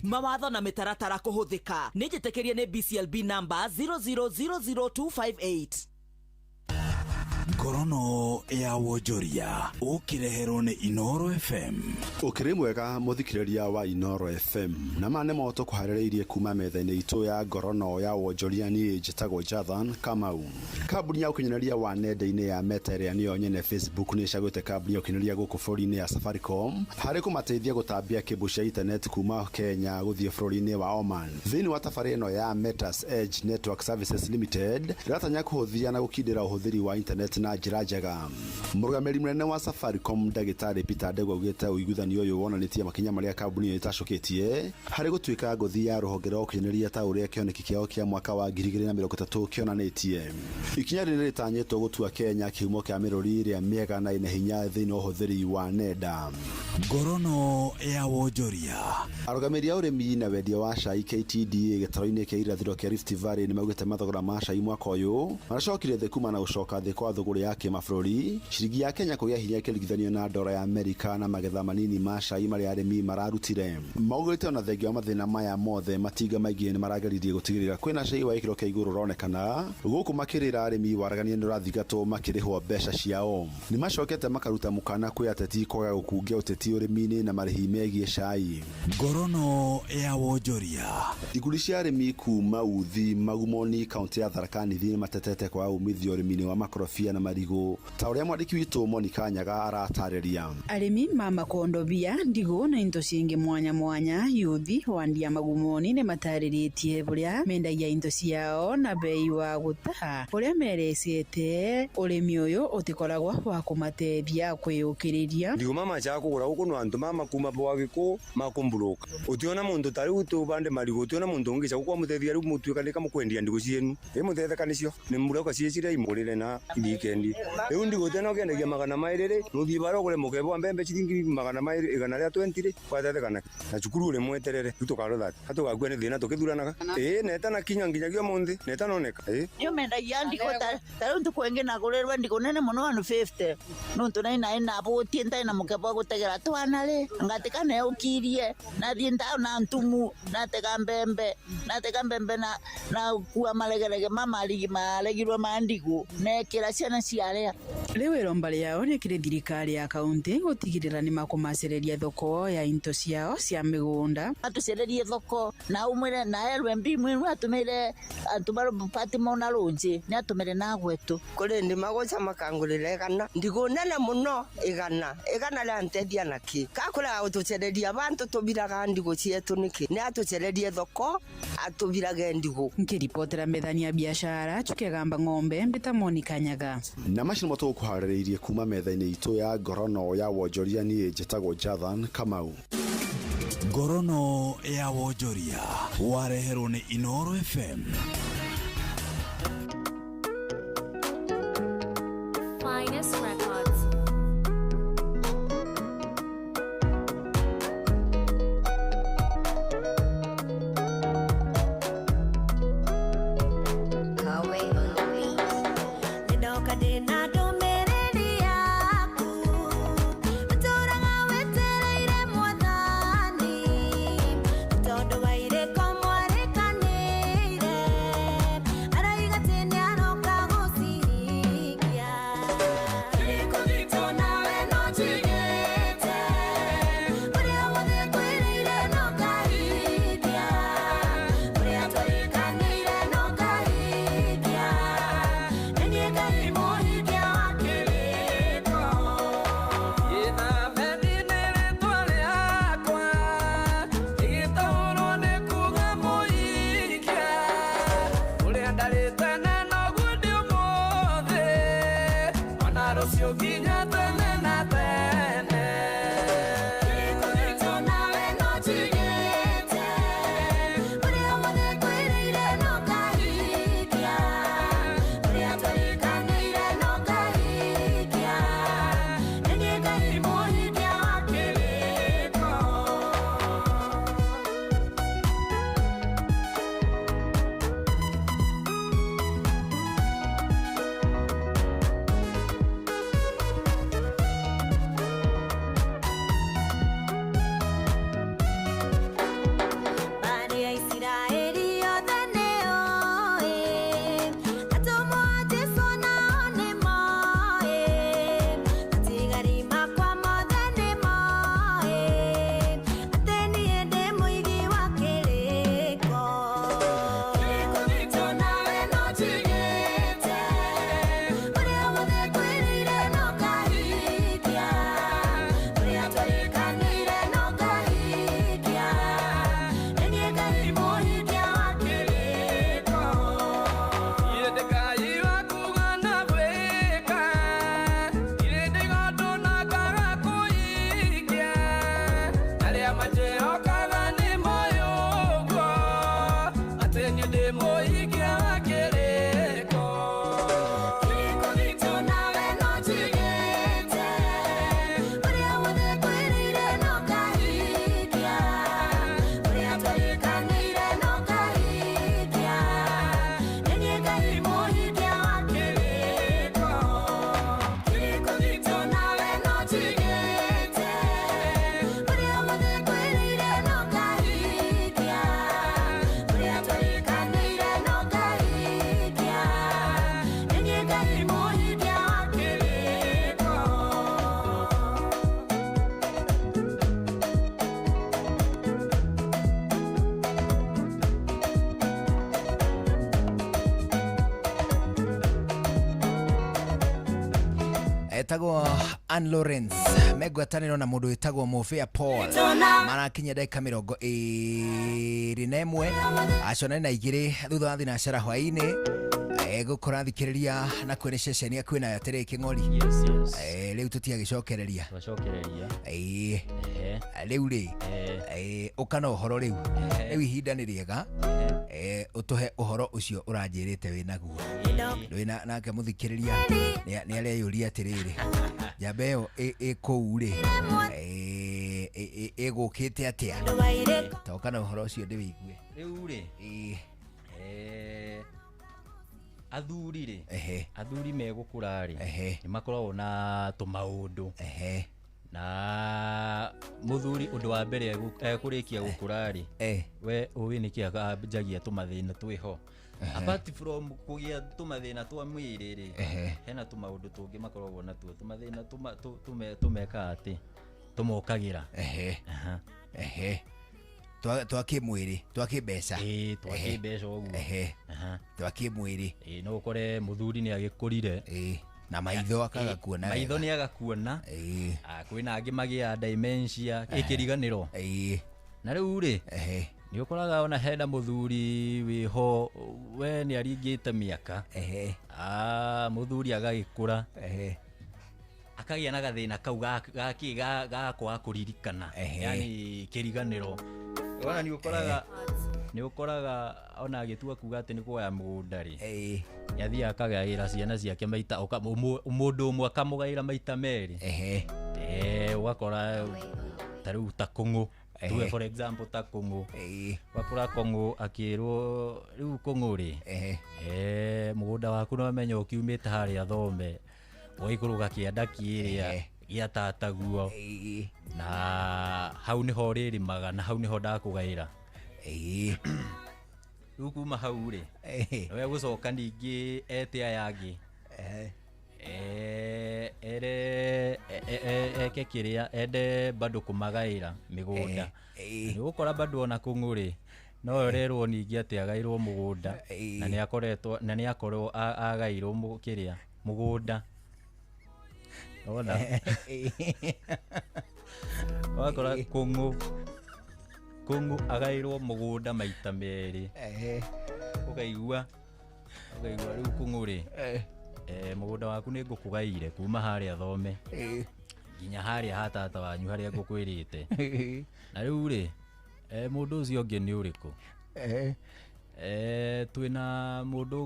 Mawatho na mĩtaratara kũhũthĩka. Nĩ njĩtĩkĩrie nĩ BCLB number 0000258. Ngorono ya wonjoria ũkĩreherwo nĩ Inoro FM. Ũkĩrĩ mwega mũthikĩrĩria wa Inoro FM, na mane moto kũharĩrĩirie kuma metha-inĩ itũ ya ngorono ya wonjoria. Niĩ njĩtagwo Jathan Kamau. Kambuni ya ũkinyanĩria wa nenda-inĩ ya Meta ĩrĩa nĩyo nyene Facebook nĩ ĩcagũrĩte kambuni ya ũkinyanĩria gũkũ bũrũri-inĩ ya Safaricom harĩ kũmateithia gũtambia kĩbũ cia internet kuma Kenya gũthiĩ bũrũri-inĩ wa Oman. Thĩinĩ wa tabarĩra ĩno ya Metas Edge Network Services Limited ĩratanya kũhũthia na gũkindĩra ũhũthĩri wa internet na njĩra njega. Mũrũgamĩrĩri mũnene wa Safaricom Ndagĩtarĩ Peter Ndegwa augĩte ũiguithanio ũyũ wonanĩtie makinya marĩa kambuni ĩtacũkĩtie harĩ gũtuĩka ngũthi ya rũhonge rwa ũkinyanĩria ta ũrĩa kĩoneki kĩao kĩa mwaka wa 2030 kĩonanĩtie. Ikinya rĩrĩ rĩtanyĩtwo gũtua Kenya kĩhumo kĩa mĩrũri ĩrĩa mĩega na ĩna hinya thĩinĩ wa ũhũthĩri wa nenda. Ngorono ya wonjoria. Arũgamĩrĩri a ũrĩmi na wendia wa cai KTDA gĩtaro-inĩ kĩa irathĩro kĩa Rift Valley nĩ maugĩte mathogora ma cai mwaka ũyũ maracokire thĩ kuma na gũcoka thĩ kwa thogora ya kĩmabũrũri. Ciringi ya Kenya kũgĩa hinya ĩkĩringithanio na dola ya Amerika na magetha manini ma cai marĩa arĩmi mararutire. Maugĩte ona thengia wa mathĩna maya mothe matinga maingĩ nĩ marageririe gũtigĩrĩra kwĩna cai wa gĩkĩro kĩa igũrũ ũronekana gũkũ makĩrĩra arĩmi waragania nĩ ũrathigatwo makĩrĩhwo mbeca ciao. Nĩ macokete makaruta mũkana kwĩ ateti kwaga gũkungia ũteti ũrĩmi-inĩ na marĩhi megiĩ cai. Ngorono ya wonjoria. Ikundi cia arĩmi kuma Uthi, Magumoni, kaunti ya Tharaka Nithi matetete kwa umithio ũrĩmi-inĩ wa makorobia na marigũ ta ũrĩa mwandĩki witũ Monica Nyaga aratarĩria. Arĩmi ma makondobia, ndigũ na indo cingĩ mwanya mwanya Uthi wandia Magumoni nĩ matarĩrĩtie ũrĩa mendagia indo ciao na bei wa gũtaha ũrĩa merecete ũrĩmi ũyũ ũtikoragwo wa kũmateithia kwĩyũkĩrĩria. Ndigũ mama cha kũgũra gũkũ no andu mama kuma bwa gĩkũ makumbũrũka utiona mundu tari utu bande marigũ utiona mundu ungica gũkwa mũteithia rĩu mũtuĩkanĩka mũkwendia ndigũ cienu mũthetheka nĩcio nĩ mũrauka ciecire imũrĩre na weekend rĩu ndigũ tena ũkĩendagia 200 nũthiĩ bara ũgũre mũkebe wa mbembe ciringi 200 igana rĩa 20 kwathethekana na cukuru ũrĩ mweterere tu tũkarotha hatũgakua nĩ thĩna tũkĩthuranaga neta na kinya nginyagia mũndĩ neta noneka nĩ mendagia ndigũ tarĩu tũkwenge na gũrĩrwa ndigũ nene mũno 150 nũntũ na bũtie ntai na mũkebe wa gũtegera twanarĩ ngatika na ukirie na thienda na ntumu na tega mbembe na kuwa malegerege mama malegirwa mandigu nekira ciana ciaria Riu irombari yao ni kiri thirikari ya kaunti gutigirira ni makumacireria thoko ya into ciao cia migunda. Atucererie thoko na umwire na LMB mwe atumire antumaro pati mona runji ni atumire na gwetu kuri ndi magoca makangurire gana ndigunene muno igana la ntedia naki kakura utucereria abantu tubiraga ndigo cietu niki ni atucererie thoko atubirage ndigo. Nkiripotera methani ya biashara Chukegamba Ng'ombe Mbita Monica Nyaga na macini moto kuharĩrĩirie kuma metha-inĩ itũ ya ngorono ya wonjoria niĩ njĩtagwo Jathan Kamau. Ngorono ya wonjoria wareherwo nĩ Inoro FM. Finest Records. etagwo Ann Lawrence megwatanĩrwo na mũndũ etagwo Mofia Paul marakinya dakika 21 acona na igĩrĩ thutha wa thinacara hwainĩ gũkora thikĩrĩria na kwene ceceni ya kwĩna yatere kĩng'ori rĩu tũtiagĩcokereria rĩu rĩ ũkana ũhoro rĩu ihinda nĩ rĩega ũtũhe ũhoro ũcio ũranjĩrĩte wĩnaguo wĩna nake mũthikĩrĩria nĩ areyũria atĩrĩrĩ njamba ĩyo ĩkũu rĩ ĩgũkĩte atĩa ta ũkana ũhoro ũcio ndĩwĩigue rĩu rĩ athuri rĩ athuri megũkũra rĩ nĩ makoragwo na tũmaũndũ na muthuri undu wa mbere kurikia gukura ri we uwi niki ajagia tumathina twiho apart from kugia tumathina twa mwiri ri hena tumaundu tungi makoragwo natuo tumathina tumeka ati tumokagira twa kimwiri twa kimbeca twa kimbeca uguo twa kimwiri no ukore muthuri ni agikurire na maitho akagakuona maitho ni agakuona kwina angi magia dementia ikiriganiro na riu ri ni ukoraga ona hena muthuri wiho we ni aringite miaka muthuri agagikura akagia na gathina kau gakwa kuririkana yani kiriganiro ona ni ukoraga ona agitua kuga ati ni kuoya mugunda ri yathia akagaira ciana ciake maita mundu umwe akamugaira maita meri ugakora tariu ta kungu tuwe for example ta kungu wakora kungu akirwo riu kungu ri mugunda waku no menyo ukiumite haria thombe waikuruga kianda kiria gia tataguo na hau niho ririmaga na hau niho ndakugaira riu kuma hau ri we gucoka ningi ete ayangi eke kiria ende bado kumagaira migunda ni gukora bado ona kunguri no rerwo ningi ati agairwo mugunda na ni akorwo agairwo kiria mugunda ona wakora kungu agairwo mugunda maita meri ukaigua riu kunguri mugunda waku ni ngukugaire kuma haria thome nginya haria hatata wanyu haria ngukwirite na riu ri mundu ucio ungi ni uriku twina mundu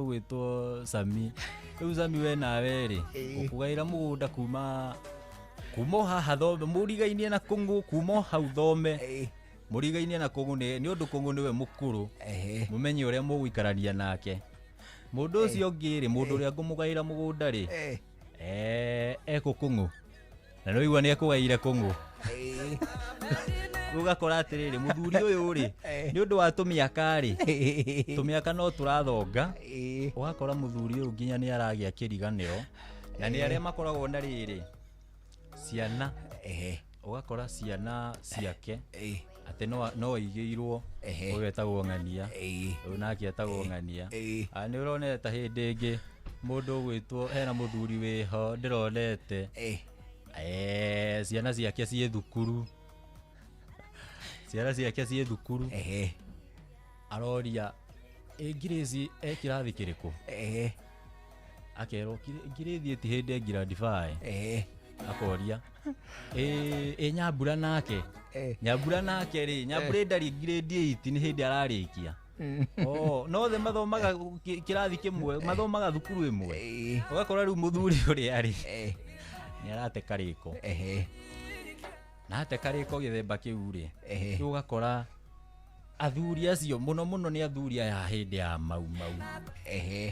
gwitwo Sami riu Sami we nawe ri ngukugaira mugunda kuma haha thome murigainie na kungu kuma hau thome murigainie na kungu ni undu kungu niwe mukuru mumenye uria muguikarania nake mundu ucio ungi ri mundu uria ngumugaira mugunda ri kungu na no igwa ni akugaire kungu ugakora atiriri muthuri uyu ri ni undu wa tumiaka ri tumiaka no turathonga ugakora muthuri uyu nginya ni aragia kiriganiro na ni aria makoragwo na riri ciana ugakora ciana ciake ati no igirwo ugetagwo ng'ania unake etagwo ng'ania ni uroneta hindi ingi mundu gwitwo hena muthuri wiho ndironete ciana ciake cie thukuru aroria ngirezi ekirathi kiriku akerwo ngirezi eti hindi grade 5 akoria nyambura nake ri nyambura ndari grade 8 ni hindi ararikia no the mathomaga kirathi kimwe mathomaga thukuru imwe ugakora riu muthuri uri ari ni arate kariko na ate kariko githemba kiu ri ugakora athuri acio muno ni athuri aya hindi ya mau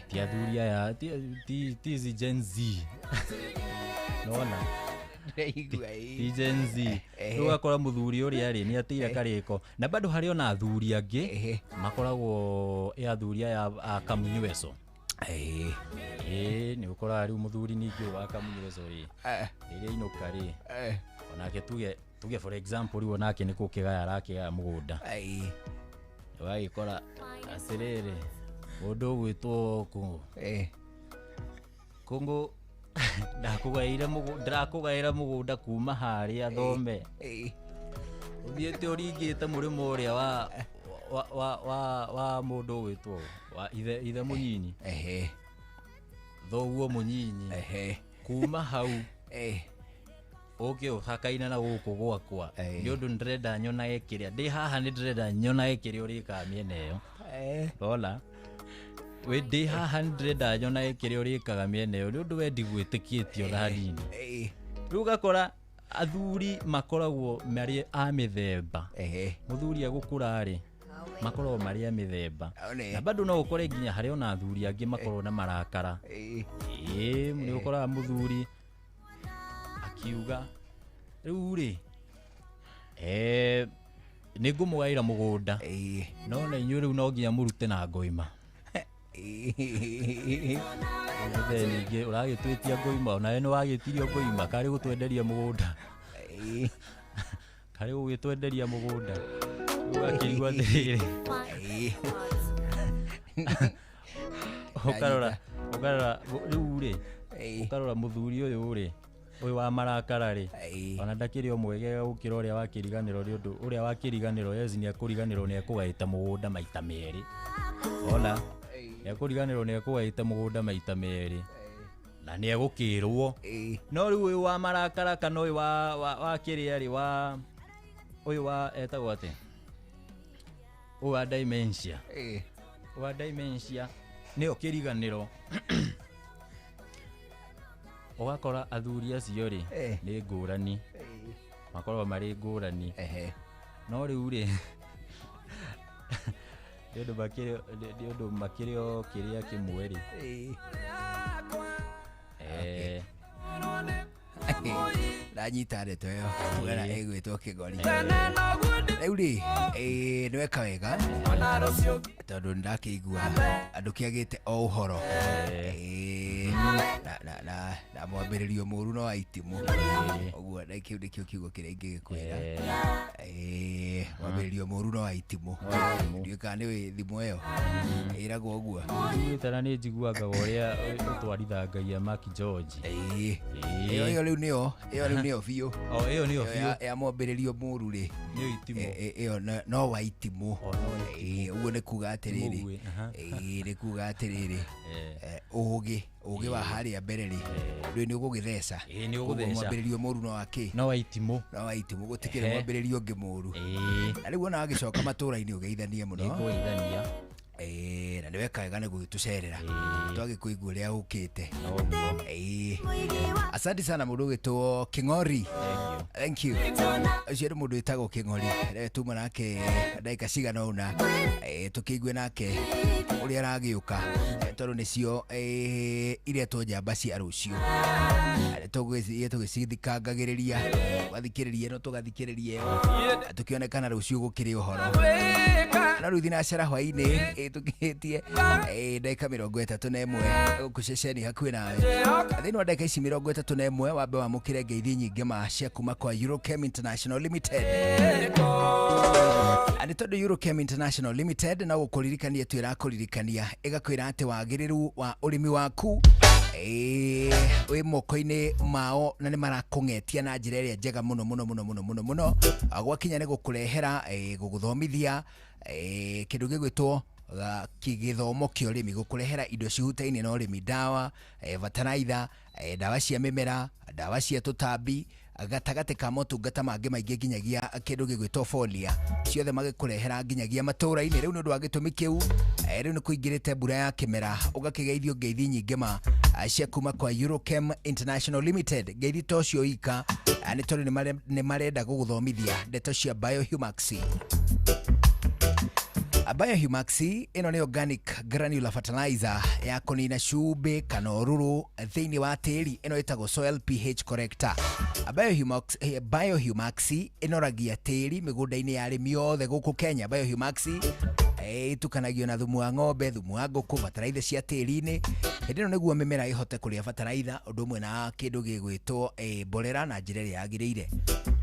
ti athuri aya ti Gen Z nona ti Gen Z ugakora muthuri uri ari ni atire kariko na bado hari ona athuri angi makoragwo athuri aya akamunyweso ni ukora ari muthuri ningi wa akamunyweso ri iria inuka ri onake tuge for example riu onake ni kukigaya arakigaya mugunda wagikora atiriri mundu gwitwo kungu ndakugaira mugunda kuma haria thome uthiete uringite murimo uria wa mundu gwitwo wa ithe munyinyi thoguo munyinyi kuma hau hakaina na guku gwakwa ni undu ndirenda nyona ekiria ndi haha ni ndirenda nyona ekiria urika miena iyo rola we ndi haha ni ndirenda nyona ekiria urikaga miena iyo ni undu we ndigwitikitio ranini riu gakora athuri makoragwo mari a mithemba muthuri agukura ri makoragwo mari a mithemba na bado no ukore nginya hari ona athuri angi makoragwo na marakara ni ukora muthuri akiuga riu ri nä ngå må gaä mũgũnda no na inyuä rä u no nginya må rute na ngoima ningä å ragä twä tia ngoima onawe nä wagä tirio ngoima karä gå twenderia må gå nda karä gå gä twenderia må gå nda akä rigwo atä rä rä å karora rä u rä å karora må thuri å yå rä ũyũ wa marakara rĩ ona ndakĩrĩ o mwegega gũkĩra ũrĩa wa kĩriganĩro nĩ ũndũ ũrĩa wa kĩriganĩro yezi nĩ ekũriganĩrwo nĩ ekũgaĩte mũgũnda maita merĩ ona nĩ ekũriganĩrwo nĩ ekũgaĩte mũgũnda maita merĩ na nĩ egũkĩrwo no rĩu ũyũ wa marakara kana ũyũ wa kĩrĩa rĩ wa ũyũ wa etagwo atĩ ũyũ wa dementia wa dementia nĩyo kĩriganĩro ũgakora athuri acio rĩ nĩ ngũrani makoragwo marĩ ngũrani no rĩu rĩ nĩ ũndũ makĩrĩ o kĩrĩa kĩmwe rĩ ndanyita ndeto ĩyo ugana ĩgwĩtwo kĩgori rĩu rĩ nĩweka wega tondũ nĩndakĩigua andũ kĩagĩte o ũhoro na mwambĩrĩrio mũru no aitimũ ũguo kĩu nĩkĩo kiugo kĩrĩa ingĩgĩkwĩra mwambĩrĩrio mũru no aitimũ ndiũĩ kana nĩ thimo ĩyo ĩragwo ũguo tana nĩ njiguaga ũrĩa ũtwarithangagia Mark George ĩyo rĩu nĩyo biũ ĩyo nĩyo biũ ya mwambĩrĩrio mũru rĩ ĩyo no wa itimũ ũguo nĩ kuga atĩrĩrĩ nĩ kuga atĩrĩrĩ ũgĩ wa harĩa mbere rĩ ndũĩ nĩ ũgũgĩtheca mwambĩrĩrio mũru no wa itimũ gũtikĩrĩ mwambĩrĩrio ũngĩ mũru na rĩu ona wagĩcoka matũra-inĩ ũgeithanie mũno na nĩweka wega nĩ gũgĩtũcerera twagĩkũigua ũrĩa ũkĩte asante sana mũndũ ũgĩtwo Kĩng'ori thank you ũcio nĩ mũndũ wĩtagwo Kĩng'ori tuma nake ndagĩka cigana ũna tũkĩigue nake ũrĩa aragĩũka tondũ nĩcio iretwo njamba cia rũciũ tũgĩcithikangagĩrĩria tũgathikĩrĩria ĩno tũgathikĩrĩria ĩyo tũkĩonekana rũciũ gũkĩrĩ ũhoro na rĩu thinacera hwainĩ tũkĩhĩtie ndagĩka 31 gũkũ ceceni hakuhĩ nawe thĩinĩ wa ndagĩka ici 31 wambe wamũkĩre ngeithi nyingĩ ma cia kuma kwa Eurochem International Limited nĩ tondũ Eurochem International Limited na gũkũririkania twĩrakũririkania ĩgakwĩra atĩ wagĩrĩru wa ũrĩmi waku wĩ moko-inĩ mao na nĩ marakũng'etia na njĩra ĩrĩa njega mũno gwakinya nĩ gũkũrehera gũgũthomithia kĩndũ gĩgwĩtwo gĩthomo kĩa ũrĩmi gũkũrehera indo cihutainie na ũrĩmi ndawa bataraitha ndawa cia mĩmera ndawa cia tũtambi gatagatĩ ka motungata mangĩ maingĩ nginyagia kĩndũ gĩgwĩtwo folia ciothe magĩkũrehera nginyagia matũra-inĩ rĩu nĩ ũndũ wa gĩtũmi kĩu rĩu nĩ kũingĩrĩte mbura ya kĩmera ũgakĩgeithio ngeithi nyingĩ ma cia kuma kwa Eurochem International Limited ngeithi to cio ika nĩ tondũ nĩ marenda gũgũthomithia ndeto cia Biohumax Biohumax ĩno nĩ organic granular fertilizer ya kũnina cumbĩ kana ũrũrũ thĩinĩ wa tĩri ĩno ĩtagwo soil pH corrector Biohumax ĩnoragia tĩri mĩgũnda-inĩ ya arĩmi othe gũkũ Kenya Biohumax ĩtukanagio na thumu wa ng'ombe thumu wa ngũkũ bataraitha cia tĩri-inĩ hĩndĩ ĩno nĩguo mĩmera ĩhote kũrĩa bataraitha ũndũ ũmwe na kĩndũ gĩgwĩtwo mborera na njĩra ĩrĩa yagĩrĩire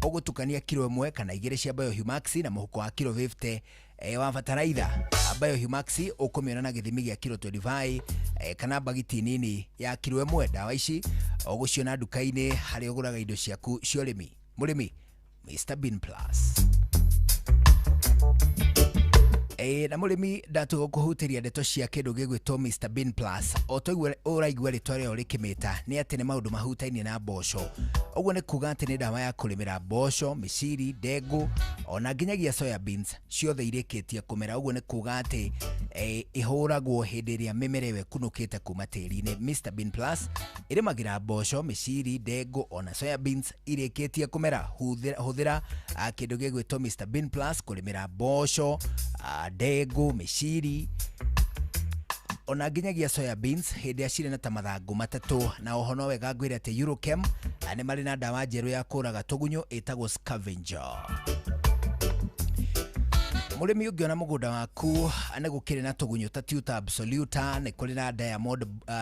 ũgũtukania kilo 1 kana 2 cia Biohumax na mũhuko wa kilo 50 wa bataraitha Biohumax ũkũmĩona na gĩthimi gĩa kilo 25 kana bagiti nini ya kilo 1 ndawa ici ũgũciona nduka-inĩ harĩa ũgũraga indo ciaku cia ũrĩmi mũrĩmi Mr Bean Plus na mũrĩmi ndatũga kũhutĩria ndeto cia kĩndũ gĩgwĩtwo Mr Bean Plus o toiguo ũraigua rĩtwa rĩo rĩkĩmĩta nĩ atĩ nĩ maũndũ mahutainie na mboco ũguo nĩ kuga atĩ nĩ ndawa ya kũrĩmĩra mboco mĩciri ndengũ ona nginyagia soya beans ciothe irĩkĩtie kũmera ũguo nĩ kuga atĩ ĩhũragwo hĩndĩ ĩrĩa mĩmera ĩyo ĩkunũkĩte kuma tĩri-inĩ Mr Bean Plus ĩrĩmagĩra mboco mĩciri ndengũ ona soya beans irĩkĩtie kũmera hũthĩra kĩndũ gĩgwĩtwo Mr Bean Plus kũrĩmĩra mboco ndengũ mĩciri ona nginyagia soya beans hĩndĩ ya cirĩ na ta mathangũ matatũ na oho no wega ngwĩre atĩ Eurochem nĩ marĩ na ndawa njerũ ya kũraga tũgunyũ ĩtagwo Scavenger. Mũrĩmi ũngĩona mũgũnda waku nĩ gũkĩrĩ na tũgunyũ ta tuta absoluta, nĩ kũrĩ na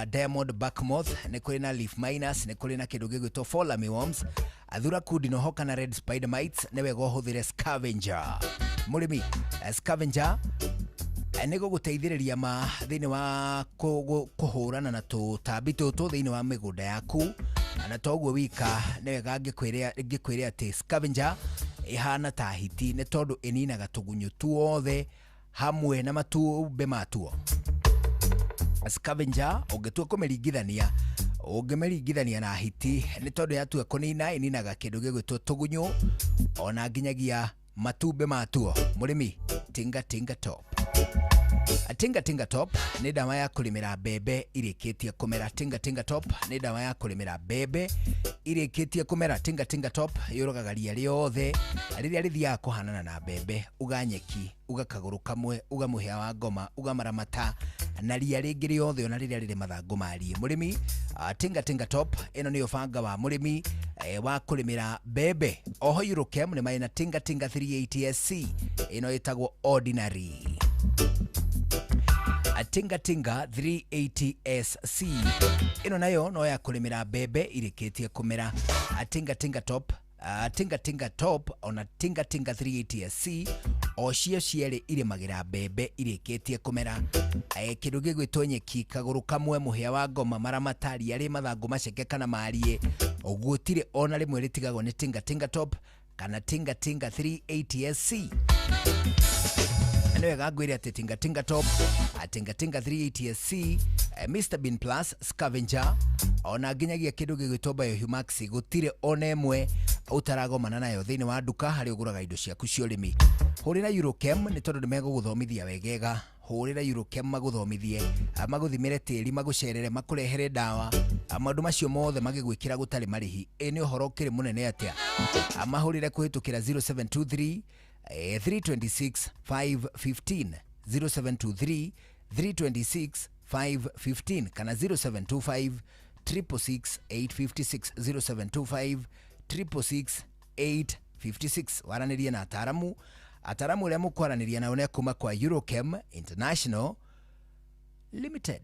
diamond backmoth, nĩ kũrĩ na leaf minus, nĩ kũrĩ na kĩndũ gĩgwĩtwo fall armyworms, athura kudinoho kana red spider mites, nĩ wega ũhũthĩre Scavenger. Mũrĩmi, Scavenger nĩ gũgũteithĩrĩria thĩinĩ wa kũhũrana na tũtambi tũtũ thĩinĩ wa mĩgũnda yaku, na toguo wika nĩ wega ngĩkwĩre atĩ Scavenger ihana ta hiti nĩ tondũ ĩninaga tũgunyũ tuothe hamwe na matumbĩ matuo. Scavenger ũngĩtua ũngĩmĩringithania na hiti nĩ tondũ yatua kũnina ĩninaga kĩndũ gĩgwĩtwo tũgunyũ ona nginyagia matumbĩ matuo. Mũrĩmi, tinga top. Tinga top nĩ ndawa ya kũrĩmĩra mbembe irĩkĩtie kũmera. Tinga top nĩ ndawa ya kũrĩmĩra mbembe irĩkĩtie kũmera. Tinga top yũragaga ria rĩothe rĩrĩa rĩthiaga kũhanana na mbembe, uganyeki, ugakagũrũ kamwe, ugamuhĩa wa ngoma, ugamaramata na ria rĩngĩ rĩothe ona rĩrĩa rĩrĩ mathangũ mariĩ. Mũrĩmi, tinga top ĩno nĩyo banga wa mũrĩmi wa kũrĩmĩra mbembe. Oho Eurochem nĩ marĩ na tinga 380SC, ĩno ĩtagwo ordinary. Tinga 380SC ino nayo no ya kulimira mbembe irĩkĩtie kũmera. Tinga top ona tinga 380SC o cio cierĩ irĩmagĩra mbembe irĩkĩtie kũmera. Kĩndũ gĩgwĩtwo nyeki, kagũrũ kamwe, mũhĩa wa ngoma, maramata, ria rĩ mathangũ maceke kana mariĩ, gũtirĩ ona rĩmwe rĩtigagwo nĩ tinga top kana tinga 380SC. Anyway, gagwĩre atĩ tinga top, tinga 380SC, Mr Bean Plus, Scavenger, ona nginyagia kĩndũ gĩgwĩtwo Biohumax, gũtirĩ ona ĩmwe ũtaragomana nayo thĩinĩ wa nduka harĩ ũgũraga indo ciaku cia ũrĩmi. Hũrĩra Eurochem nĩ tondũ nĩmegũgũthomithia wegega. Hũrĩra Eurochem magũthomithie, magũthimĩre tĩri, magũcerere, makũrehere ndawa, maũndũ macio mothe magĩgwĩkĩra gũtarĩ marĩhi. Nĩ ũhoro ũkĩrĩ mũnene atĩa? Mahũrĩre kũhĩtũkĩra 0723 326 515, 0723 326 515 kana 0725 366 856, 0725 366 856. Waranĩria na ataramu ũrĩa mũkwaranĩria nao nĩ kuma kwa Eurochem International Limited.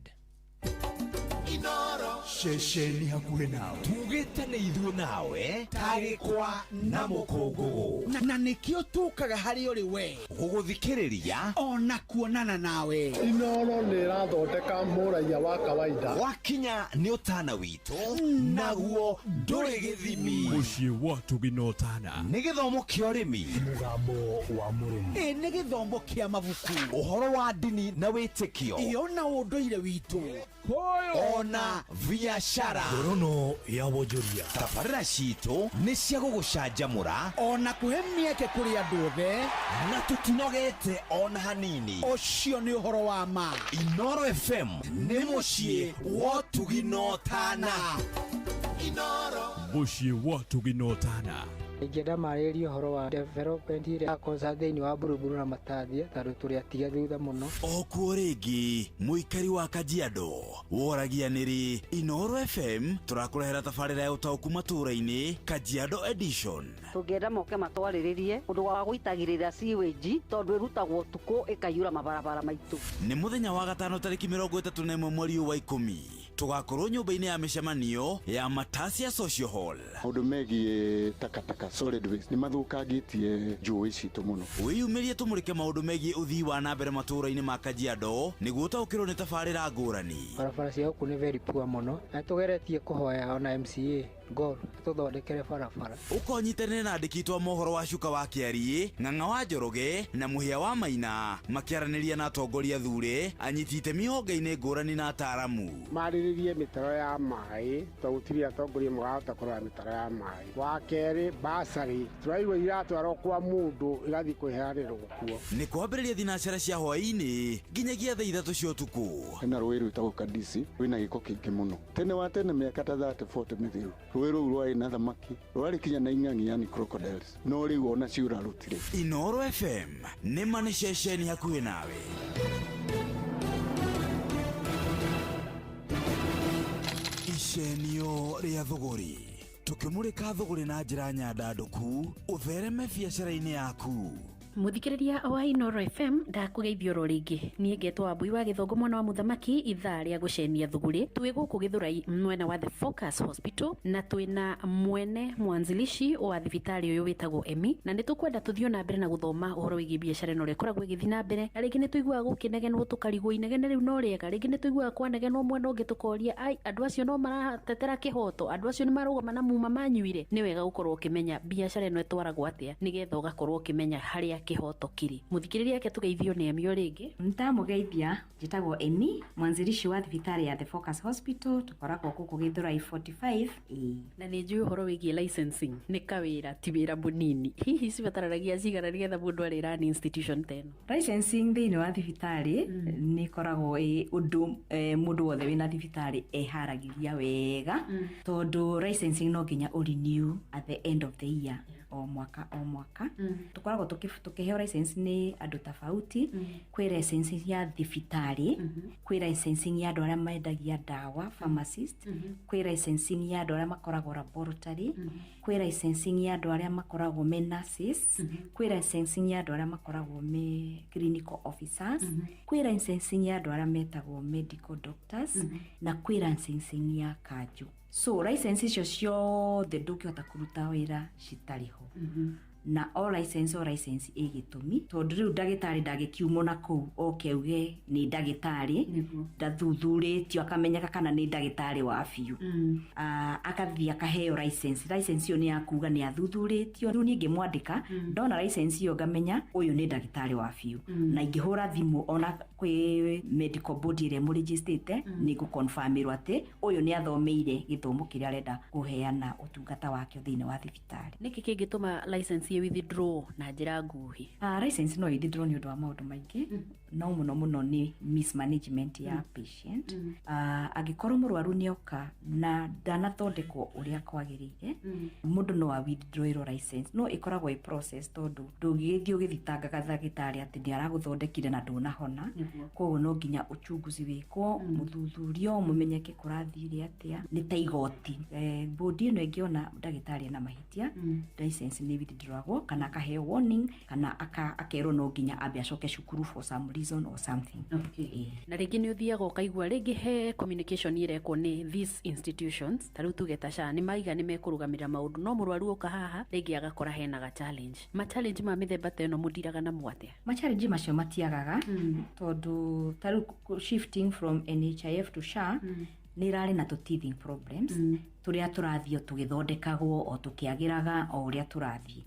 Inoro shesheni hakuhĩ nawe, tugĩte nĩ ithuĩ nawe, tagĩkwa na mũkũngũgũ, na nĩkĩo tũkaga harĩ ũrĩ we gũgũthikĩrĩria ona kuonana nawe. Inoro nĩ ĩrathondeka mũraia wa kawaida, wakinya nĩ ũtana witũ naguo ndũrĩ gĩthimi. Mũciĩ wa Tũginotana nĩ gĩthomo kĩa ũrĩmi, mũgambo wa mũrĩmi, nĩ gĩthomo kĩa mabuku, ũhoro wa ndini na wĩtĩkio, ona ũndũire witũ, ona biashara, ngorono ya wonjoria. Tabarĩra citũ nĩ cia gũgũcanjamũra ona kũhe mĩeke kũrĩ andũ othe, na tũtinogete ona hanini. Ũcio nĩ ũhoro wa ma. Inoro FM nĩ mũciĩ wa Tũginotana. Inoro Mũciĩ wa Tũginotana. Ingĩenda marĩrie ũhoro wa development ĩrĩa yakonsa thĩinĩ wa Buruburu na Matathia, tondũ tũrĩatiga thutha mũno. Okuo rĩngĩ mũikari wa Kajiado woragia nĩrĩ Inoro FM tũrakũrehera tabarĩra ya ũtaũku matũũra-inĩ Kajiado edition. Tũngĩenda moke matwarĩrĩrie ũndũ wa gũitagĩrĩra sewage tondũ ĩrutagwo ũtukũ ĩkaiyũra mabarabara maitũ. Nĩ mũthenya wa gatano tarĩki 31 mweri wa 10 tũgakorwo nyũmba-inĩ ya mĩcemanio ya Matasia Social Hall. Maũndũ megiĩ takataka solid waste nĩ mathũkangĩtie njũĩ citũ mũno. Wĩyumĩrie tũmũrĩke maũndũ megiĩ ũthii wa na mbere matũũra-inĩ ma Kajiado nĩguo ũtaũkĩrwo nĩ tabarĩra ngũrani. Barabara cia gũkũ nĩ very poor mũno, na tũgeretie kũhoya ona MCA Gor tũthondekere barabara. Ũkonyitanĩre na andĩki twa mohoro wa Cuka wa Kĩariĩ, Ng'ang'a wa Njoroge na Mũhĩa wa Maina makĩaranĩria na atongoria thure, anyiti itemi honge-inĩ ngũrani na ataramu. Marĩrĩrie mĩtaro ya maĩ, tũgũtirĩ atongoria mũgahota kũrora mĩtaro ya maĩ. Wa kerĩ, basarĩ tũraigua iratwarwo kwa mũndũ igathiĩ kwĩheanĩrwo kuo. Nĩ kwambĩrĩria thinacara cia hwaĩ-inĩ nginyagia thaa 3 cia ũtukũ. Hena rũĩ rwĩtagwo Kadisi rwĩna gĩko kĩingĩ mũno. Tene wa tene mĩaka ta 30-40 mĩthiru rũĩ rũu rwarĩ na thamaki, rwarĩ kinya na ing'ang'i yani crocodiles, no rĩu ona ciura rũtirĩ. Inoro FM nĩ ma nĩ ceceni hakuhĩ nawe. Icenio rĩa thũgũri tukimurika thoguri na njira nyandandũku uthereme biacara-inĩ yaku. Muthikiriria wa Inoro FM ndakugeithio ro ringi nie ngetwo Wambui wa Githongo mwana wa muthamaki ithaa ria gucenia thuguri twi guku Githurai mwena wa The Focus Hospital na twina mwene mwanzilishi wa thibitari uyu witagwo Emi na nitukwenda tuthio na mbere na guthoma uhoro wigi biacara no rekoragwo igithii na mbere na ringi nituigua gukinegenwo tukarigwo inegene riu no riega ringi nituigua kwanegenwo mwena ungi tukoria ai andu acio no maratetera kihoto andu acio ni marugama na muma manyuire ni wega gukorwo ukimenya biacara no etwaragwo atia nigetha ugakorwo ukimenya haria kihoto kiri. Muthikiriria yake tugeithio ni Emi ringi ntamugeithia njitagwo Emi mwanzilishi wa thibitari ya The Focus Hospital tukoragwo guku Githurai 45 na ni njui uhoro wigi licensing ni kawira ti wira munini hihi cibataranagia cigana nigetha mundu ari run institution teno. Licensing thiini wa thibitari ni koragwo undu mundu wothe wina thibitari eharagiria wega tondu licensing no nginya renew at the end of the year o mwaka tukoragwo tukiheo license ni andu tofauti kwi license ya thibitari kwi license ya andu aria mendagia dawa pharmacist kwi license ya andu aria makoragwo laboratory kwi license ya andu aria makoragwo me nurses kwi license ya andu aria makoragwo me clinical officers kwi license ya andu aria metagwo medical doctors na kwi license ya kanju. So license icio ciothe ndungihota kuruta wira citariho na all license igitumi tondu riu ndagitari ndagikiumo na kou okeuge ni ndagitari ndathuthuritio akamenyeka kana ni ndagitari wa biu akathia akaheo license iyo ni yakuga ni athuthuritio riu ningi mwandika ndona license iyo ngamenya uyu ni ndagitari wa biu na ingihura thimu ona kwi medical body ire mu registered ni ku confirmirwa ati uyu ni athomeire githomo kiria arenda kuheana utungata wake thiini wa thibitari. Niki kingituma license ye withdraw na njira nguhi? License no withdraw ni undu wa maundu maingi no muno ni mismanagement ya patient. Agikorwo murwaru ni oka na ndanathondekwo uria kwagirire mundu no a withdraw license no ikoragwo process tondu ndungithio githitangaga thagitari ati ndi araguthondekire na ndunahona koguo no nginya uchunguzi wikwo muthuthurio mumenyeke kurathire atia ni ta igoti bodi no ingiona ndagitari na mahitia license ni withdrawagwo kana akaheo warning kana akerwo no nginya ambe acoke cukuru for some reason or something. Na ringi ni uthiaga ukaigua ringi he communication irekwo ni these institutions tariu tugeta SHA ni maiga ni mekurugamira maundu no murwaru uka haha ringi agakora hena ga challenge ma mithemba teno mudiraga na mwate challenge macio matiagaga tondu tariu shifting from NHIF to SHA ni rari na teething problems turia turathio tugithondekagwo o tukiagiraga o uria turathie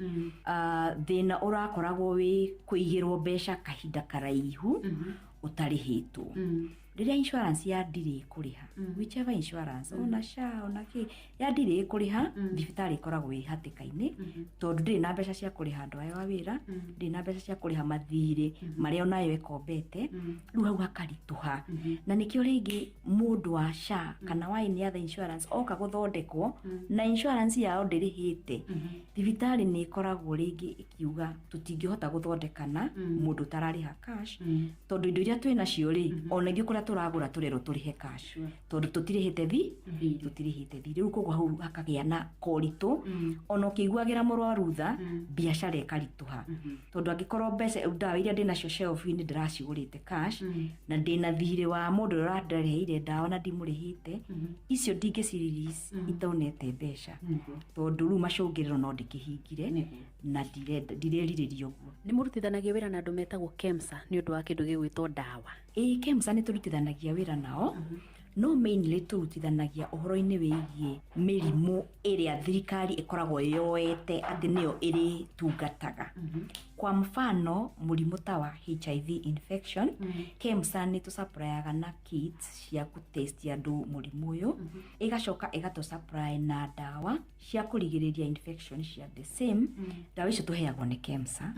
thina urakoragwo wi kuigirwo mbeca kahinda karaihu utarihitwo riria insurance ya ndire kuriha whichever insurance ona SHA ona ki ya ndire kuriha thibitari ikoragwo ihatikaini tondu ndire na mbeca cia kuriha andu ayo awira ndire na mbeca cia kuriha mathire maria onayo ekombete riu hau hakarituha na nikio ringi mundu wa SHA kana wa any other insurance oka guthondekwo na insurance yao ndirihite thibitari ni ikoragwo ringi ikiuga tutingihota guthondekana mundu tarariha cash tondu indo iria twina cio ri ona ingikora turagura turero turihe cash tondu tutirihite tutirihite riu koguo hau hakagia na koritu ona ukiguagira murwaru tha biacara ikarituha tondu angikorwo mbeca ndawa iria ndina cio shelf ni ndiracigurite cash na ndina thire wa mundu urandareheire ndawa na ndimurihite icio ndingicirelease itonete mbeca tondu riu macungiriro no ndikihingire na ndireriririo guo. Ni murutithanagia wira na andu metagwo KEMSA ni undu wa kindu gigwitwo ndawa? KEMSA ni turutithanagia wira nao no mainly turutithanagia uhoro-ini wigie mirimu iria thirikari ikoragwo yoete ati niyo iri tungataga. Kwa mfano murimu ta wa HIV infection KEMSA ni tusupply na kits cia kutest andu murimu uyu igacoka igato supply na dawa cia kurigiriria infection cia the same dawa icio tuheagwo ni KEMSA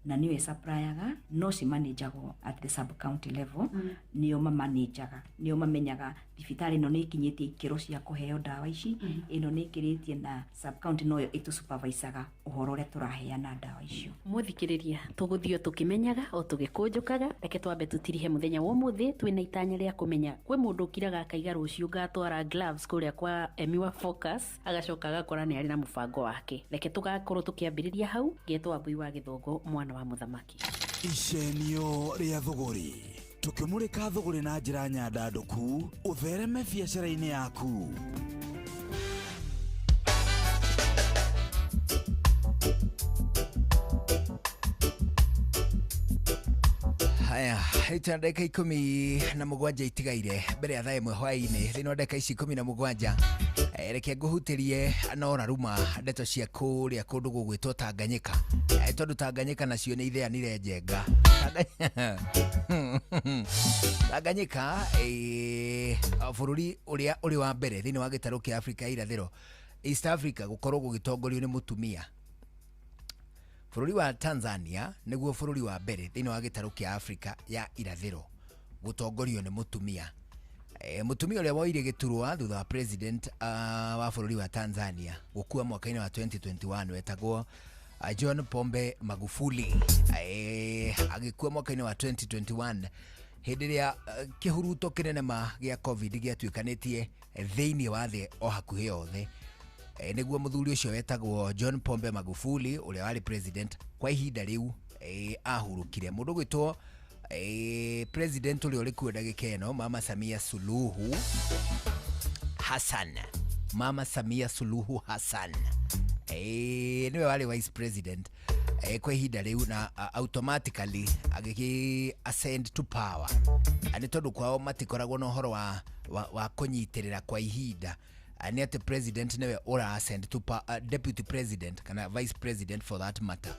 na niyo supply no si manageable at the sub county level niyo manageaga niyo mamenyaga thibitari no ni ikinyitie ikiro cia kuheo dawa ici ino ni ikiritie na sub county no itu supervisaga uhoro ria turaheana dawa icio. Muthikiriria tukĩambĩrĩria tũgũthio tũkĩmenyaga o tũgĩkũnjũkaga reke twambe tũtirihe mũthenya wa ũmũthĩ twĩna itanya rĩa kũmenya kwĩ mũndũ ũkiraga akaiga rũciũ ngatwara gloves kũrĩa kwa Emi wa Focus agacoka agakora nĩ arĩ na mũbango wake reke tũgakorwo tũkĩambĩrĩria hau ngetwo Wambui wa Gĩthũngũ mwana wa mũthamaki icenio rĩa thũgũri tukĩmũrĩka thũgũri na njĩra nyandandũku ũthereme biacara-inĩ yaku. Haya, ita ndeka 17 itigaire mbere ya thaa ĩmwe hwaĩ-inĩ thĩinĩ wa ndeka ici 17 reke ngũhutĩrie Nora Ruma ndeto cia kũrĩa kũndũ gũgwĩtwo Tanganyika tondũ Tanganyika nacio nĩ itheanire njenga. Tanganyika bũrũri ũrĩa ũrĩ wa mbere thĩinĩ wa gĩtarũ kĩa Afrika ya irathĩro East Africa gũkorwo gũgĩtongorio nĩ mũtumia. Bũrũri wa Tanzania nĩguo bũrũri wa mbere thĩinĩ wa gĩtarũ kĩa Afrika ya irathĩro gũtongorio nĩ mũtumia. Mũtumia ũrĩa woire gĩturwa thutha wa president wa bũrũri wa Tanzania gũkua mwaka-inĩ wa 2021 wetagwo John Pombe Magufuli. Agĩkua mwaka-inĩ wa 2021 hĩndĩ ĩrĩa kĩhuruto kĩnene gĩa COVID gĩatuĩkanĩtie thĩinĩ wa thĩ o hakuhĩ yothe. Nĩguo mũthuri ũcio wetagwo John Pombe Magufuli ũrĩa warĩ president kwa ihinda rĩu ahurũkire. Mũndũ gwĩtwo president ũrĩa ũrĩ kuo ndagĩka ĩno Mama Samia Suluhu Hassan. Mama Samia Suluhu Hassan niwe warĩ vice president kwa ihinda rĩu na automatically agĩkĩ ascend to power. Nĩ tondũ kwao matikoragwo na ũhoro wa kũnyitĩrĩra kwa ihinda. Nĩ atĩ president newe ora ascend to deputy president kana vice president for that matter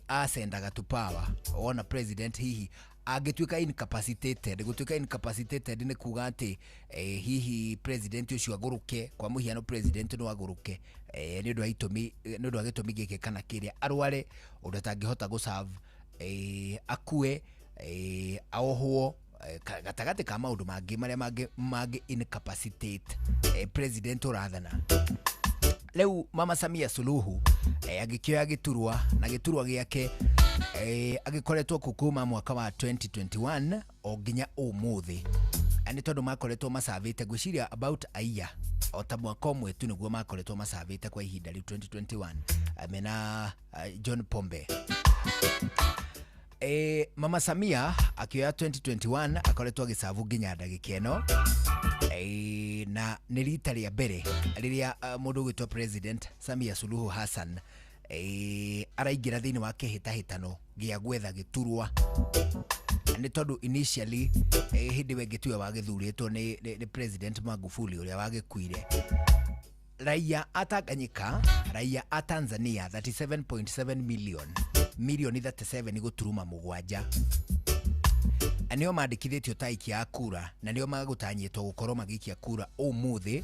ascendaga to power ona president hihi agĩtuĩka incapacitated. Gũtuĩka incapacitated nĩ kuga atĩ hihi president ũcio agũrũke kwa mũhiano president no agũrũke nĩ ũndũ wa gĩtũmi gĩkĩ kana kĩrĩa arware ũndũ atangĩhota gũserve akue ahohwo gatagati ka maundu mangi maria mangi incapacitate president urathana. Leo Mama Samia Suluhu agikioya giturwa na giturwa giake agikoretwo kukuma mwaka wa 2021 o nginya umuthi. Ani tondu makoretwo masavite gwiciria about a year o ta mwaka ũmwe tu nĩguo makoretwo masavite kwa ihinda rĩu 2021 amena John Pombe. Mama Samia akioya 2021 akoretwo agisavu nginya ndagĩka ĩno na nĩ rita rĩa mbere rĩrĩa mũndũ gwĩtwo president Samia Suluhu Hassan araingĩra thĩinĩ wa kĩhĩtahĩtano gĩa gwetha gĩturwa. Nĩ tondũ initially hĩndĩ we gĩturwa wagĩthurĩtwo nĩ president Magufuli ũrĩa wagĩkuire. Raia a Tanganyika, raia a Tanzania 37.7 milioni 37 gũturuma mũgwanja anio mandĩkithĩtio ta ikia kura na nĩo magũtanyĩtwo gũkorwo magĩikia kura ũmũthĩ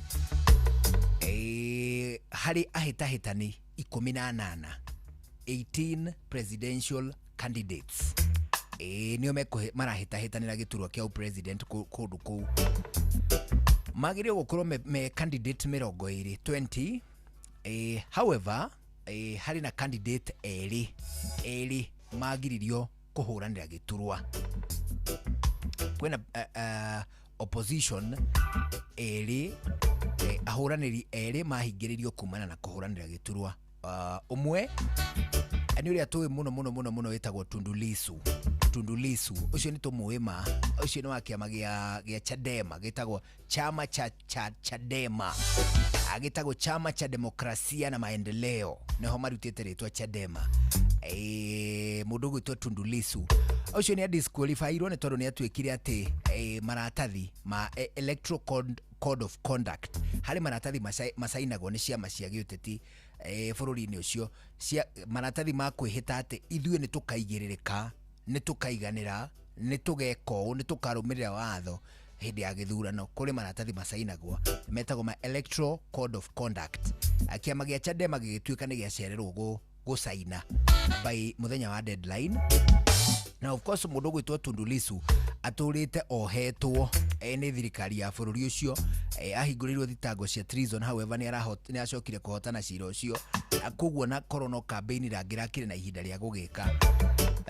harĩ ahĩtahĩtani 18 presidential candidates nĩo marahĩtahĩtanĩra gĩturwa kĩa president kũndũ kũu. Magĩrĩirwo gũkorwo me candidate 20 however harĩ na candidate erĩ magiririo kũhũranĩra gĩturwa. Kwĩna opposition erĩ ahũranĩri erĩ mahingĩrĩrio kumana na kũhũranĩra gĩturwa. Ũmwe nĩ ũrĩa tũĩ mũno wĩtagwo Tundu Lissu. Ũcio nĩ tũmũĩma, ũcio nĩ wa kĩama gĩa Chadema gĩtagwo chama cha Chadema, agĩtagwo chama cha demokrasia na maendeleo, nĩho marutĩte rĩtwa Chadema. Mũndũ gwĩtwo Tundu Lissu ũcio nĩ disqualifiedwo nĩ tondũ nĩ atuĩkire atĩ maratathi ma electoral code of conduct harĩ maratathi masainagwo nĩ ciama cia gĩũteti bũrũri-inĩ ũcio, maratathi ma kwĩhĩta atĩ ithuĩ nĩ tũkaigĩrĩrĩka, nĩ tũkaiganĩra, nĩ tũgeka ũũ, nĩ tũkarũmĩrĩra watho hĩndĩ ya gĩthurano. Kũrĩ maratathi masainagwo metagwo ma electoral code of conduct. Kĩama gĩa Chadema gĩgĩtuĩka nĩ gĩacererwo gũsaina by mũthenya wa deadline. Na of course mũndũ gwĩtwo Tundu Lissu atũrĩte ohetwo nĩ thirikari ya bũrũri ũcio, ahingũrĩirwo thitango cia treason. However nĩ acokire kũhotana cira ũcio koguo na korona campaign rangira kire na ihinda ria gugika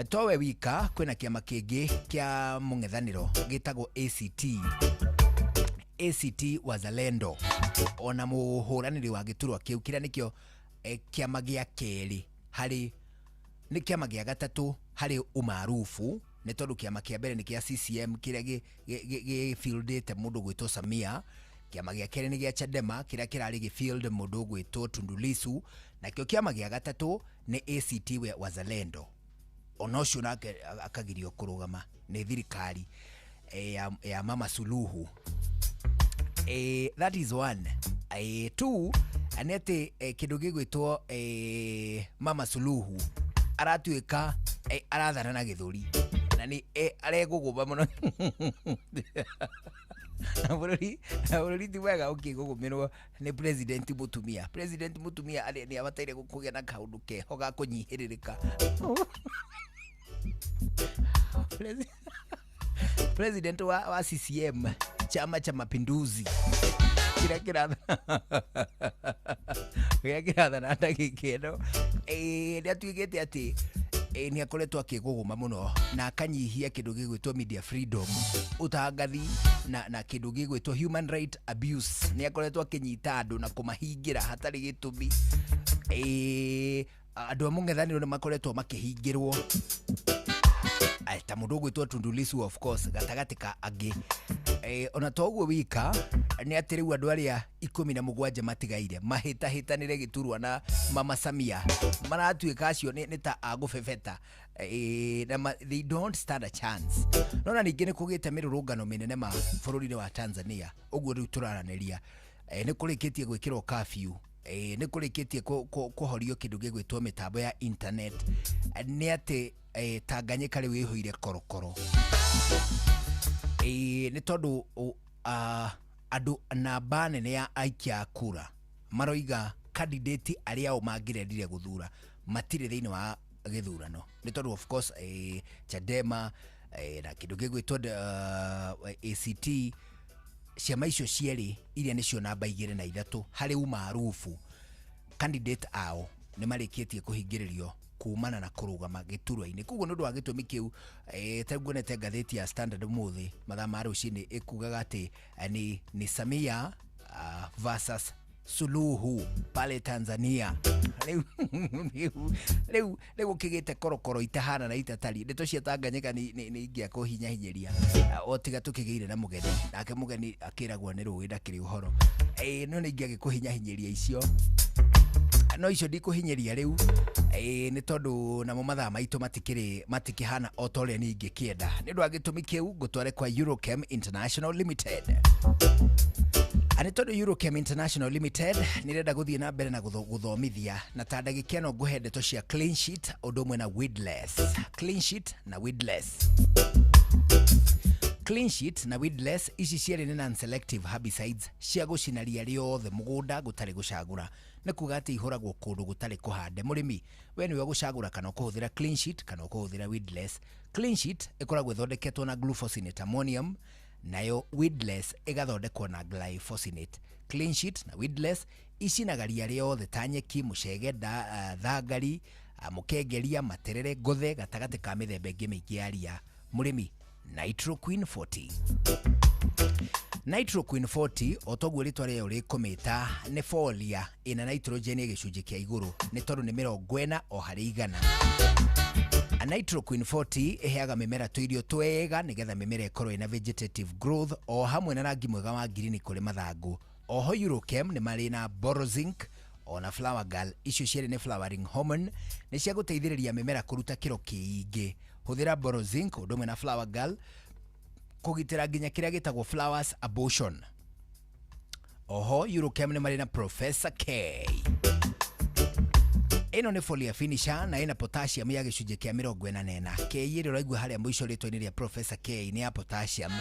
towe wika kwina kiama kingi kia mungethaniro gitagwo ACT Wazalendo ona muhuraniri wa giturwa kiu kiria nikio kiama gia keri hari ni kiama gia gatatu hari umaarufu ni tondu kiama kia mbere ni kia CCM kiria gifieldite mundu gwitwo Samia. Kiama gia keri ni gia Chadema kiria kirari gifield mundu gwitwo Tundu Lissu, na kio kiama gia gatatu ni ACT Wazalendo. Onocio nake akagirio kurugama ni thirikari ya Mama Suluhu. That is one. Two, anete kindu gigwitwo Mama Suluhu aratuika arathana na githuri na ni aregugumba muno bururi ti wega ukigugumirwo ni president mutumia ni abataire gukugia na kaundu keho ga kunyihiririka. President wa CCM chama cha mapinduzi kira na ndagikeno ni atuigite ati ni akoretwo akiguguma muno na akanyihia kindu gigwitwo media freedom, utangathi na kindu gigwitwo human right abuse. Ni akoretwo akinyita andu na kumahingira hatari gitumi. Andu amungethaniro ni makoretwo makihingirwo ta mundu gwitwo Tundu Lissu of course gatagati ka angi. Ona toguo wika ni ati riu andu aria 17 matigaire mahitahitanire giturwa na Mama Samia maratuika acio ni ta agufefeta. They don't stand a chance. Nona ningi ni kugite mirurungano minene ma bururi wa Tanzania uguo riu turaraniria ni kurikitie gwikirwo curfew. Ni kurikitie kuhorio kindu gigwitwo mitambo ya internet. Ni ati Tanganyika riu ihoire korokoro. Ni tondu andu namba nene ya aikia kura maroiga candidate aria o mangirendire guthura matire thiini wa githurano. Ni tondu of course Chadema na kindu gigwitwo ACT ciama icio cieri iria nicio namba 2 na 3 hari umaarufu candidate ao ni marikitie kuhingiririo kumana na kurugama giturwa-ini. Kuguo nundu wa gitumi kiu taguonete ngatheti ya Standard muthi mathaa ma rucini ikugaga ati ni Samia versus Suluhu pale Tanzania. Leo kigite korokoro itahana na itatari ndeto cia Tanganyika ni ingia kuhinya hinyeria otiga tukigeire na mugeni nake mugeni akiragwo ni ruwi ndakiri uhoro no ni ingia gikuhinya hinyeria icio no icio ndikuhinyeria riu ni tondu namo mathaa maitu matikihana otoria ni ingikienda ni ndu agitumi kiu gutware kwa Eurochem International Limited. Ani tondu Eurochem International Limited nirenda guthie na mbere na guthomithia na tandagike no nguhe ndeto cia clean sheet udumwe na weedless. Clean sheet na weedless. Clean sheet na weedless ici cieri ni non-selective herbicides cia gucinaria riothe mugunda gutari gucagura. Ni kuga ati ihuragwo kundu gutari kuhande. Murimi we niwe gucagura kana kuhuthira clean sheet kana kuhuthira weedless. Clean sheet ikoragwo ithondeketwo na glufosinate ammonium, nayo weedless igathondekwo na glyphosate. Clean sheet na weedless icinagaria riothe ta nyeki, mucege, thangari, mukengeria, materere, ngothe gatagati ka mithemba ingi mingi ya ria. Murimi Nitroqueen 40. Nitroqueen 40 otoguo ritwa rio rikumita ni folia ina nitrogen igicunji kia iguru ni tondu ni 40 o hari 100. A Nitroqueen 40 iheaga mimera tuirio twega nigetha mimera ikorwo ina vegetative growth o hamwe na rangi mwega wa green kuri mathangu. Oho Eurochem ni mari na Borozinc ona Flower Girl icio cieri ni flowering hormone ni cia guteithiriria mimera kuruta kiro kiingi. Huthira Borozinc udumwe na Flower Girl kugitira ginya kiria gitagwo flowers abortion. Oho Eurochem ni mari na Professor K. Ino ni folia finisher na ina potassium ya gicunji kia 44. K iri uraigua haria mwisho ritwa-ini ria Professor K ni ya potassium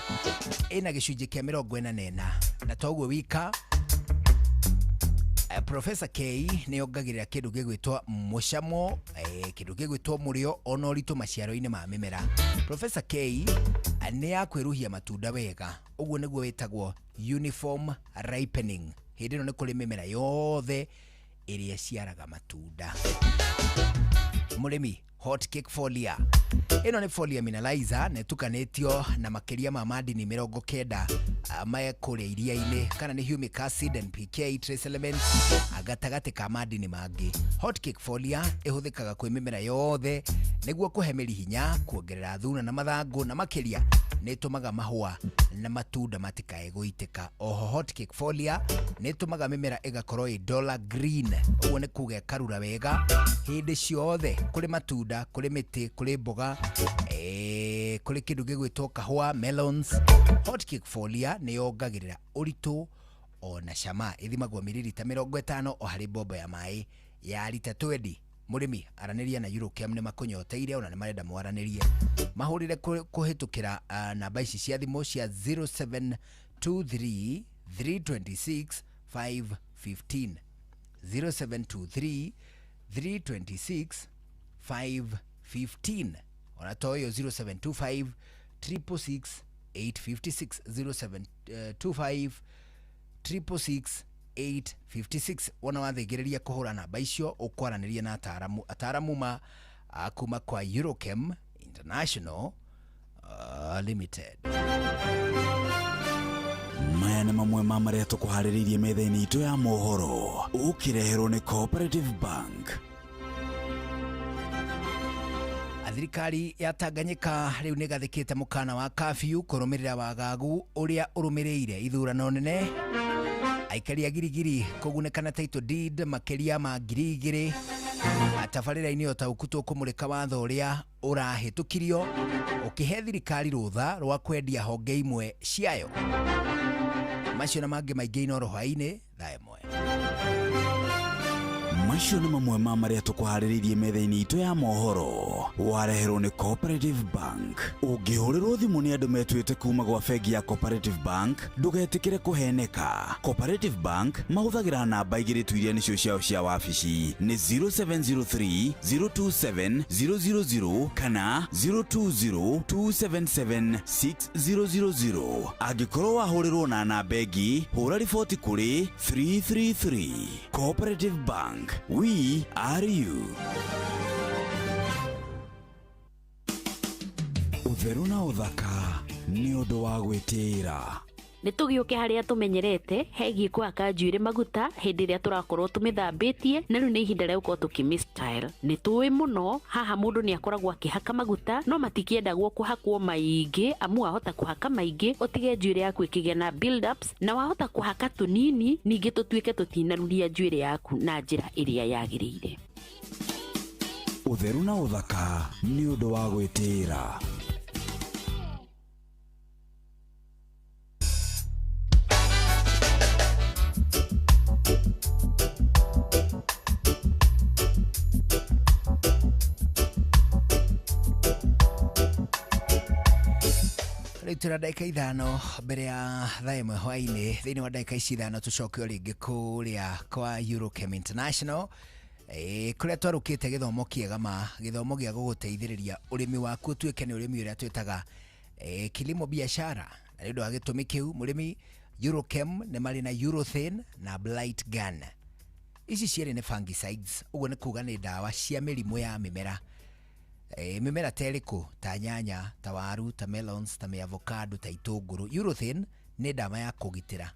ina gicunji kia 44 na toguo wika Professor K ni ongagirira kindu gigwitwa mucamo kindu gigwitwa murio ona uritu maciaro-ini ma mimera. Professor K ni akwiruhia matunda wega uguo niguo witagwo uniform ripening. Hindi no ni kuri mimera yothe iria ciaraga matunda. Murimi hot cake folia ino ni folia mineralizer netukanetio na makeria ma madini 90 maya kuria iria-ini kana ni humic acid NPK trace elements agatagate ka madini mangi. Hot cake folia ihuthikaga kwi mimera yothe niguo kuhemeri hinya, kuongerera thuna na mathangu, na makeria nitumaga mahua na matunda matikae guitika. Oho hot cake folia nitumaga mimera igakorwo i dollar green, uguo ni kuge karura wega hindi ciothe, kuri matunda, kuri miti, kuri mboga, kuri kindu gigwitwo kahua, melons. Hot cake folia ni yongagirira uritu ona cama. Ithimagwo mililita 50 o hari bomba ya mai ya lita 20. Murimi araniria na Eurochem ni makunyoteire ona ni marenda mwaranirie. Mahurire kuhitukira namba ici cia thimu cia 0723 326 515 0723 326 515 ona toyo 0725 366 856 0725 366 856. Wana wathigiriria kuhura namba icio ukwaraniria na ataramu ma kuma kwa Eurochem International Limited. Maya nĩ mamwe ma marĩa tũkũharĩrĩirie metha-inĩ itũ ya mohoro, ũkĩreherwo nĩ Cooperative Bank. Thirikari ya Tanganyika riu nĩ gathĩkĩte mũkana wa curfew kũrũmĩrĩra wagagu ũrĩa ũrũmĩrĩire ithurano nene. Aikari a Girigiri kũgunĩkana title deed makeria ma 2,000 tabarĩra-inĩ o ta ũkutũ kũmũrĩka watho ũrĩa ũrahĩtũkirio ũkĩhe thirikari rũtha rwa kwendia honge imwe ciayo. Macio na mangĩ maingĩ Inooro hwainĩ thaa ĩmwe. Macio nĩ mamwe ma marĩa tũkũharĩrĩirie metha-inĩ itũ ya mohoro, wareherwo nĩ Cooperative Bank. Ũngĩhũrĩrwo thimũ nĩ andũ metuĩte kuma gwa bengi ya Cooperative Bank, ndũgetĩkĩre kũheneka. Cooperative Bank mahũthagĩra namba igĩrĩ tu iria nĩcio ciao cia wabici nĩ 0703 027 000 kana 020 277 6000. Angĩkorwo wahũrĩrwo na namba ĩngĩ, hũra riboti kũrĩ 333. Cooperative Bank, we are you. Utheru na uthaka ni undu wa gwitira. Nitugiuke haria tumenyerete hegie kuhaka njuire maguta hindi ria turakorwo tumithambitie na riu ni ihinda ria gukorwo tukimistyle. Nitui muno haha mundu ni akoragwo akihaka maguta no matikiendagwo kuhakwo maingi amu wahota kuhaka maingi utige njuire yaku ikigia na build ups na wahota kuhaka tunini ningi tutuike tutinaruria njuire yaku na njira iria yagirire. Utheru na uthaka ni undu wa gwitira. Tuna dakika ithano mbere ya thaa ĩmwe hwainĩ. Thĩinĩ wa dakika ici ithano tũcoke rĩngĩ kũrĩa kwa Eurochem International kũrĩa twarũkĩte gĩthomo kĩega ma gĩthomo gĩa gũgũteithĩrĩria ũrĩmi waku ũtuĩke nĩ ũrĩmi ũrĩa twĩtaga kilimo biashara. Na nĩ ũndũ wa gĩtũmi kĩu mũrĩmi Eurochem nĩ marĩ na Urethane na Blight Gun. Ici cierĩ nĩ fungicides, ũguo nĩ kuga nĩ ndawa cia mĩrimũ ya mĩmera. Mimera teriko ta nyanya, ta waru, ta melons, ta avocado, ta itũngũrũ. Urethane nĩ ndawa ya kũgitĩra.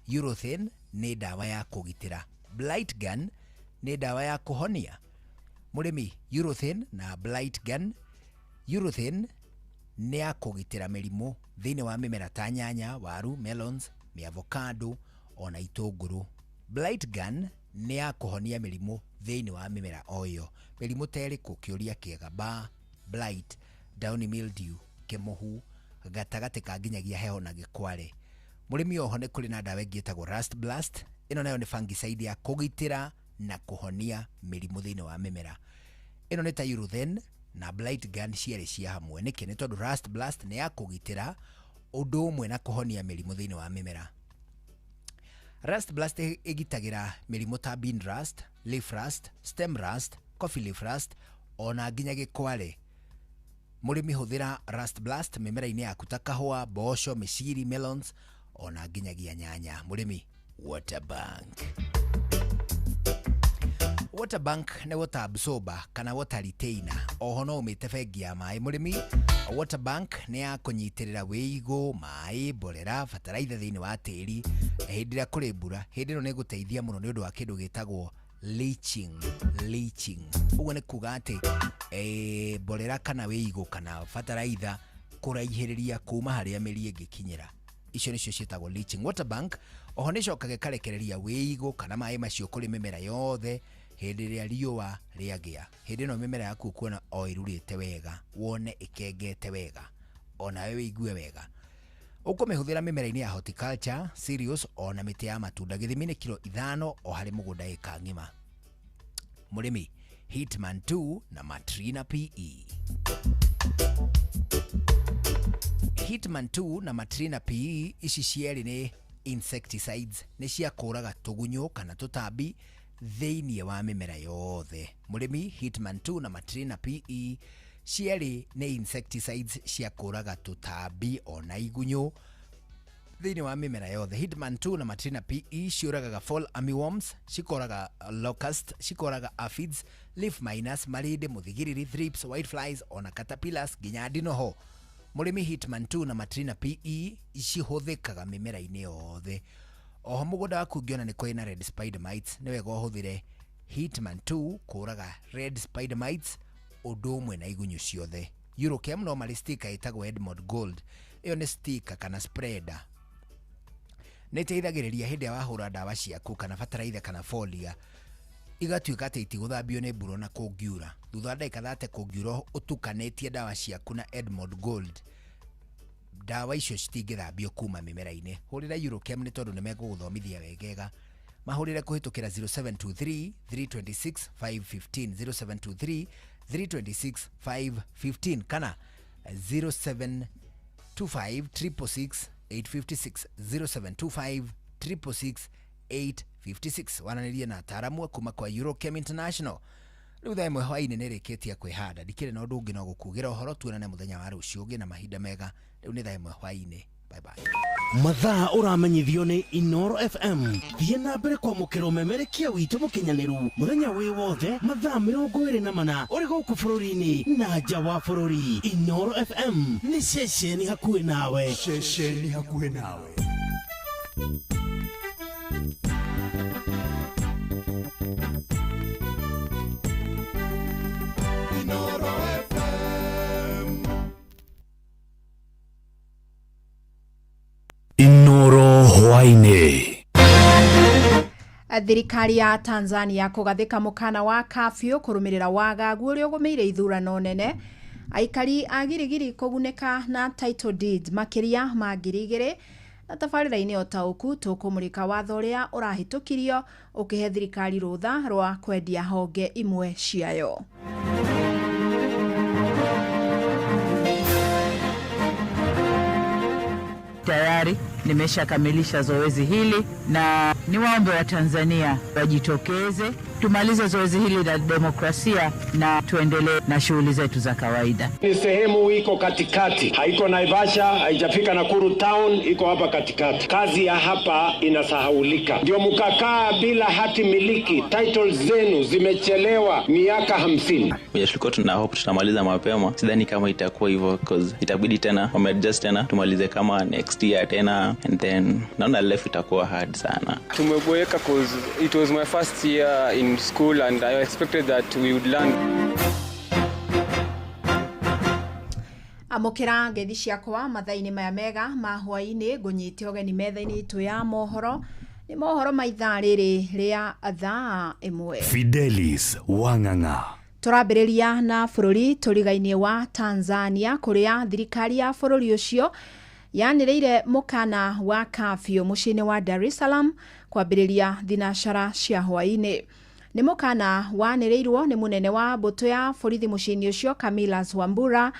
Urethane nĩ ndawa ya kũgitĩra. Blight Gun nĩ ndawa ya kũhonia. Mũrĩmi Urethane na Blight Gun. Urethane nĩ ya kũgitĩra mĩrimũ thĩinĩ wa mĩmera ta nyanya, waru, melons, avocado ona itũngũrũ. Blight Gun nĩ ya kũhonia mĩrimũ thĩinĩ wa mĩmera oyo. Mĩrimũ teriko kĩũria kĩega, ba, blight, downy mildew, kĩmohu, gatagatĩ ka nginyagia heho na gĩkware. Mũrĩmi oho nĩ kũrĩ na ndawa ĩngĩ ĩtagwo Rust Blast. Ĩno nayo nĩ fungicide ya kũgitĩra na kũhonia mĩrimũ thĩinĩ wa mĩmera. Ĩno nĩ ta Urethane na Blight Gun cierĩ cia hamwe. Nĩkĩ? Nĩ tondũ Rust Blast nĩ ya kũgitĩra ũndũ ũmwe na kũhonia mĩrimũ thĩinĩ wa mĩmera. Rust Blast ĩgitagĩra mĩrimũ ta bean rust, leaf rust, stem rust, coffee leaf rust ona nginya gĩkware. Mũrĩmi hũthĩra Rust Blast mĩmera-inĩ yaku ta kahũa, mboco, mĩciri, melons ona nginyagia nyanya. Mũrĩmi Water Bank. water bank ne water absorber kana water retainer oho no umite bengi ya mai murimi. Water bank ne ya kunyitirira wiigo mai borera fertilizer thini wa tiri hindira kuri mbura hindi no ne guteithia muno ni undu wa kindu gitagwo leaching. Ugo ne kuga ati borera kana wiigo kana fertilizer kuraihiriria kuma haria miri ingikinyira. Icio nicio cietagwo leaching. Water bank oho ni cokaga karekereria wiigo kana mai macio kuri mimera yothe hindi ria riua riagia. Hindi no mimera yaku kuona o irurite wega, wone ikengete wega, ona wewe igue wega. Ukumihũthĩra mimera-inĩ ya horticulture, cereals ona mĩtĩ ya matunda gĩthimi nĩ kilo 5 o harĩ mũgũnda ĩka ng'ima. Mũrĩmi Hitman 2 na Matrina PE. Hitman 2 na Matrina PE ici cierĩ nĩ insecticides, nĩ cia kũraga tũgunyũ kana tũtambi thĩinĩ wa mĩmera yothe. Mũrĩmi Hitman 2 na Matrina PE cierĩ nĩ insecticides cia kũraga tũtambi ona igunyũ thĩinĩ wa mĩmera yothe. Hitman 2 na Matrina PE ciũragaga fall armyworms, cikoraga locust, cikoraga aphids, leaf miners, marinde, mũthigiriri, thrips, whiteflies ona caterpillars nginya ndinoho. Mũrĩmi Hitman 2 na Matrina PE cihũthĩkaga mĩmera-inĩ yothe. Oho mũgũnda waku ũngĩona nĩ kũrĩ na red spider mites, nĩ wega ũhũthĩre Hitman 2 kũraga red spider mites ũndũ ũmwe na igunyũ ciothe. Eurochem no marĩ sticker ĩtagwo Edmond Gold. Ĩyo nĩ sticker kana spreader. Nĩ ĩteithagĩrĩria hĩndĩ ya wahũra ndawa ciaku kana fertilizer kana foliar igatuĩka atĩ itigũthambio nĩ mbura na kũngiura. Thutha wa ndagĩka 30 kũngiura ũtukanĩtie ndawa ciaku na Edmond Gold, ndawa icio citingĩthambio kuma mĩmera-inĩ. Hũrĩra Eurochem nĩ tondũ nĩ megũgũthomithia wegega. Mahũrĩre kũhĩtũkĩra 0723 326 515 0723 326 515 kana 0725 366 856 0725 366 856. Wananiria na ataaramu kuma kwa Eurochem International. Rĩu thaa ĩmwe hwaĩ-inĩ nĩ rĩkĩtie kwĩhanda, ndikĩrĩ na ũndũ ũngĩ no gũkugĩra ũhoro. Tuonane mũthenya wa rũciũ ũngĩ na mahinda mega. Rĩu nĩ thaa ĩmwe hwaĩ-inĩ. Bye bye. Mathaa ũramenyithio nĩ Inoro FM. Thiĩ na mbere kwamũkĩra ũmemerekia witũ mũkinyanĩru mũthenya wĩ wothe mathaa 24 ũrĩ gũkũ bũrũri-inĩ na nja wa bũrũri. Inoro FM nĩ ceceni hakuhĩ nawe. Ceceni hakuhĩ nawe. Inoro FM. Inoro hwainĩ. Thirikari ya Tanzania kũgathĩka mũkana wa kafyu kũrũmĩrĩra wagagu ũrĩa ũgũmĩire ithurano nene. Aikari a Girigiri kũgunĩka na title deeds makĩria ma 2,000 na tabarĩra-inĩ ũtaũku tũkũmũrĩka watho ũrĩa ũrahĩtũkirio ũkĩhe thirikari rũtha rwa kwendia honge imwe ciayo. Tayari nimeshakamilisha zoezi hili na niwaombe wa Tanzania wajitokeze tumalize zoezi hili la demokrasia na tuendelee na shughuli zetu za kawaida. Ni sehemu iko katikati, haiko Naivasha, haijafika Nakuru town, iko hapa katikati. Kazi ya hapa inasahaulika. Ndio mkakaa bila hati miliki, titles zenu zimechelewa miaka 50. Tulikuwa tuna hope tutamaliza mapema. Sidhani kama itakuwa hivyo cause itabidi tena wameadjust tena tumalize kama next year tena, and then naona life itakuwa hard sana. Tumeboeka cause it was my first year in school and I expected that we would learn. Amokera ngethi ciakwa mathaa-inĩ maya mega ma hwaĩ-inĩ ngũnyite ũgeni metha-inĩ itu ya mohoro. Nĩ mohoro ma ithaa rĩrĩ rĩa thaa 1. Fidelis Wang'ang'a. Tũrambĩrĩria na bũrũri tũrigainie wa Tanzania kũrĩa thirikari ya bũrũri ũcio yanĩrĩire mũkana wa kafyu mũciĩ-inĩ wa Dar es Salaam kwambĩrĩria thinacara cia hwaĩ-inĩ. Nĩ mũkana wanĩrĩirwo nĩ mũnene wa mbũtũ ya borithi mũciĩ-inĩ ũcio Camillus Wambura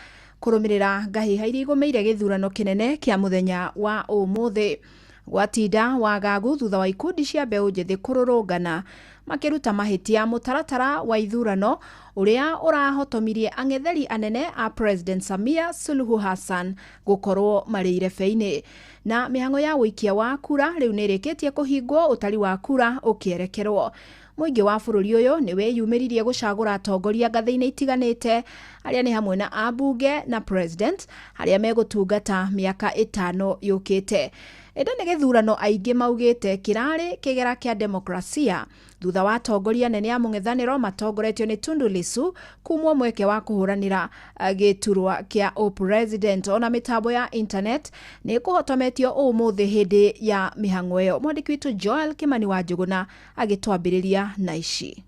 kũrũmĩrĩra ngahĩha iria igũmĩire gĩthurano kĩnene kĩa mũthenya wa ũmũthĩ. Gwatinda wagagu thutha wa ikundi cia mbeũ njĩthĩ kũrũrũngana makĩruta mahĩtia mũtaratara wa ithurano ũrĩa ũrahotomirie ang'etheri anene a President Samia Suluhu Hassan gũkorwo marĩ irebe-inĩ. Na mĩhang'o ya ũikia wa kura rĩu nĩ ĩrĩkĩtie kũhingwo, ũtari wa kura ũkĩerekerwo. Muingi wa bururi uyu ni weyumiririe gucagura atongoria ngathi-ini itiganite aria ni hamwe na ambunge na president aria megutungata miaka 5 yukite. Enda ni githurano aingi maugite kirari kigera kia demokrasia thutha wa atongoria nene ya mung'ethaniro matongoretio ni Tundu Lissu kumwo mweke wa kuhuranira giturwa kia president. Ona mitambo ya internet ni kuhotometio umuthi hindi ya mihang'o iyo. Mwandiki witu Joel Kimani wa Njuguna agitwambiriria na ici.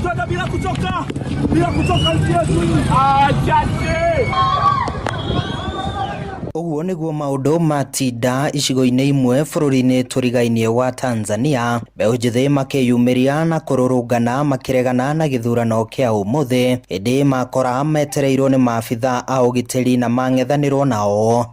Twenda bila kutoka nchi yetu. Uguo niguo maundu matinda icigo-ini imwe bururi-ini turigainie wa Tanzania, mbeũ njithi makiyumiria na kururungana makiregana na githurano kia umuthi, indi makora metereirwo ni maabitha a ugitiri na mang'ethanirwo nao.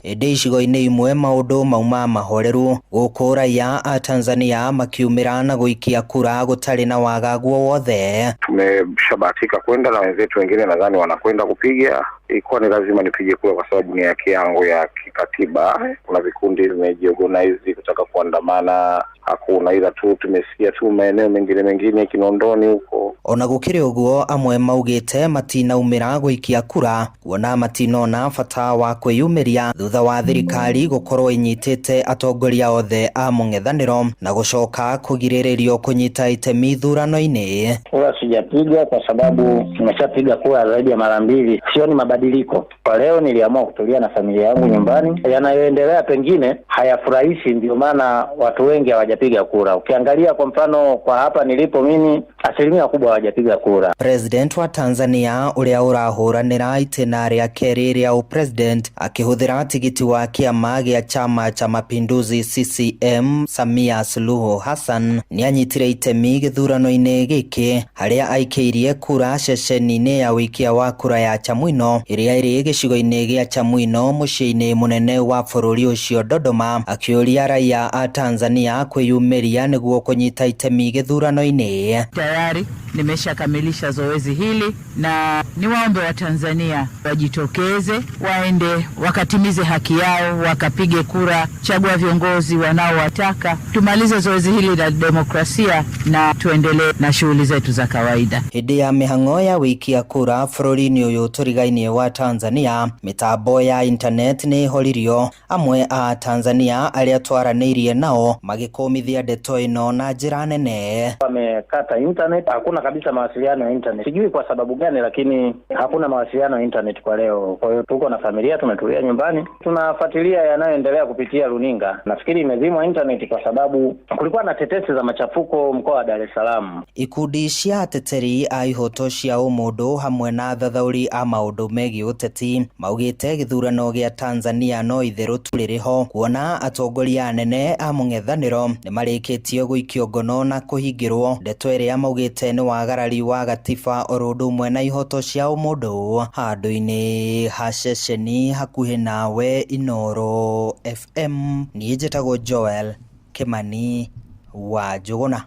Indi icigo-ini imwe maundu mauma mahoreru, guku raia a Tanzania makiumira na guikia kura gutari na wagagu wothe. Tumeshabahatika kwenda na wenzetu wengine nadhani wanakwenda kupiga. Ilikuwa ni lazima nipige kura kwa sababu ni haki yangu ya kikatiba. Kuna vikundi vimejiorganize kutaka kuandamana, hakuna, ila tu tumesikia tu maeneo mengine Kinondoni huko. Ona gukiri uguo amwe maugite matinaumira guikia kura kuona matinona bata wa kwiyumiria thutha wa thirikari gukorwo inyitite atongoria othe a mung'ethaniro na gucoka kugiriririo kunyita itemi thurano-ini. Kura sijapiga kwa sababu nimeshapiga kura zaidi ya mara 2. Sioni mabadiliko. Kwa leo niliamua kutulia na familia yangu nyumbani. Yanayoendelea pengine hayafurahishi, ndio maana watu wengi hawajapiga kura. Ukiangalia kwa mfano kwa hapa nilipo mimi, asilimia kubwa hawajapiga kura. President wa Tanzania uria urahuranira itena ria keri ria president akihuthira tigiti wa kiama gia chama cha mapinduzi CCM Samia Suluhu Hassan ni anyitire itemi githurano-ini giki haria aikiirie kura ceceni-ini ya wikia wa kura ya Chamwino iria iri gicigo-ini gia Chamwino mucii-ini munene wa bururi ucio Dodoma, akiuria raia a Tanzania kwiyumiria niguo kunyita itemi githurano-ini. Tayari nimeshakamilisha zoezi hili na niwaombe wa Tanzania wajitokeze, waende wakatimize haki yao, wakapige kura, chagua viongozi wanaowataka. Tumalize zoezi hili la demokrasia na tuendelee na shughuli zetu za kawaida. Hindi ya mihang'o ya wikia kura bururi-ini uyu turigainie wa Tanzania, mitambo ya internet ni horirio, amwe a Tanzania aria twaraniirie nao magikumithia ndeto ino na njira nene. Wamekata internet, hakuna kabisa mawasiliano ya internet. Sijui kwa sababu gani, lakini hakuna mawasiliano ya internet kwa leo. Kwa hiyo tuko na familia, tumetulia nyumbani, tunafuatilia yanayoendelea kupitia runinga. Nafikiri imezimwa internet kwa sababu kulikuwa na tetesi za machafuko mkoa wa Dar es Salaam. Ikundi cia ateteri a ihoto cia umundu hamwe na thathauri a maundu megi uteti maugite githurano gia Tanzania no itheru tuririho, kuona atongoria anene a mung'ethaniro ni marikitio guikio ngono na kuhingirwo. Ndeto iria maugite ni wagarari wa gatiba orundu mwe na ihoto cia umundu. Handu-ini ha ceceni hakuhi nawe Inoro FM, ni njitagwo Joel Kimani wa Njuguna.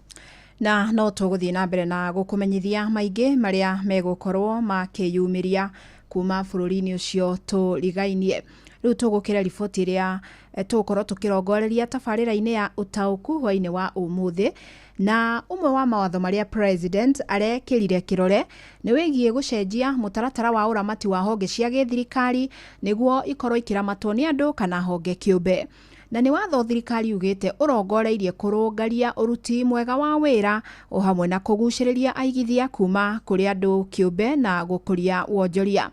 Na no tuguthie na mbere na gukumenyithia maingi maria megukorwo makiyumiria kuma bururi-ini ucio turigainie. Riu tugukira riboti iria tukorwo tukirongoreria tabarira-ini ya utauku hwa-ini wa umuthi, na umwe wa mawatho maria president arekirire kirore ni wigie gucenjia mutaratara wa uramati wa honge cia githirikari niguo ikorwo ikiramatwo ni andu kana honge kiumbe. Na ni watho thirikari ugite urongoreirie kurungaria uruti mwega wa wira o hamwe na kuguciriria aigithia kuma kuri andu kiumbe na gukuria wonjoria.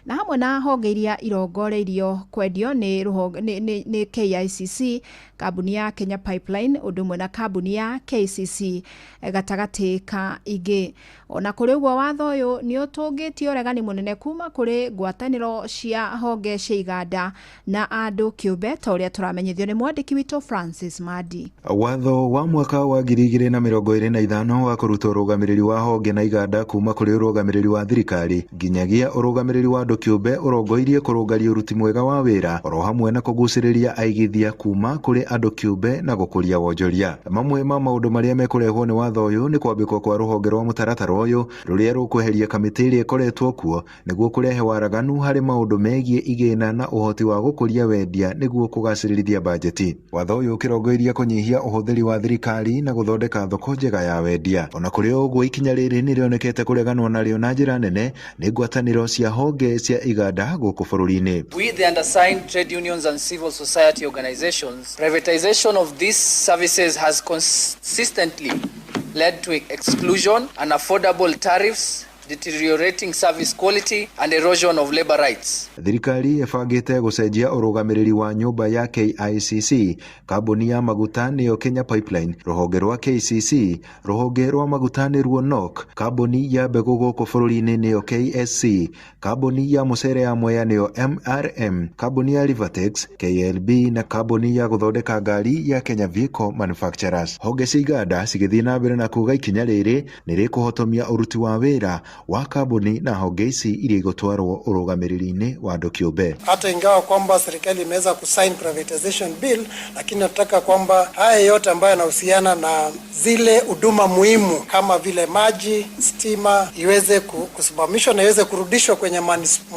Na hamwe na honge iria irongoreirio kwendio ni KICC, kambuni ya Kenya Pipeline, udumwe na kambuni ya KCC gatagati ka ingi. Ona kuri uguo watho uyu ni utungitio uregani munene kuma kuri ngwataniro cia honge cia iganda na andu kiumbe, ta uria turamenyithio ni mwandiki witu Francis Madi. Watho wa mwaka wa 2025 wa kuruta urugamiriri wa honge na iganda kuma kuri urugamiriri wa thirikari nginyagia urugamiriri wa andu kiumbe urongoirie kurungaria uruti mwega wa wira oro hamwe na kuguciriria aigithia kuma kuri andu kiumbe na gukuria wonjoria. Mamwe ma maundu maria mekurehwo ni watho uyu ni kwambikwo kwa ruhonge rwa mutaratara uyu ruria rukweheria kamiti iria ikoretwo kuo niguo kurehe waraganu hari maundu megie igina na uhoti wa gukuria wendia niguo kugacirithia bajeti. Watho uyu ukirongoiria kunyihia uhuthiri wa thirikari na guthondeka thoko njega ya wendia. Ona kuri uguo ikinya riri ni rionekete kureganwo nario na njira nene ni ngwataniro cia honge cia iganda guku bururi-ini. We the undersigned trade unions and civil society organizations, privatization of these services has consistently led to exclusion, unaffordable tariffs, deteriorating service quality and erosion of labor rights. Thirikari ebangite gucenjia urugamiriri wa nyumba ya KICC, kambuni ya maguta niyo Kenya Pipeline, ruhonge rwa KCC, ruhonge rwa maguta ni ruo NOC, kambuni ya mbegu guku bururi-ini niyo KSC, kambuni ya mucere ya Mwea niyo MRM, kambuni ya Rivertex, KLB na kambuni ya guthondeka ngari ya Kenya Vehicle Manufacturers. Honge cia iganda cigithii na mbere na kuga ikinya riri ni rikuhotomia uruti wa wira wa kambuni na honge ici iria igutwarwo urugamiriri-ini wa andu kiumbe. Hata ingawa kwamba serikali imeweza kusign privatization bill, lakini nataka kwamba haya yote ambayo yanahusiana na zile huduma muhimu kama vile maji, stima iweze kusimamishwa na iweze kurudishwa kwenye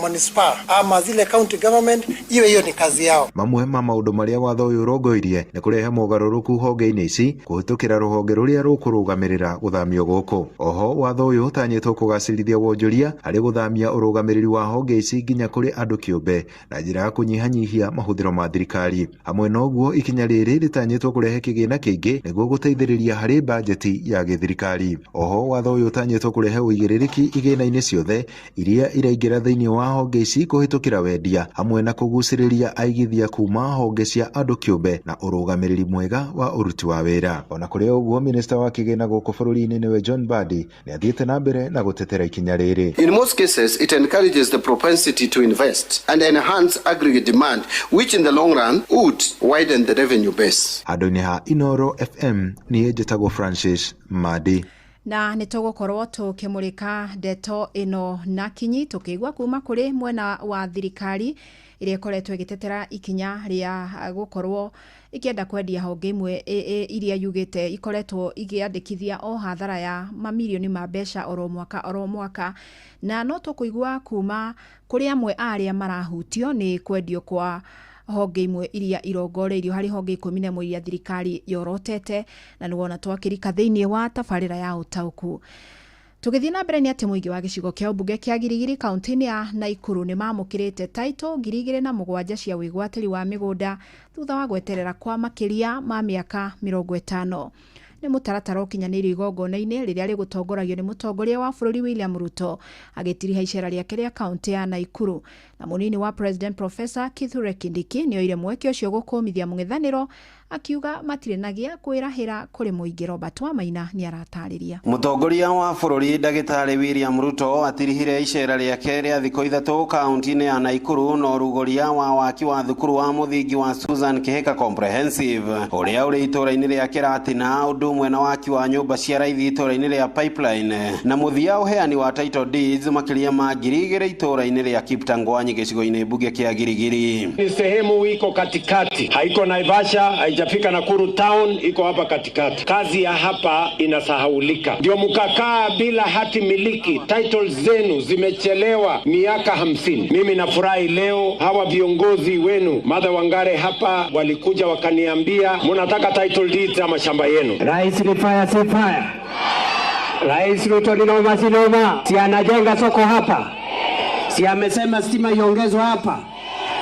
municipal ama zile county government, hiyo ni kazi yao. Mamwe ma maundu maria watho uyu urongoirie ni kurehe mogaruruku honge-ini ici kuhitukira ruhonge ruria rukurugamirira guthamio guku. Oho watho uyu utanyitwo kugacirithia wonjoria hari guthamia urugamiriri wa honge ici nginya kuri andu kiumbe na njira ya kunyihanyihia mahuthiro ma thirikari. Hamwe na uguo ikinya riri ritanyitwo kurehe kigina kiingi niguo guteithiriria hari bajeti ya githirikari. Oho watho uyu utanyitwo kurehe uigiririki igina-ini ciothe iria iraingira thiini wa honge ici kuhitukira wendia hamwe na kuguciriria aigithia kuma honge cia andu kiumbe na urugamiriri mwega wa uruti wa wira. Ona kuri uguo minista wa kigina guku bururi-ini niwe John Badi ni athiite na mbere na gutetera ikinya riri. In most cases it encourages the propensity to invest and enhance aggregate demand, which in the long run would widen the revenue base. Handũ-inĩ ha Inoro FM ni njĩtagwo Francis Madi. Na nitugukorwo tukimurika ndeto ino na kinyi tukigwa kuma kuri mwena wa thirikari iria ikoretwo igitetera ikinya ria gukorwo ikienda kwendia honge imwe iria yugite ikoretwo igiandikithia o hathara ya mamilioni ma mbeca oro mwaka na no tukuigwa kuma kuri amwe aria marahutio ni kwendio kwa honge imwe iria irongoreirio hari honge 11 iria thirikari yorotete na niwona twakirika thiini wa tabarira ya utauku. Tugithii na mbere ni ati muingi wa gicigo kia ubunge kia Girigiri kaunti-ini ya Naikuru ni mamukirite title 2007 cia wigwatiri wa migunda thutha wa gweterera kwa makiria ma miaka 50. Ni mutaratara ukinyanirio igongona-ini riria rigutongoragio ni mutongoria wa bururi William Ruto agitiriha icera riake ria kaunti ya Naikuru na munini wa President Professor Kithure Kindiki ni oire mweke ucio gukumithia mung'ethaniro akiuga matirenagia kwirahira kuri muingi. Robert Wamaina ni aratariria. Mutongoria wa bururi Dagitari William Ruto atirihire icera riake ria thikũ 3 kaunti-ini ya Naikuru na urugoria wa waki wa thukuru wa muthingi wa Susan Kihika Comprehensive uria uri itura-ini ria Kiratina undu mwena waki wa nyumba cia raithi itura-ini ria Pipeline na muthia uheani wa title deeds makiria ma Girigiri itura-ini ria Kiptangwanyi gicigo-ini bunge kia Girigiri. Ni sehemu iko katikati, haiko Naivasha, haijafika Nakuru town, iko hapa katikati. Kazi ya hapa inasahaulika. Ndio mkakaa bila hati miliki, titles zenu zimechelewa miaka 50. Mimi nafurahi leo hawa viongozi wenu Martha Wangare hapa walikuja wakaniambia mnataka title deeds ya mashamba yenu. Rais ni fire. Rais Ruto ni noma. Si anajenga soko hapa. Si amesema stima iongezwe hapa.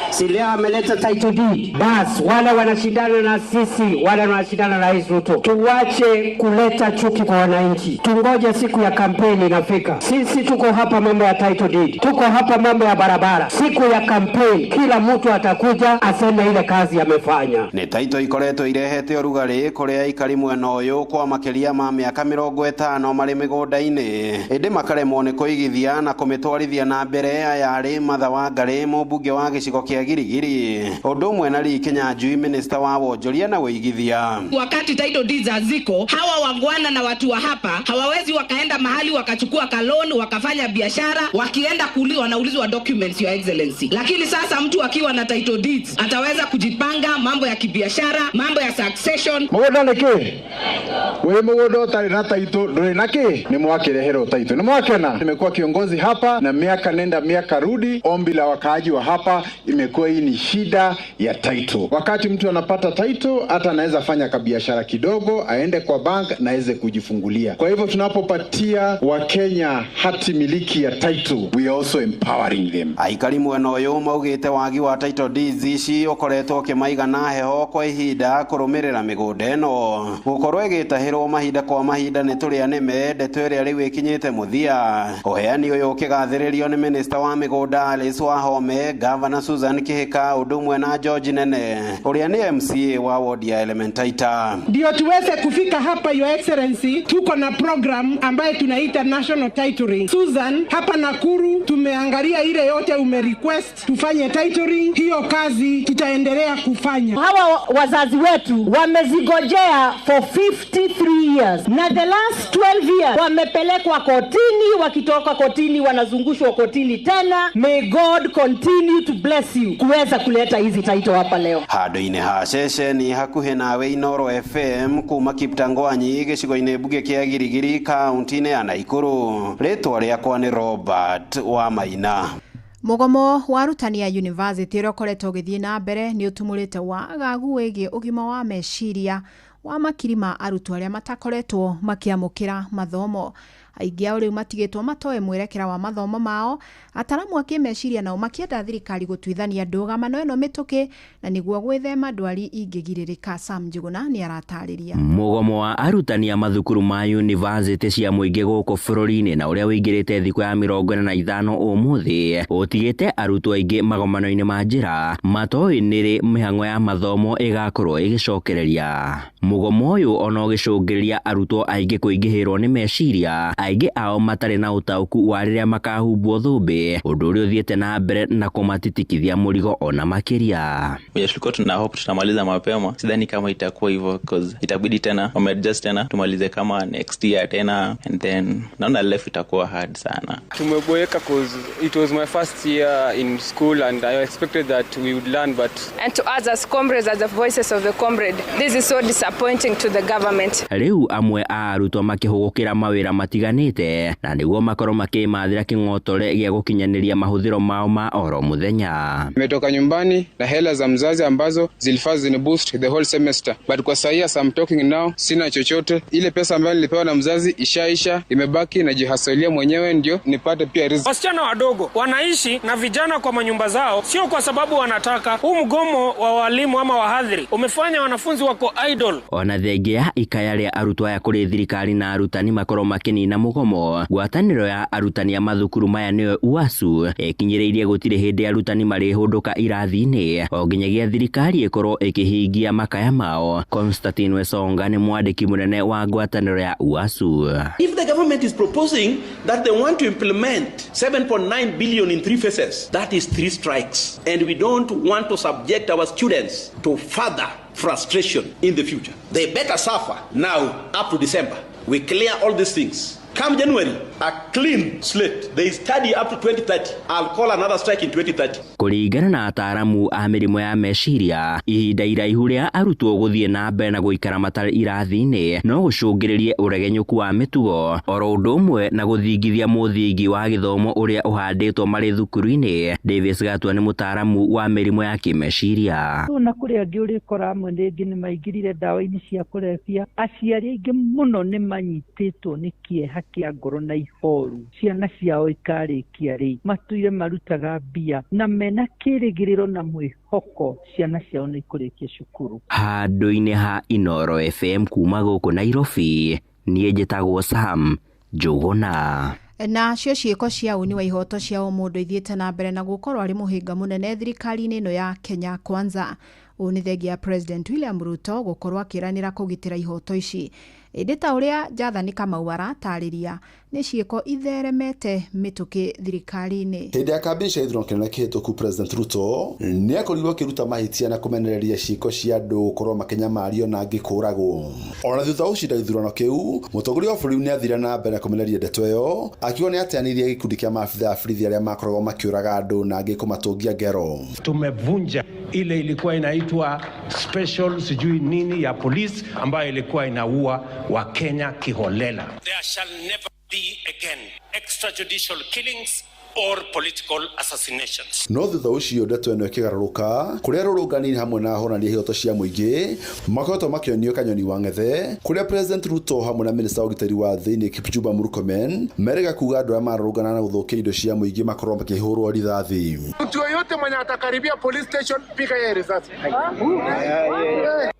Si leo ameleta title deed. Bas, wale wanashindana na sisi, wale wanashindana na Rais Ruto. Tuwache kuleta chuki kwa wananchi. Tungoje siku ya kampeni inafika. Sisi tuko hapa mambo ya title deed. Tuko hapa mambo ya barabara. Siku ya kampeni kila mtu atakuja aseme ile kazi amefanya. Ni title ikoretwo irehete urugari kuria ikari mwena uyu kwa makiria ma miaka 50 mari migunda-ini. Indi makaremwo ni kuigithia na kumitwarithia na mbere ya yari Martha Wangare mbunge wa gicigo kia kia Girigiri undu umwe na Lee Kinyanjui minister wa wonjoria na uigithia. Wakati title deeds haziko, hawa wagwana na watu wa hapa hawawezi wakaenda mahali wakachukua kaloni wakafanya biashara, wakienda wanaulizwa documents, your excellency. Lakini sasa mtu akiwa na title deeds ataweza kujipanga mambo ya kibiashara, mambo ya succession. Mugunda niki wewe mugunda utari na title nduri naki ni mwakirehero title ni mwakena. Nimekuwa kiongozi hapa na miaka nenda miaka rudi, ombi la wakaaji wa hapa imekuwa hii ni shida ya title. Wakati mtu anapata title hata anaweza fanya kabiashara kidogo, aende kwa bank na aweze kujifungulia. Kwa hivyo tunapopatia Wakenya hati miliki ya title, we are also empowering them. Aikari mwena uyu maugite wagi wa title deeds ici ukoretwo kimaiga na heho kwa ihinda kurumirira migunda eno gukorwo igitahirwo mahinda kwa mahinda ni turia nime ndeto iria riu ikinyite muthia. Uheani uyu ukigathiririo ni minister wa migunda Alice Wahome, Governor Susan Kihika, undu umwe na George Nene uria ni MCA wa ward ya Elementaita. Ndio tuweze kufika hapa, your excellency, tuko na program ambayo tunaita national titling. Susan, hapa Nakuru tumeangalia ile yote umerequest tufanye titling, hiyo kazi tutaendelea kufanya. Hawa wazazi wetu wamezigojea for 53 years na the last 12 years wamepelekwa kotini, wakitoka kotini wanazungushwa kotini tena. May God continue to bless you kuweza kuleta hizi title hapa leo. Handu-ini ha ceceni hakuhi nawe Inoro FM kuma Kiptangwanyi gicigo-ini mbuge kia Girigiri kaunti-ini ya Naikuru. Ritwa riakwa ni Robert wa Maina. Mugomo wa arutani ya university ukoretwo ugithie na mbere ni utumurite wagagu wigi ugima wa meciria wa makiri ma arutwo aria matakoretwo makiamukira mathomo. Aingi ao riu matigitwo matoe mwerekera wa mathomo mao, ataramu akimeciria nao makienda thirikari gutwithania ndũgamano ĩno mĩtũkĩ na niguo gwĩthema ndwari ingĩgiririka. Sam Njuguna ni aratariria. Mugomo wa arutani a mathukuru ma university cia muingi guku bururi-ini na uria wĩingĩrĩte thikũ ya 45 ũmũthĩ ũtigĩte arutwo aingĩ magomano-inĩ ma njĩra matoĩ nĩrĩ mĩhang'o ya mathomo ĩgakorwo ĩgĩcokereria. Mugomo ũyũ ona ũgĩcũngĩrĩria arutwo aingĩ kũingĩhĩrwo nĩ meciria, aingĩ ao matarĩ na ũtaũku wa rĩrĩa makahumbwo thũmbĩ, ũndũ ũrĩa ũthiĩte na mbere na kũmatitikithia mũrigo ona makĩria. Tulikuwa tuna hope tutamaliza mapema, sidhani kama itakuwa hivyo because itabidi tena wameadjust tena tumalize kama next year tena, and then naona life itakuwa hard sana. Tumeboeka because it was my first year in school and I expected that we would learn, but and to us as comrades, as the voices of the comrade, this is so disappointing to the government. Rĩu amwe a arutwo makĩhũgũkĩra mawĩra matiganĩte na nĩguo makorwo makĩmathĩra kĩng'otore gĩa gũkinyanĩria mahũthĩro mao ma oro mũthenya. Nimetoka nyumbani na hela za mzazi ambazo zilifaa zini boost the whole semester, but kwa sasa as I'm talking now sina chochote. Ile pesa ambayo nilipewa na mzazi ishaisha, imebaki na jihasalia mwenyewe ndio nipate pia riziki. Wasichana wadogo wanaishi na vijana kwa manyumba zao, sio kwa sababu wanataka. Huu mgomo wa walimu ama wahadhiri umefanya wanafunzi wako idle. Ona thengia ya ikaya rĩa arutwo aya kũrĩ thirikari na arutani makorwo makinina mugomo, ngwatanĩro ya arutani a mathukuru maya nĩyo UASU ĩkinyĩrĩirie gũtirĩ hĩndĩ arutani marĩhũndũka irathi-inĩ o nginyagia thirikari ĩkorwo ĩkĩhingia makaya mao. Constantine Wesonga nĩ mwandĩki mũnene wa ngwatanĩro ya UASU. If the government is proposing that they want to implement 7.9 billion in 3 phases, that is 3 strikes, and we don't want to subject our students to further frustration in the future. They better suffer now up to December. We clear all these things. Come January, a clean slate. They study up to 2030. I'll call another strike in 2030. Kũringana na ataaramu a mĩrimũ ya meciria, ihinda iraihu rĩa arutwo gũthiĩ na mbere na gũikara matarĩ irathi-inĩ no gũcũngĩrĩrie ũregenyũku wa mĩtugo, oro ũndũ ũmwe na gũthingithia mũthingi wa gĩthomo ũrĩa ũhandĩtwo marĩ thukuru-inĩ. Davis Gatua nĩ mũtaaramu wa mĩrimũ ya kĩmeciria. Na kũrĩ angĩ ũrĩkora amwe rĩngĩ nĩ maingĩrire ndawa-inĩ cia kũrebia. Aciari aingĩ mũno nĩ manyitĩtwo nĩ kĩeha kia ngoro na ihoru. Ciana ciao ikarĩkia rĩ, matuire marutaga mbia na mena kĩrĩgĩrĩro na mwĩhoko ciana ciao nĩ ikũrĩkia cukuru. Handũ-inĩ ha Inoro FM kuma gũkũ Nairobi, niĩ njĩtagwo Sam Njuguna. Na cio ciĩko cia uni wa ihoto cia mũndũ ithiĩte na mbere na gũkorwo arĩ mũhĩnga mũnene thirikari-inĩ ĩno ya Kenya Kwanza. unithengia President William Ruto gukorwo akiranira kugitira ihoto ici. Edita uria Jathani Kamau aratariria ni ciiko itheremete mituki thirikari-ini. Hindi ya kabisha ithurano kinene kihituku President Ruto ni akorirwo akiruta mahitia na kumenereria ciiko cia andu gukorwo makinyamario na ngikuragwo. Ona thutha ucinda ithurano kiu mutongoria wa bũrũri ni athire na mbere kumenereria ndeto iyo akiuga ni ateanirie gikundi kia maafitha a borithi aria makoragwo makiuraga andu na ngikumatungia ngero. Tumevunja ile ilikuwa inaitwa special sijui nini ya police ambayo ilikuwa inaua wa Kenya kiholela. There shall never be again extrajudicial killings or political assassinations. No thutha ucio ndeto eno ikigaruruka kuria rurungani hamwe na honania hihoto cia muingi makoto makionio Kanyoni Wang'ethe kuria President Ruto hamwe na Minister Ogiteri wa Thiini Kipchumba Murkomen merega kuga andu amarurungana na guthukia indo cia muingi makorwo makihurwo rithathi. Mtu yoyote mwenye atakaribia police station piga yeye risasi.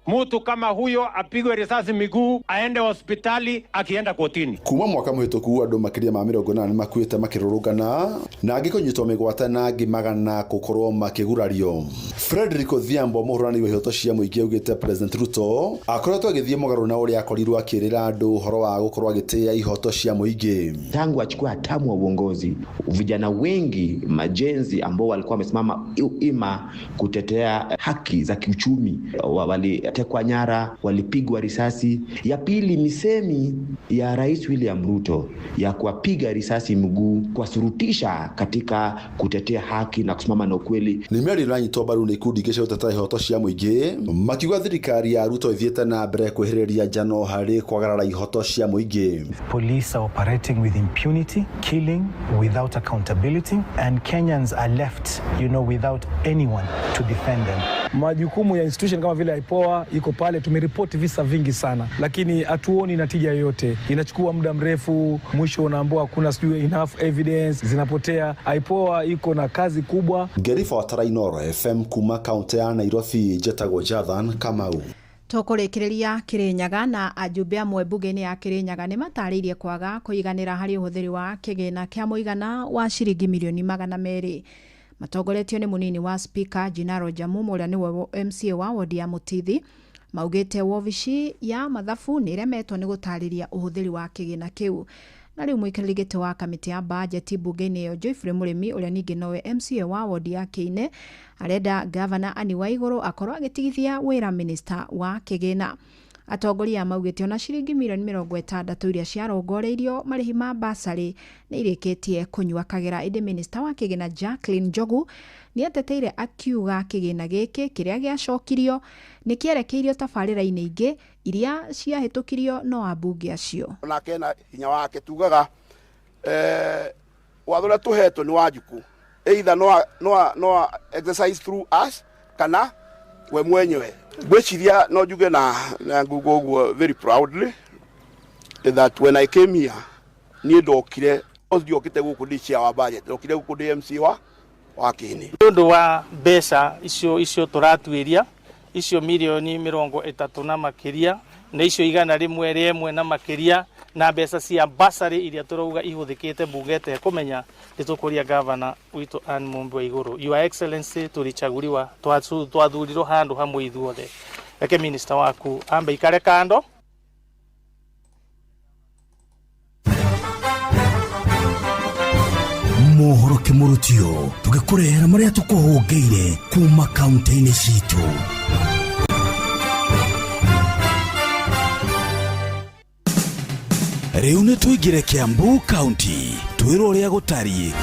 Mtu kama huyo apigwe risasi miguu aende hospitali akienda kotini. Kuma mwaka muhituku andu makiria ma 40 makuite makirurungana na ngikonyitwo migwata na ngimagana gukorwo makigurario. Frederick Odhiambo muhurani wa hihoto cia muingi augite President Ruto akoretwo agithie mugaru na uria akorirwo akirira andu horo wa gukorwo agitia ihoto cia muingi. Tangu achukua hatamu wa uongozi, vijana wengi majenzi ambao walikuwa wamesimama ima kutetea haki za kiuchumi walitekwa nyara, walipigwa risasi. Ya pili, misemi ya Rais William Ruto ya kuwapiga risasi mguu, kuwasurutisha katika kutetea haki na kusimama na ukweli. Ni meri ranyitwo mbaru ni ikundi cia guteta ihoto cia muingi makiuga thirikari ya Ruto ithiete na mbere kwehereria njano hari kwagarara ihoto cia muingi. Police are operating with impunity, killing without accountability, and Kenyans are left, without anyone to defend them. Majukumu ya institution kama vile IPOA iko pale, tumeripoti visa vingi sana, lakini hatuoni natija yoyote. Inachukua muda mrefu, mwisho unaambiwa hakuna enough evidence, zinapotea. IPOA iko na kazi kubwa. Ngerifa wa Tarainoro FM kuma kaunti ya Nairobi, Jetagwo Jathan Kamau. Tukurekereria Kirinyaga na ajumbe amwe bunge-ini ya Kirinyaga ni matariirie kwaga kuiganira hari uhuthiri wa kigina kia muigana wa ciringi milioni 200. Matongoretio ni munini wa Speaker Jinaro Jamumu uria niwe MCA wa wodi ya Mutithi maugite wobici ya mathabu ni remetwo ni gutariria uhuthiri wa kigina kiu. Na riu mwikirigite wa kamiti ya budget bunge-ini iyo Joyfrey Murimi uria ningi nowe MCA wa wodi ya Kiine arenda Governor Anne Waiguru akorwo agitigithia wira minister wa kigina. Atongoria maugite ona ciringi milioni 60 iria ciarongoreirio marihi ma basari ni irikitie kunywa kagera. Indi minister wa kigina Jacqueline Njogu ni ateteire akiuga kigina giki kiria giacokirio ni kierekeirio tabarira-ini ingi iria ciahitukirio no abunge acio. Na kena hinya wake tugaga wathura tuhetwo ni wajuku either no exercise through us kana we mwenyewe. Gweciria no juge na ngugo very proudly that when I came here ni ndokire othio guku ndi cia wa budget ndokire guku ndi MC wa Kiini ndondo wa mbeca icio turatuiria icio milioni 30 na makiria na icio igana rimwe na makiria na mbeca cia basari iria turouga ihuthikite bugete kumenya ritukuria Governor witu Anne Mumbi Waiguru. Your Excellency turichaguriwa twathurirwo handu hamwe ithuothe. Eke minister waku ambe ikare kando. Mohoro kimurutio tugikurehera maria tukuhungeire kuma kaunti-ini citu. Riu ni tuigire Kiambu County twiro uria gutari.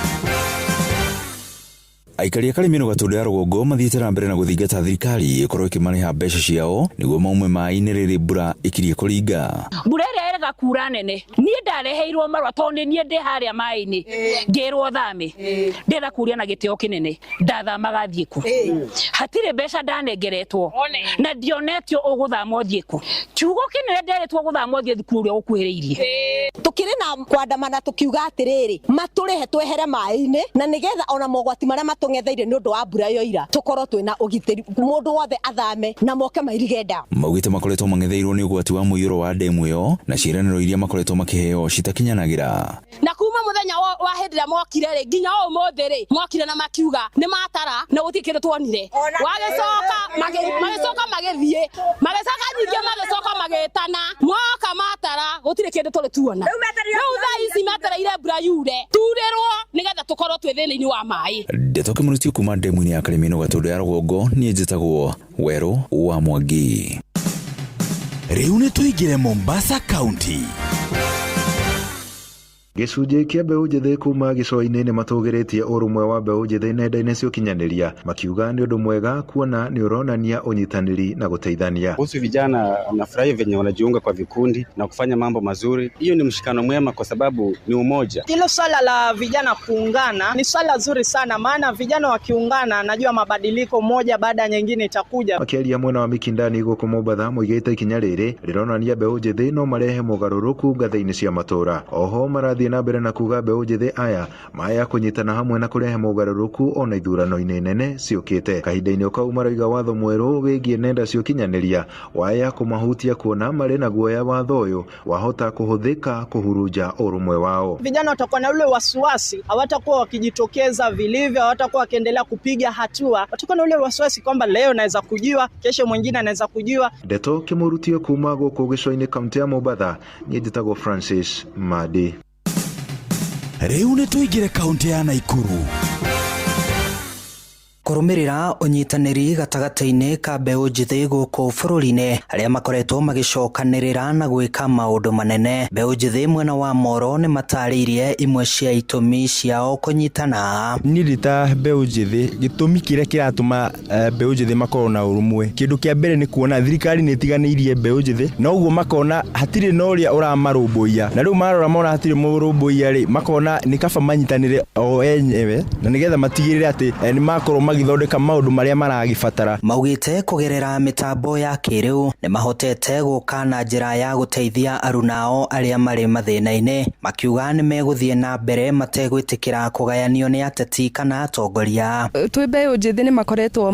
Aikari akari mino gatundu ya Rugongo mathiite na mbere na guthingata thirikari ikorwo ikimariha mbeca ciao niguo maume mai-ini riri mbura ikirie kuringa. Mbura iria erega kura nene nie ndareheirwo marwa tondu nie ndi haria mai-ini ngirwo thame ndira kuria na gitio kinene ndathamaga thieku hatire mbeca ndanengeretwo na ndionetio uguthamwo thieku kiugo kinene nderetwo guthamwo thie thukuru uria ukuhiriirie tukiri na kwandamana tukiuga atiriri maturihe twehere mai-ini na nigetha ona mogwati maria matungetheire ni undu wa mbura yo ira tukorwo twina ugiteri mundu wothe athame na moke mairigenda. Maugite makoretwo mangetheirwo ni ugwati wa muiyuro wa demu yo na ciĩranĩro iria makoretwo makĩheo citakinyanagira. Na kuma muthenya wa hĩndĩ mokire rĩ nginya ũmũthĩ rĩ mokire na makiuga nĩ matara na gũtirĩ kĩndũ tuonire. Magĩcoka magĩthiĩ magĩcoka nyingĩ magĩcoka magĩtana moka matara gũtirĩ kĩndũ tũrĩ tuona. Rĩu thaa ici metereire mbura yure turĩrwo nĩgetha tũkorwo twĩ thĩna-inĩ wa maĩ. Ndeto Kĩmũrutio kuma ndemu-inĩ ya Karimino Gatũndũ ya Rũgongo, niĩ njĩtagwo Werũ wa Mwangi. Rĩu nĩ tũingĩre Mombasa County. Gĩcunjĩ kĩa mbeũ njĩthĩ kuma gĩcũa-inĩ nĩ matũgĩrĩtie ũrũmwe wa mbeũ njĩthĩ nenda-inĩ cia ũkinyanĩria makiuga nĩ ũndũ mwega kuona nĩ ũronania ũnyitanĩri na gũteithania. Kuhusu vijana nafurahi venye wanajiunga kwa vikundi na kufanya mambo mazuri. Hiyo ni mshikano mwema kwa sababu ni umoja. Hilo swala la vijana kuungana ni swala zuri sana, maana vijana wakiungana najua mabadiliko moja baada ya nyingine itakuja. Makĩaria mwena wa Mikindani gũkũ Mombasa moigĩte ikinya rĩrĩ rĩronania mbeũ njĩthĩ no marehe mũgarũrũku ngathĩ-inĩ cia matũra. Oho marathiĩ na mbere na kuga mbeũ njĩthĩ aya maya kũnyitana hamwe na kũrehe mũgarũrũku ona ithurano-inĩ nene ciũkĩte. Kahinda-inĩ kau marauga watho mwerũ wĩgiĩ nenda cia ũkinyanĩria waya kũmahutia kuona marĩ na guoya watho ũyũ wahota kũhũthĩka kũhurunja ũrũmwe wao. Vijana watakuwa na ule wasiwasi, hawatakuwa wakijitokeza vilivyo, hawatakuwa wakiendelea kupiga hatua. Watakuwa na ule wasiwasi kwamba leo naweza kujiwa, kesho mwingine anaweza kujiwa. Ndeto Kĩmũrutio kuma gũkũ gĩcũa-inĩ kaunti ya Mombasa, niĩ njĩtagwo Francis Madi. Rĩu nĩ tũingĩre kaunti ya Naikuru. Kũrũmĩrĩra ũnyitanĩri gatagatĩ-inĩ ka mbeũ njĩthĩ gũkũ bũrũri-inĩ arĩa makoretwo magĩcokanĩrĩra na gwĩka maũndũ manene. Mbeũ njĩthĩ mwena wa Moro nĩ matarĩirie imwe cia itũmi ciao kũnyitana. Niĩ ndita mbeũ njĩthĩ gĩtũmi kĩrĩa kĩratũma mbeũ njĩthĩ makorwo na ũrũmwe. Kĩndũ kĩa mbere nĩ kuona thirikari nĩ ĩtiganĩirie mbeũ njĩthĩ na ũguo makona hatirĩ na ũrĩa ũramarũmbũiya. Na rĩu marora mona hatirĩ mũrũmbũiya rĩ makona nĩ kaba manyitanĩre o enyewe na nĩgetha matigĩrĩre atĩ nĩ makorwo magithondeka maũndũ marĩa maragibatara. Maugĩte kũgerera mĩtambo ya kĩrĩu nĩ mahotete gũka na njĩra ya gũteithia arunao arĩa marĩ mathĩna-inĩ, makiuga nĩ megũthiĩ na mbere mategwĩtĩkĩra kũgayanio nĩ ateti kana atongoria. Twĩ mbeũ njĩthĩ nĩ makoretwo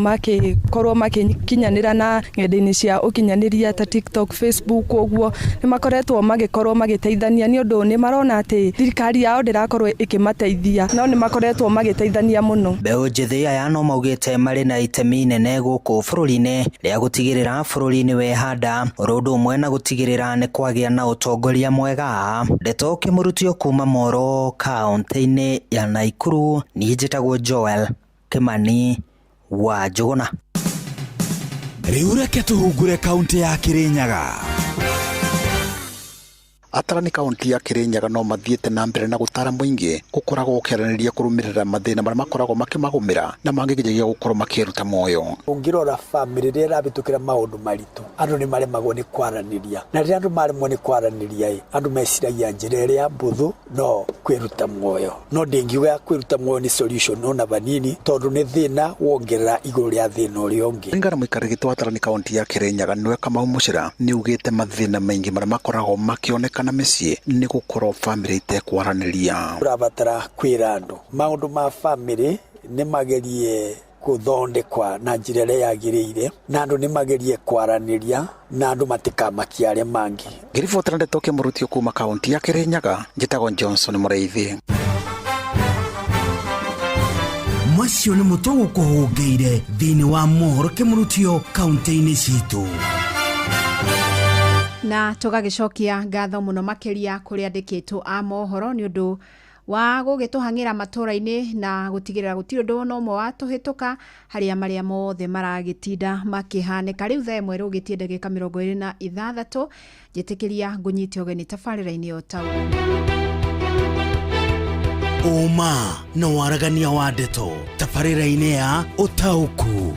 makinyanĩra na ng'enda-inĩ cia ũkinyanĩria ta TikTok, Facebook, ũguo nĩ makoretwo magĩkorwo magĩteithania nĩ ũndũ nĩ marona atĩ thirikari yao ndĩrakorwo ĩkĩmateithia, no nĩ makoretwo magĩteithania mũno. Mbeũ njĩthĩ aya no maugĩte marĩ na itemi nene gũkũ bũrũri-inĩ rĩa gũtigĩrĩra bũrũri-inĩ wehanda, ũndũ ũmwe na gũtigĩrĩra nĩ kwagĩa na ũtongoria mwega. Ndeto Kĩmũrutio kuma Moro kaunti-inĩ ya Naikuru, niĩ njĩtagwo Joel Kimani wa Njũgũna. Rĩu reke tũhungure kaunti ya Kĩrĩnyaga. Atarani kaunti ya Kĩrĩnyaga no mathiĩte na mbere na gũtara mũingĩ gũkoragwo ũkĩaranĩria kũrũmĩrĩra mathĩna marĩa makoragwo makĩmagũmĩra na mangĩgeria gũkorwo makĩruta muoyo. Ũngĩrora famĩlĩ rĩrĩa ĩrabĩtũkĩra maũndũ maritũ, andũ nĩ maremagwo nĩ kwaranĩria, na rĩrĩa andũ maremwo nĩ kwaranĩria andũ meciragia njĩra ĩrĩa mbũthũ no kwĩruta muoyo, no ndĩngiuga kwĩruta muoyo nĩ solution ona banini tondũ nĩ thĩna wongerera igũrũ rĩa thĩna ũrĩa ũngĩ. Ringana mũikarĩri gĩtĩ wa Atarani kaunti ya Kĩrĩnyaga nĩwe Kamau Mũcĩra nĩ ugĩte mathĩna maingĩ marĩa makoragwo makĩoneka na mĩciĩ nĩ gũkorwo famĩlĩ itekwaranĩria. Tũrabatara kwĩra andũ maũndũ ma famĩlĩ nĩ magerie gũthondekwa na njĩra ĩrĩa yagĩrĩire na andũ nĩ magerie kwaranĩria na andũ matikamakia arĩa mangĩ. Ngĩribotera Ndeto Kĩmũrutio kuma kaunti ya Kĩrĩnyaga, njĩtagwo Johnson Mũrĩithi. Macio nĩ mũtũgũkũhũngĩire thĩinĩ wa mohoro Kĩmũrutio kaunti-inĩ citũ. Na tũgagĩcokia ngatho mũno makĩria kũrĩa andĩkĩtwo a mohoro nĩ ũndũ wa gũgĩtũhang'ĩra matũra-inĩ na gũtigĩrĩra gũtirĩ ũndũ ona ũmwe watũhĩtũka harĩa marĩa mothe maragĩtinda makĩhanĩka. Rĩu thaa ĩmwe rũgĩtie ndagĩka 26 njĩtĩkĩria ngũnyite ũgeni tabarĩra-inĩ o ta ũma na waragania wa ndeto tabarĩra-inĩ ya ũtaũku.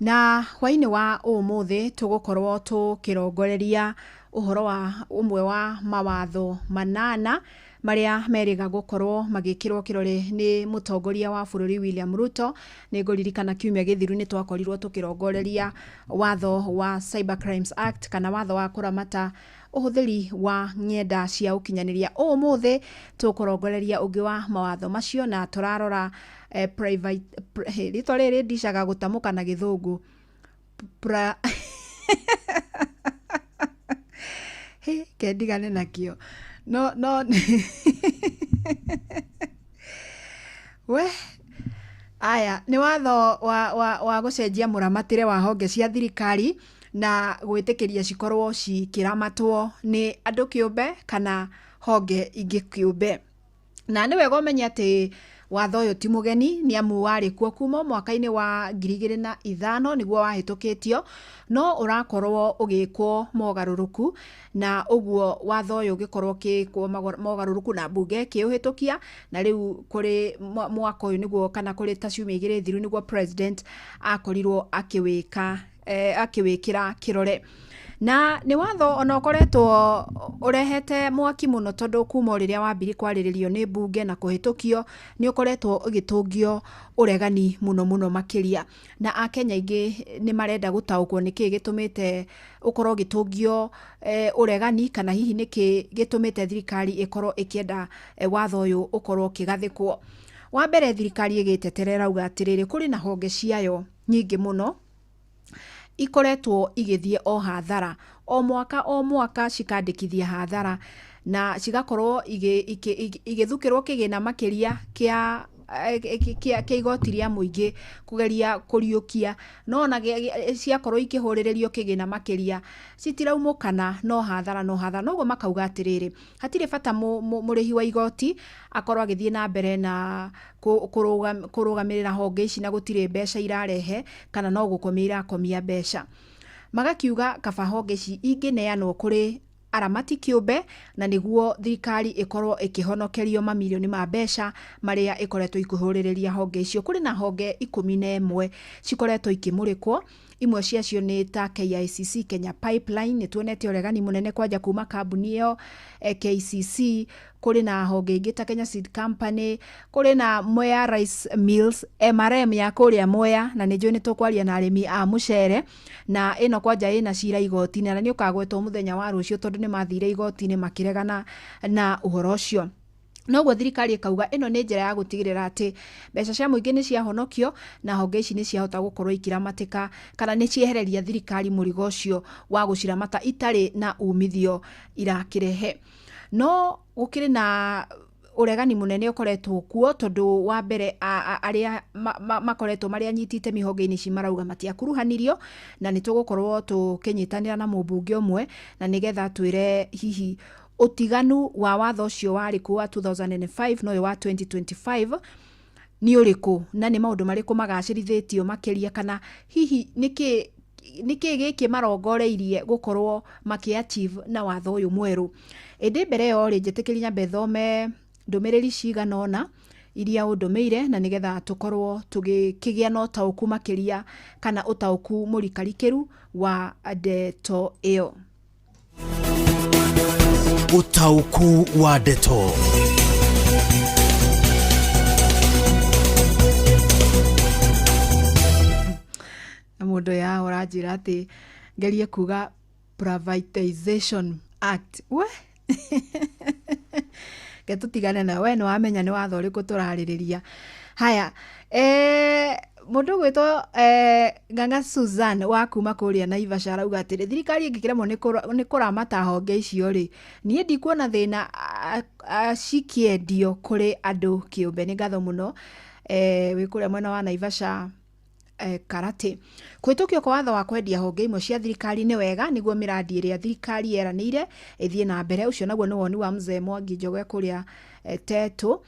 Na hwainĩ wa ũmũthĩ tũgũkorwo tũkĩrongoreria ũhoro wa ũmwe wa mawatho 8 marĩa merĩga gũkorwo magĩkĩrwo kĩrore nĩ mũtongoria wa bũrũri William Ruto. Nĩ ngũririkana kiumia gĩthiru nĩ twakorirwo tũkĩrongoreria watho wa Cyber Crimes Act kana watho wa kũramata uhuthiri wa ng'enda cia ukinyaniria umuthi tukurongoreria ungi wa mawatho macio na turarora private rito riri ndicaga gutamuka na githungu kendigane nakio no we aya ni watho wa gucenjia muramatire wa honge cia thirikari na gwitikiria cikorwo cikiramatwo ni andu kiumbe kana honge ingi kiumbe. Na ni wega umenya ati watho uyu ti mugeni ni amu wari kuo kuma mwaka-ini wa 2005 niguo wahitukitio no urakorwo ugikwo mogaruruku na uguo watho uyu ugikorwo kikwo mogaruruku na bunge kiuhitukia na riu kuri mwaka uyu niguo kana kuri tacumi igire thiru niguo president akorirwo akiwikira kirore. Na ni watho ona ukoretwo urehete mwaki muno tondu kuma riria wambiri kwariririo ni bunge na kuhitukio ni ukoretwo ugitungio uregani muno makiria na akenya ingi ni marenda gutaukwo niki gitumite ukorwo gitungio uregani kana hihi niki gitumite thirikari ikorwo ikienda watho uyu ukorwo kigathikwo. Wa mbere thirikari igiteterera uga atiriri kuri na honge ciayo nyingi muno ikoretwo igithie o hathara o mwaka cikandikithia hathara na cigakorwo igithukirwo kigina makiria kia igoti ria muingi kugeria kuriukia no na ciakorwo ikihurirerio kigina makiria citiraumukana no hathara noguo makauga atiriri hatire bata murihi wa igoti akorwo agithie na mbere na kurugamirira honge ici na gutire mbeca irarehe kana no gukomira komia mbeca. Magakiuga kaba honge ici ingineanwo kuri aramati kiumbe na niguo thirikari ikorwo ikihonokerio mamilioni ma mbeca maria ikoretwo ikuhurireria honge icio. Kuri na honge 11 cikoretwo ikimurikwo, imwe ciacio ni ta KICC Kenya Pipeline nituonete uregani munene kwanja kuma kambuni iyo KCC. Kuri na honge ingi ta Kenya Seed Company, kuri na Mwea Rice Mills, MRM ya kuria Mwea na nijo ni tukwaria na arimi a mucere na ino kwanja ina cira igoti na ni ukagwetwo muthenya wa rucio tondu ni mathire igoti ni makiregana na uhoro ucio. Noguo thirikari ikauga ino ni njira ya gutigirira ati mbeca cia muingi ni ciahonokio na honge ici ni ciahota gukorwo ikiramatika kana ni ciehereria thirikari murigo ucio wa guciramata itari na umithio irakirehe. No gukiri na uregani munene ukoretwo kuo tondu wa mbere aria makoretwo mari anyitite mihonge-ini ci marauga matiakuruhanirio na nitugukorwo tukinyitanira na mubunge umwe na nigetha twire hihi utiganu wa watho ucio wari kuwa 2005 no wa 2025 ni uriku na ni maundu mariku magacirithitio makiria kana hihi niki giki marongoreirie gukorwo makiachieve na watho uyu mweru. Indi mbere yo ri njitikiria nyambe thome ndumiriri ciganona iria undumeire na nigetha tukorwo tugikigia no tauku makiria kana utauku murikarikiru wa ndeto iyo. Utauku wa ndeto. Mundu ya urajira ati ngerie kuga Privatization Act we getutigane na we no amenya ni watho riku turaririria. Haya mundu gwitwo Ng'ang'a Susan wa kuma kuria Naivasha arauga atiri thirikari ingikiremwo ni kuramata honge icio ri nie ndikuona thina cikiendio kuri andu kiumbe. Ni ngatho muno wi kuria mwena wa Naivasha karate. Kuhitukio kwa watho wa kwendia honge imwe cia thirikari ni wega niguo miradi iria thirikari yeranire ithie na mbere. Ucio naguo ni woni wa Mzee Mwangi Njoge kuria Tetu.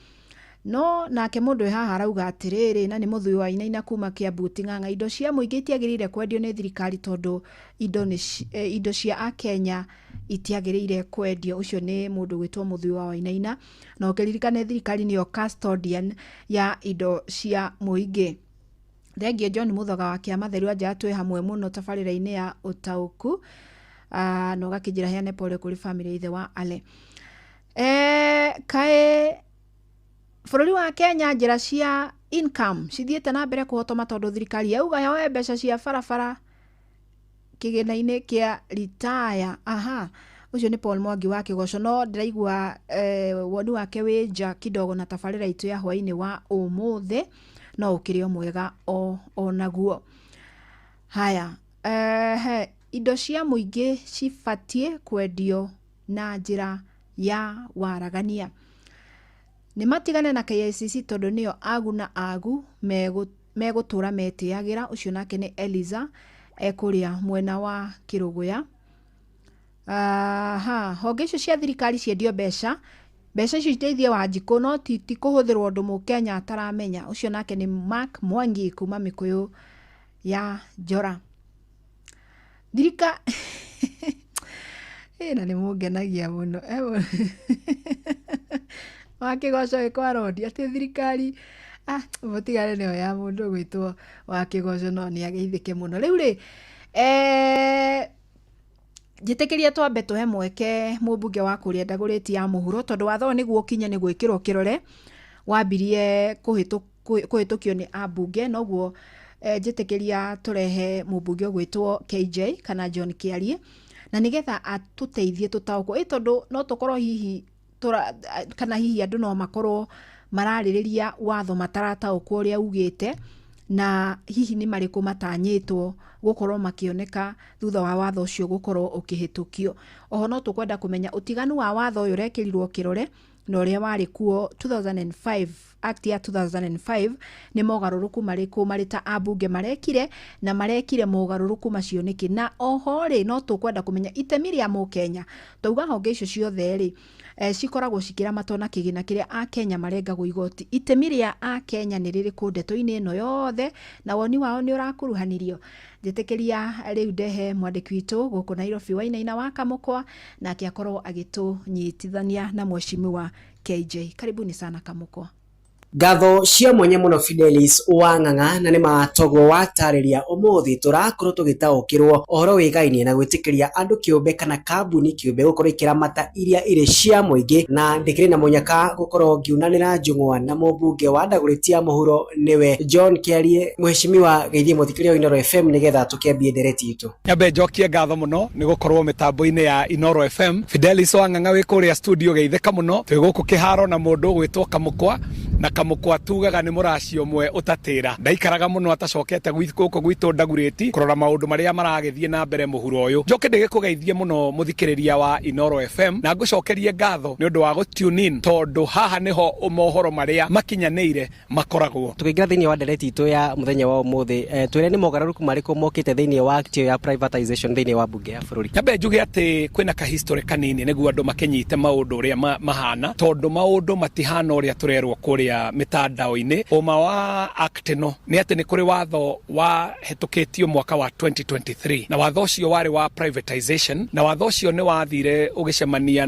No nake mundu haha arauga atiriri na ni muthui wa Inaina kuma Kiambu Ng'ang'a indo cia muingi itiagirire kwendio ni thirikari tondu indo cia akenya itiagirire kwendio. Ucio ni mundu gwitwo muthui wa Inaina na ukiririkane thirikari niyo custodian ya indo cia muingi. Thengio John Muthoga wa Kiama Theru anja twi hamwe muno tabarira-ini ya utauku no gakijira heane pole kuri family ithe wa Ale. Kae bururi wa Kenya njira cia income cithiete na mbere kuhotoma tondu thirikari yauga yawe mbeca cia barabara kigina-ini kia retire. ucio ni Paul Mwangi wa Kigoco no ndiraigua woni wake wi nja kidogo na tabarira itu ya hwaini wa umuthi no ukirio mwega o naguo. Haya indo cia muingi cibatie kwendio na njira ya waragania. Ni matigane na KICC tondu niyo agu na agu megutura metiagira. Ucio nake ni Eliza ekuria mwena wa Kiruguya. Honge icio cia thirikari ciendio mbeca icio iteithie Wanjiku no ti kuhuthirwo ndu Mukenya ataramenya. Ucio nake ni Mark Mwangi kuma Mikuyu ya Njora. Na ni mungenagia muno wa Kigoco ikwarodi ati thirikari mutigane niyo ya mundu gwitwo wa Kigoco no ni ageithike muno. Riu ri jitekeria twambe tuhe mweke mubunge wa kuria ndaguriti ya muhuro tondu watho niguo kinye ni gwikirwo kirore wambirie kuhitukio ni abunge noguo jitekeria turehe mubunge gwitwo KJ kana John Kiarie na nigetha atuteithie tutauko tondu no tukorwo hihi kana hihi andu no makorwo maraririria watho matarataukwo uria ugite na hihi ni mariku matanyitwo gukorwo makioneka thutha wa watho ucio gukorwo ukihitukio. Oho no tukwenda kumenya utiganu wa watho uyu rekirirwo kirore na uria wari kuo 2005 act ya 2005 ni mogaruruku mariku marita abunge marekire na marekire mogaruruku macio niki. Na oho ri no tukwenda kumenya itemi ria Mukenya tauga honge icio ciothe ri cikoragwo cikira matona kigina kiria a Kenya marengagwo igoti. Itemi ria a Kenya ni ririku ndeto-ini ino yothe na woni wao ni urakuruhanirio. Jitekeria riu ndehe mwandiki witu guku Nairobi Wainaina wa Kamukwa na akiakorwo agitunyitithania na mheshimiwa KJ. Karibuni sana Kamukwa. Ngatho cia mwenye muno Fidelis Wang'ang'a na ni matogwo watariria umuthi turakorwo tugitaukirwo ohoro wigainie na gwitikiria andu kiumbe kana kambuni kiumbe gukorwo ikiramata iria iri cia muingi na ndikiri na munyaka gukorwo ngiunanira njung'wa na mubunge wa ndaguriti ya muhuro niwe John Kiarie. Mheshimiwa geithie muthikiria Inoro FM nigetha tukiambie ndereti itu. Nyambe njokie ngatho muno ni gukorwo mitambo-ini ya Inoro FM. Fidelis Wang'ang'a wi kuria studio geitheka muno twi guku kiharo na mundu gwitwo Kamukwa na Kamukwa tugaga ni muracio mwe utatira ndaikaraga muno atacokete gwithuko gwitu ndaguriti kurora maundu maria maragethie na mbere muhuro uyu. Njoke ndegikugeithie muno muthikiriria wa Inoro FM na ngucokerie ngatho ni undu wa gutune in tondu haha niho mohoro maria makinyaneire makoragwo. Tukiingira thiini wa ndereti itu ya muthenya wa umuthi twire ni mogaruruku mariko mokite thiini wa act ya privatization thiini wa bunge ya bururi. Nyambe njuge ati kwina ka history kanini niguo andu makenyite maundu uria mahana tondu maundu matihana uria turerwo kuria mitandao-ini. Uma wa act no ni ati ni kuri watho wa hetukitio mwaka wa 2023 na watho ucio wari wa privatization na watho ucio ni wathire ugicemania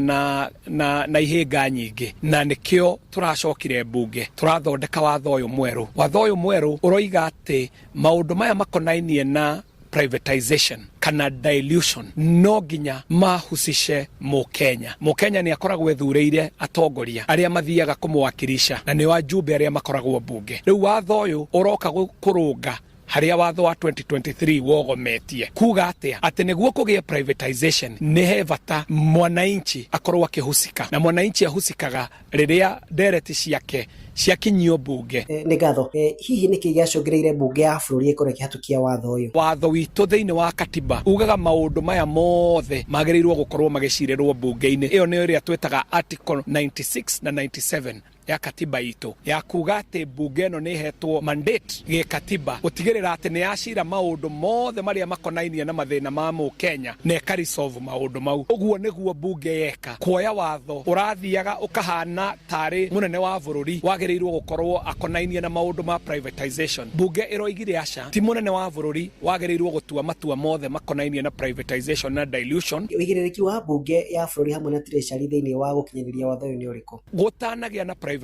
na ihinga nyingi na nikio turacokire bunge turathondeka watho uyu mweru. Watho uyu mweru uroiga ati maundu maya makonainie na privatization kana dilution no ginya mahusishe Mukenya ni akoragwo ethureire atongoria aria mathiaga kumwakirisha na ni wajumbe aria makoragwo bunge. Riu watho uyu uroka kurunga haria watho wa 2023 wogometie kuga ati niguo kugia privatization ni he bata mwananchi akorwo akihusika na mwananchi ahusikaga riria ndereti ciake ciakinyio bunge. Ni ngatho hihi niki giacungireire bunge ya bururi ikore kihatukia watho uyu. Watho witu thiini wa katiba ugaga maundu maya mothe magirirwo gukorwo magicirirwo bunge-ini. Iyo ni iria twetaga article 96 na 97 ya katiba itu ya kuga ati bunge no ni hetwo mandate ge katiba gutigirira ati ni yacira maundu mothe maria makonainie na mathina ma Mukenya na ekarisolve maundu mau. Uguo niguo bunge yeka kuoya watho urathiaga ukahana tari munene wa bururi wagirirwo gukorwo akonainie na maundu ma privatization. Bunge iroigire aca ti munene wa bururi wagirirwo gutua matua mothe makonainie na privatization na dilution. Wigiririki wa bunge ya bururi hamwe na treasury thiini wa gukinyiriria watho uyu ni uriku gutanagia na privatization.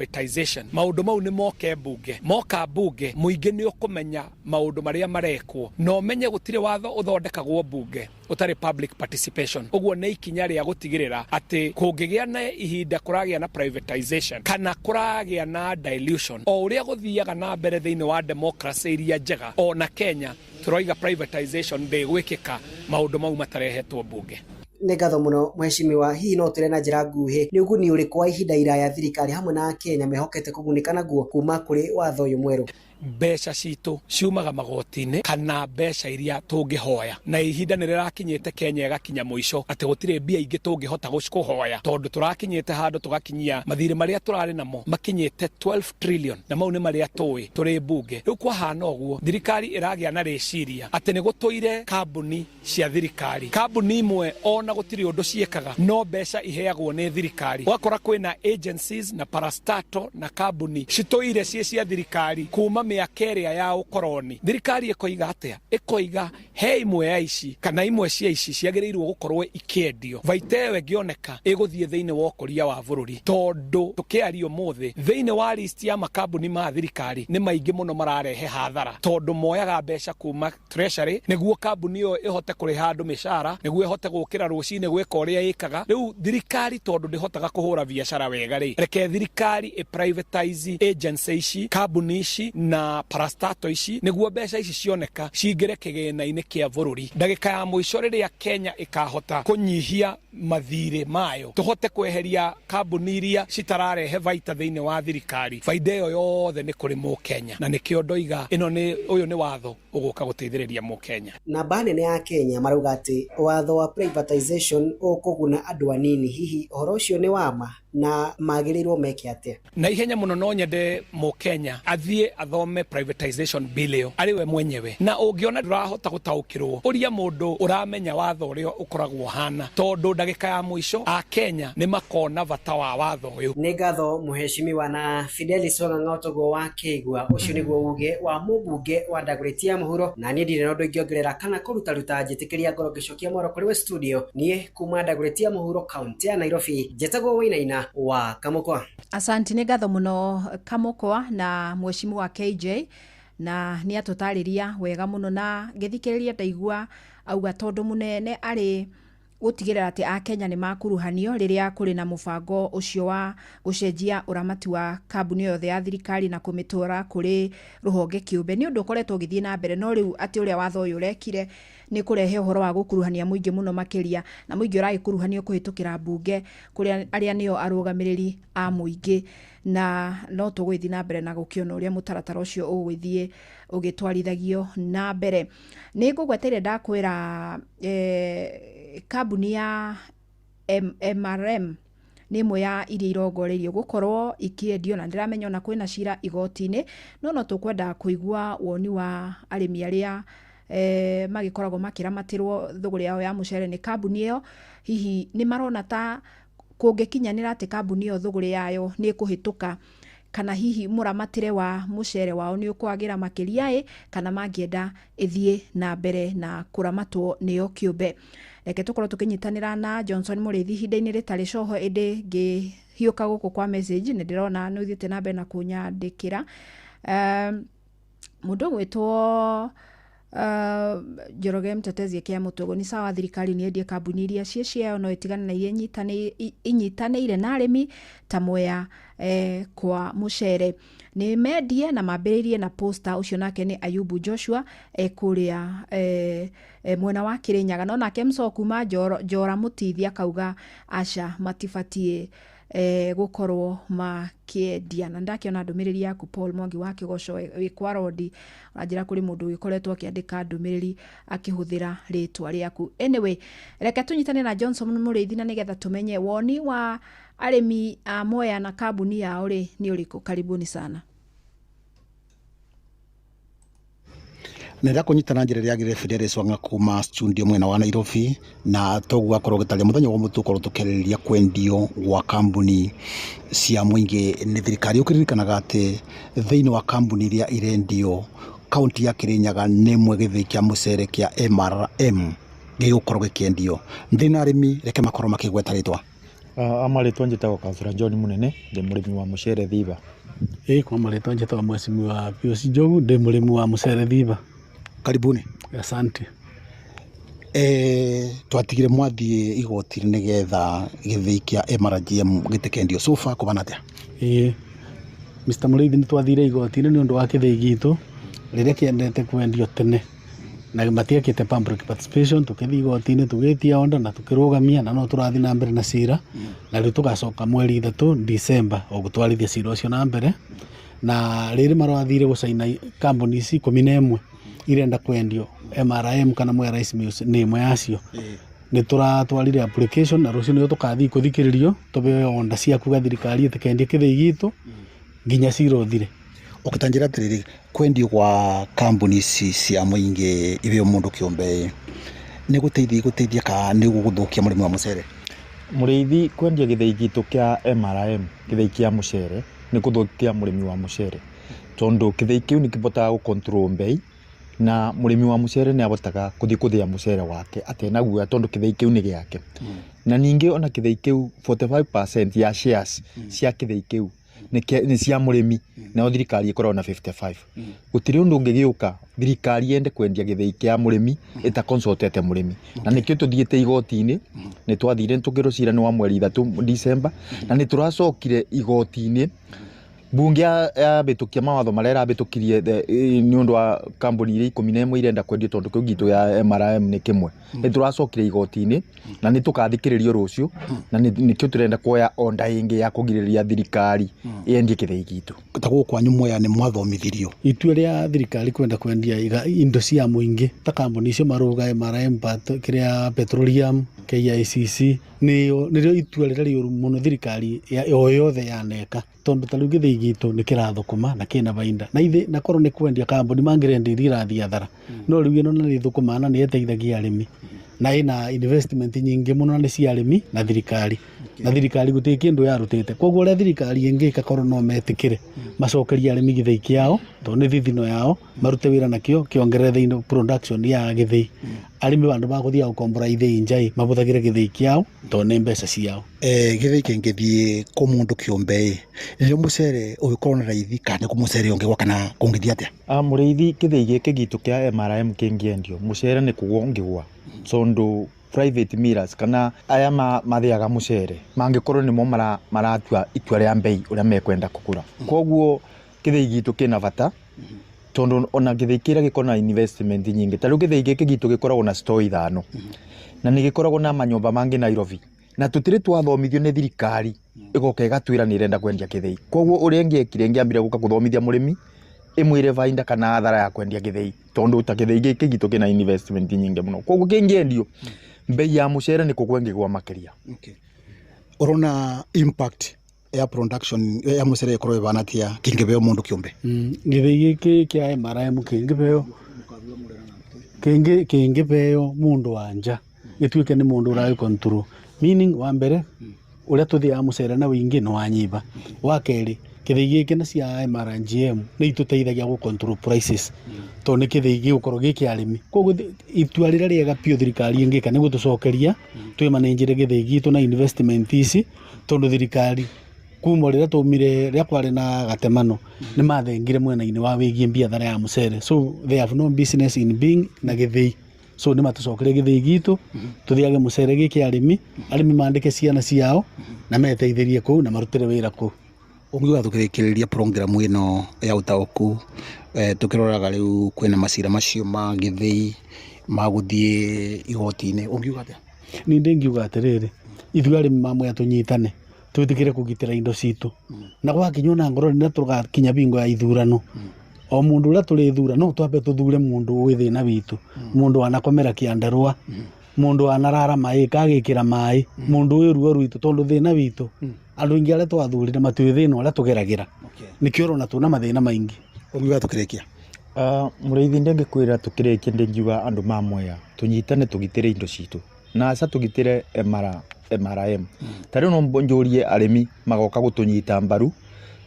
Maundu mau ni moke bunge muingi ni ukumenya maundu maria marekwo no menye gutire watho uthondekagwo bunge utari public participation. Uguo ni ikinya ria gutigirira ati kungigia na ihinda kuragia na privatization kana kuragia na dilution o uria guthiaga na mbere thiini wa democracy iria njega o na Kenya turoiga privatization ndigwikika maundu mau matarehetwo bunge. nĩ ngatho mũno mheshimiwa. Hihi no tũre na njĩra nguhĩ nĩ ũguni ũrĩkũ wa ihinda iraya thirikari hamwe na Kenya mehokete kũgunĩka naguo kuma kũrĩ watho ũyũ mwerũ? Mbeca citũ ciumaga magoti-inĩ kana mbeca iria tũngĩhoya, na ihinda nĩ rĩrakinyĩte Kenya ĩgakinya mũico atĩ gũtirĩ mbia ingĩ tũngĩhota gũcikũhoya, tondũ tũrakinyĩte handũ tũgakinyia mathirĩ marĩa tũrarĩ namo makinyĩte 12 trillion, na mau nĩ marĩa tũĩ tũrĩ mbunge. Rĩu kwahana ũguo thirikari ĩragĩa na rĩciria atĩ nĩ gũtũire kambuni cia thirikari, kambuni imwe ona gũtirĩ ũndũ ciĩkaga no mbeca iheagwo nĩ thirikari. Wakora kwĩna agencies na parastatal na kambuni citũire cie cia thirikari kuma mĩaka ĩrĩa ya ũkoroni. Thirikari ĩkoiga atĩa? Ĩkoiga he imwe ya ici kana imwe cia ici ciagĩrĩirwo gũkorwo ikĩendio, baita ĩyo ĩngĩoneka ĩgũthiĩ thĩinĩ wa ũkũria wa bũrũri, tondũ tũkĩaria ũmũthĩ thĩinĩ wa list ya makambuni ma thirikari nĩ maingĩ mũno mararehe hathara, tondũ moyaga mbeca kuma treasury nĩguo kambuni ĩyo ĩhote kũrĩha andũ mĩcara, nĩguo ĩhote gũkĩra rũcinĩ gwĩka ũrĩa ĩkaga. Rĩu thirikari tondũ ndĩhotaga kũhũra biacara wega rĩ, reke thirikari ĩprivatize agency ici, kambuni ici na parastatal ici, nĩguo mbeca ici cioneka cingĩre kĩgĩna-inĩ kĩa bũrũri. Ndagĩka ya mũico rĩrĩa Kenya ĩkahota kũnyihia mathirĩ mayo, tũhote kweheria kambuni iria citararehe baita thĩinĩ wa thirikari, baida ĩyo yothe nĩ kũrĩ Mũkenya, na nĩkĩo ndoiga ũyũ nĩ watho ũgũka gũteithĩrĩria Mũkenya. Namba nene ya Kenya marauga atĩ watho wa privatization ũkũguna andũ anini. Hihi ũhoro ũcio nĩ wama na magĩrĩirwo meke atĩa? Na ihenya mũno no nyende Mũkenya athiĩ athome privatization bill ĩyo arĩ we mwenyewe, na ũngĩona ndũrahota gũtaũkĩrwo ũria mũndũ ũramenya watho ũrĩa ũkoragwo hana, tondũ ndagĩka ya mũico a Kenya nĩ makona bata wa watho ũyũ. Nĩ ngatho mheshimiwa na Fidelis Ong'ong'a ũtũgwo wa Kĩigua. Ũcio nĩguo uge wa mũmbunge wa Dagoretti ya mũhuro, na niĩ ndirĩ na ũndũ ingĩongerera kana kũrutaruta njĩtĩkĩria ngoro ngĩcokia mwaro kũrĩ we studio. Niĩ kuma Dagoretti ya mũhuro kaunti ya Nairobi, njĩtagwo Wainaina wa Kamũkwa. Asanti, nĩ ngatho mũno Kamũkwa na mheshimiwa KJ, na nĩ atũtarĩria wega mũno, na ngĩthikĩrĩria ndaigua auga tondũ mũnene arĩ gũtigĩrĩra atĩ a Kenya nĩ makuruhanio rĩrĩa kũrĩ na mũbango ũcio wa gũcenjia ũramati wa kambuni yothe ya thirikari na kũmĩtwara kũrĩ rũhonge kĩũmbe. Nĩ ũndũ ũkoretwo ũgĩthiĩ na mbere, no rĩu atĩ ũrĩa watho ũyũ ũrekire nĩ kũrehe ũhoro wa gũkuruhania mũingĩ mũno makĩria, na mũingĩ ũragĩkuruhanio kũhĩtũkĩra mbunge kũrĩa arĩa nĩo arũgamĩrĩri a mũingĩ, na no tũgũthiĩ na mbere na gũkĩona ũrĩa mũtaratara ũcio ũgũthiĩ ũgĩtwarithagio na mbere. Nĩ ngũgweteire ndakwĩra kambuni ya MRM nĩ ĩmwe ya iria irongoreirio gũkorwo ikĩendio, na ndĩramenya ona kwĩna cira igoti-inĩ, no tũkwenda kũigua woni wa arĩmi arĩa magĩkoragwo makĩramatĩrwo thũgũrĩ yao ya mũcere nĩ kambuni ĩyo. Hihi nĩ marona ta kũngĩkinyanĩra atĩ kambuni ĩyo thũgũrĩ yayo nĩ ĩkũhĩtũka, kana hihi mũramatĩre wa mũcere wao nĩ ũkwagĩra makĩria kana mangĩenda ĩthiĩ na mbere na kũramatwo nĩyo kĩũmbe. Reke tũkorwo tũkĩnyitanĩra na Johnson Mũrĩithi ihinda-inĩ rĩtarĩ coho, ĩndĩ ngĩhiũka gũkũ kwa message nĩ ndĩrona nĩ ũthiĩte na mbere na kũnyandĩkĩra. Mũndũ gwĩtwo Njoroge Mtetezi Kĩa Mũtogo, nĩ sawa thirikari nĩ endie kambuni iria ciao no itigane na iria inyitanĩire na arĩmi ta Mwea kwa mũcere. Nĩ mendie na mambĩrĩirie na poster ũcio, nake nĩ Ayubu Joshua kũrĩa mwena wa Kĩrĩnyaga, no nake Mso kuma Njora Mũtithia kauga aca matibatiĩ gũkorwo makĩendia. Na ndakĩona ndũmĩrĩri yaku Paul Mwangi wa Kĩgoco wĩkwa rodi, ũranjĩra kũrĩ mũndũ ũgĩkoretwo akĩandĩka ndũmĩrĩri akĩhũthĩra rĩtwa rĩaku. Anyway, reke tũnyitane na Johnson Mũrĩithi na nĩgetha tũmenye woni wa arĩmi a Mwea na kambuni yao nĩ ũrĩkũ. Karibuni sana. Nenda kunyitana njĩra ĩrĩa agĩrĩire Fidelis Ong'ong'a kuma studio mwena wa Nairobi, na toguo akorwo gĩtarĩa mũthenya wa mũtuko tũkĩrĩrĩria kwendio gwa kambuni cia mũingĩ nĩ thirikari. Ũkĩririkanaga atĩ thĩinĩ wa kambuni iria irendio kaunti ya Kĩrĩnyaga nĩ ĩmwe gĩthĩi kĩa mũcere kĩa MRM gĩgũkorwo gĩkĩendio. Ndĩna arĩmi reke makorwo makĩgweta rĩtwa. Amarĩtwa njĩtagwo Kabura John Mũnene, ndĩ mũrĩmi wa mũcere Thiba. Kwa marĩtwa njĩtagwo Mheshimiwa Pius Njogu, ndĩ mũrĩmi wa mũcere Thiba. Karibuni. Asante. Twatigire mwathiĩ igoti nĩgetha gĩthĩi kĩa MRM gĩtĩkendio sofa kũbana atĩa? Mr. Mũrĩithi nĩ twathire igoti-inĩ nĩ ũndũ wa gĩthĩi gitũ rĩrĩa kĩendete kwendio tene, na matiekite public participation tukithi igoti-inĩ tũgĩtia onda na tũkĩrũgamia na no tũrathi na mbere na cira na rĩu tũgacoka mweri 3 December gũtwarithia cira ũcio na mbere na rĩrĩ marathire gũcaina kambuni ici 11 irenda kwendio MRM kana Mwea Rice Mills nĩ ĩmwe yacio nĩ tũratwarire application na rũciũ nĩyo tũkathi kũthikĩrĩrio tũbeo onda cia kuga thirikari ĩtĩkendia kĩthĩi gitũ nginya cira ũthire. Ũkĩtanjĩra atĩrĩrĩ kwendio kwa kambuni ici cia mũingĩ ibeo mũndũ kĩũmbe nĩ gũteithia ka nĩ gũthũkia mũrĩmi wa mũcere? Mũrĩithi kwendia gĩthĩi gitũ kĩa MRM gĩthĩi kĩa mũcere nĩ gũthũkia mũrĩmi wa mũcere tondũ gĩthĩi kĩu nĩ kĩbotaga gũ-control mbei na mũrĩmi wa mũcere nĩ abotaga kuthi kuthia mũcere wake atena guoya tondũ gĩthĩi kĩu nĩ gĩake na ningĩ ona gĩthĩi kĩu 45% ya shares cia gĩthĩi kĩu nĩ cia mũrĩmi na thirikari ĩkoragwo na 55 gũtirĩ ũndũ ũngĩgĩũka thirikari yende kwendia gĩthĩi kĩa mũrĩmi ĩtaconsultete mũrĩmi na nĩkĩo tũthiĩte igoti-inĩ nĩ twathire tũkĩrwo cira nĩ wa mweri 3 December na nĩ tũracokire igoti-inĩ bunge ya bĩtũkia mawatho marĩa rabĩtũkirie nĩ ũndũ wa kambuni iria 11 irenda kwendio tondũ kĩu gitũ ya MRM nĩ kĩmwe nĩ tũracokire igoti-inĩ na nĩ tũkathikĩrĩrio rũciũ na nĩkĩo tũrenda kuoya onda ĩngĩ ya kũgirĩrĩria thirikari yendie kĩthĩi gitũ. Ta gũkũ kwanyu Mwea nĩ mwathomithirio itua rĩa thirikari kwenda kwendia indo cia mũingĩ ta kambuni icio maruga MRM kĩrĩa petroleum KICC nĩrĩo itua rĩrĩa rĩũru mũno thirikari o yothe yaneka tondũ ta rĩu gĩthĩi gitũ nĩ kĩrathũkũma na kĩna bainda na ithe na korwo nĩ kwendia kambuni mangĩrendia iria irathiĩ athara no rĩu ĩno nĩ thũkũma na nĩ ĩteithagia arĩmi na ĩna investment nyingĩ mũno nĩ cia arĩmi na thirikari na thirikari gũtirĩ kĩndũ yarutĩte koguo ũrĩa thirikari ĩngĩka korwo no metĩkĩre macokerie arĩmi gĩthĩi kĩao tondũ nĩ thithino yao marute wĩra nakĩo kĩongerere thĩinĩ production ya gĩthĩi arĩmi bandũ bagũthiĩ gũkombora ithĩi njai mabũthagĩre gĩthĩi kĩao tondũ nĩ mbeca ciao. Gĩthĩi kĩngĩthiĩ kũ mũndũ kĩũmbe rĩrĩa mũcere ũgĩkorwo na raithi kana kũ mũcere ũngĩgwa kana kũngĩthiĩ atĩa? Mũrĩithi gĩthĩi gĩkĩ gitũ kĩa MRM kĩngĩendio mũcere nĩ kũgwa ũngĩgwa tondũ private millers kana aya mathĩaga mũcere mangĩkorwo nĩmo maratua itua rĩa mbei ũrĩa mekwenda kũgũra koguo gĩthĩi gitũ kĩna bata tondũ ona gĩthĩi kĩrĩa gĩkorwo na investment nyingĩ ta rĩu gĩthĩi gĩkĩ gitũ gĩkoragwo na store 5 na nĩ gĩkoragwo na manyũmba mangĩ Nairobi na tũtirĩ twathomithio nĩ thirikari ĩgoka ĩgatwĩra nĩ ĩrenda kwendia gĩthĩi koguo ũrĩa ngĩekire ngĩambire gũka gũthomithia mũrĩmi ĩmwĩre bainda kana athara ya kwendia gĩthĩi tondũ ta gĩthĩi gĩkĩ gitũ kĩna investment nyingĩ mũno koguo kĩngĩendio mbei ya mũcere nĩ kũgwa ngĩgwa makĩria. Ũrona impact ya production ya mũcere ĩkorwo ĩbana atĩa kĩngĩbeo mũndũ kĩũmbe? Gĩthĩi gĩkĩ kĩa MRM kĩngĩbeo mũndũ wa nja gĩtuĩke nĩ mũndũ ũragĩ control meaning wa mbere ũrĩa tũthiaga mũcere na wĩingĩ nĩ wanyiba wa kerĩ gĩthĩi gĩkĩ na cia MRGM nĩ itũteithagia gũ control prices tondũ nĩ gĩthĩi gĩgũkorwo gĩkĩ arĩmi koguo itua rĩrĩa rĩega biũ thirikari ĩngĩka nĩ gũtũcokeria twĩmanĩnjĩre gĩthĩi gitũ na investment ici tondũ thirikari kuma rĩrĩa tũmire rĩrĩa kwarĩ na gatemano nĩ mathengire mwena-inĩ wa wĩgiĩ biathara ya mũcere so they have no business in being na gĩthĩi so nĩ matũcokerie gĩthĩi gitũ tũthiage mũcere gĩkĩ arĩmi mandĩke ciana ciao na meteithĩrie kũu na marutĩre wĩra kũu. Ũngiuga tũkĩrĩkĩrĩria program ĩno ya ũtaũku tũkĩroraga rĩu kwĩna macira macio ma gĩthĩi magũthiĩ igoti-inĩ ũngiuga atĩa? Niĩ ndĩngiuga atĩrĩrĩ ithuĩ arĩmi ma Mwea tũnyitane twĩtĩkĩre kũgitĩra indo citũ na gwakinya ona ngoro rĩrĩa tũgakinya bingo ya ithurano o mũndũ ũrĩa tũrĩthura no twambe tũthure mũndũ ũĩ thĩna witũ mũndũ wanakomera kĩandarũa mũndũ wanarara maĩ kagĩkĩra maĩ mũndũ ũyũ ruo rwitũ tondũ thĩna witũ andũ aingĩ arĩa twathurire matiũĩ thĩna ũrĩa tũgeragĩra nĩkĩo ũrona twĩna mathĩna maingĩ. Ũngiuga tũkĩrĩkia? Mũrĩithi ndĩngĩkwĩra tũkĩrĩkia ndĩngiuga andũ ma Mwea tũnyitane tũgitĩre indo citũ na aca tũgitĩre MRM ta rĩu no njũrie arĩmi magoka gũtũnyita mbaru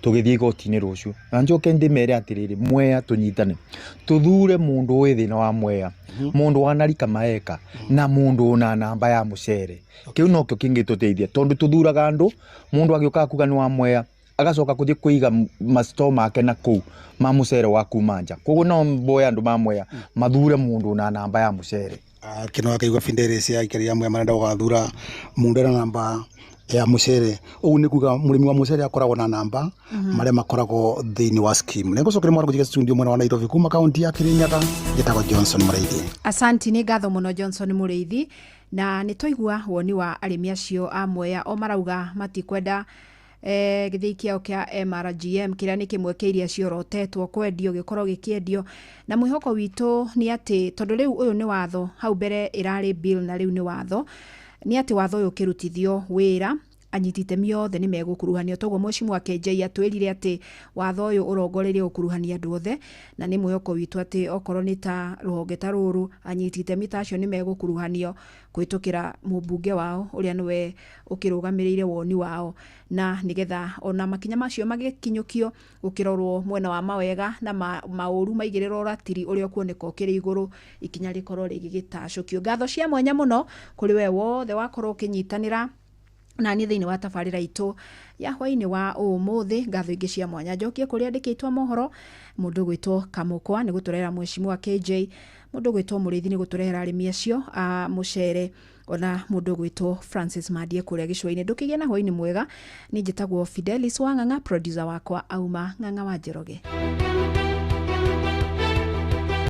tũgĩthiĩ igoti-inĩ rũciũ na njoke ndĩmere atĩrĩrĩ Mwea tũnyitane tũthure mũndũ ũĩ thĩna wa Mwea mũndũ wanarika maeka na mũndũ una namba ya mũcere kĩu nokĩo kĩngĩtũteithia tondũ tũthuraga andũ mũndũ agĩũkaga kuga nĩ wa Mwea agacoka kũthiĩ kũiga mastore make na kũu ma mũcere wa kuma nja koguo no mboya andũ ma Mwea mathure mũndũ una namba ya mũcere. Kĩno akaigua Finderes ya ikari ya Mwea marenda gũgathura mũndũ na namba ya mucere ugu ni kuga murimi wa mucere akoragwo na namba maria makoragwo thiini wa scheme nego cokere mwana kujiga studio mwana wa Nairobi kuma kaunti ya Kirinyaga gitagwo Johnson Mureithi. Asanti ni ngatho muno Johnson Mureithi na nitoigua woni wa arimi acio a Mwea o marauga matikwenda githii kiao kia MRGM kiria ni kimwe kiria ciorotetwo kwendio gikorwo gikiendio na mwihoko witu ni ati tondu riu uyu ni watho hau mbere irari bill na riu ni watho ni ati watho uyu kirutithio wira anyitite miothe ni megukuruhanio toguo mheshimiwa KJ atwirire ati watho uyu urongorerie ukuruhania andu othe na ni mwihoko witu ati okorwo ni ta ruhonge ta ruru anyitite mitacio ni megukuruhanio kwitukira mubunge wao uria niwe ukirugamirire woni wao na nigetha ona makinya macio magikinyukio ukirorwo mwena wa mawega na mauru maigiriro ratiri uria kuoneka ukiri iguru ikinya rikorwo rigigitacukio. Ngatho cia mwanya muno kuri we wothe wakorwo ukinyitanira na ni thiini wa tabarira itu ya hwaini wa umuthi. Ngatho ingi cia mwanya njokie kuri andikitwa mohoro mundu gwitwo Kamukwa ni guturera mheshimiwa KJ, mundu gwitwo Mureithi ni guturera arimi acio a mucere ona mundu gwitwo Francis Madie kuria gicwaini. Ndukigie na hwaini mwega ni njitagwo Fidelis Wang'ang'a, producer wakwa auma Ng'ang'a wa Njoroge.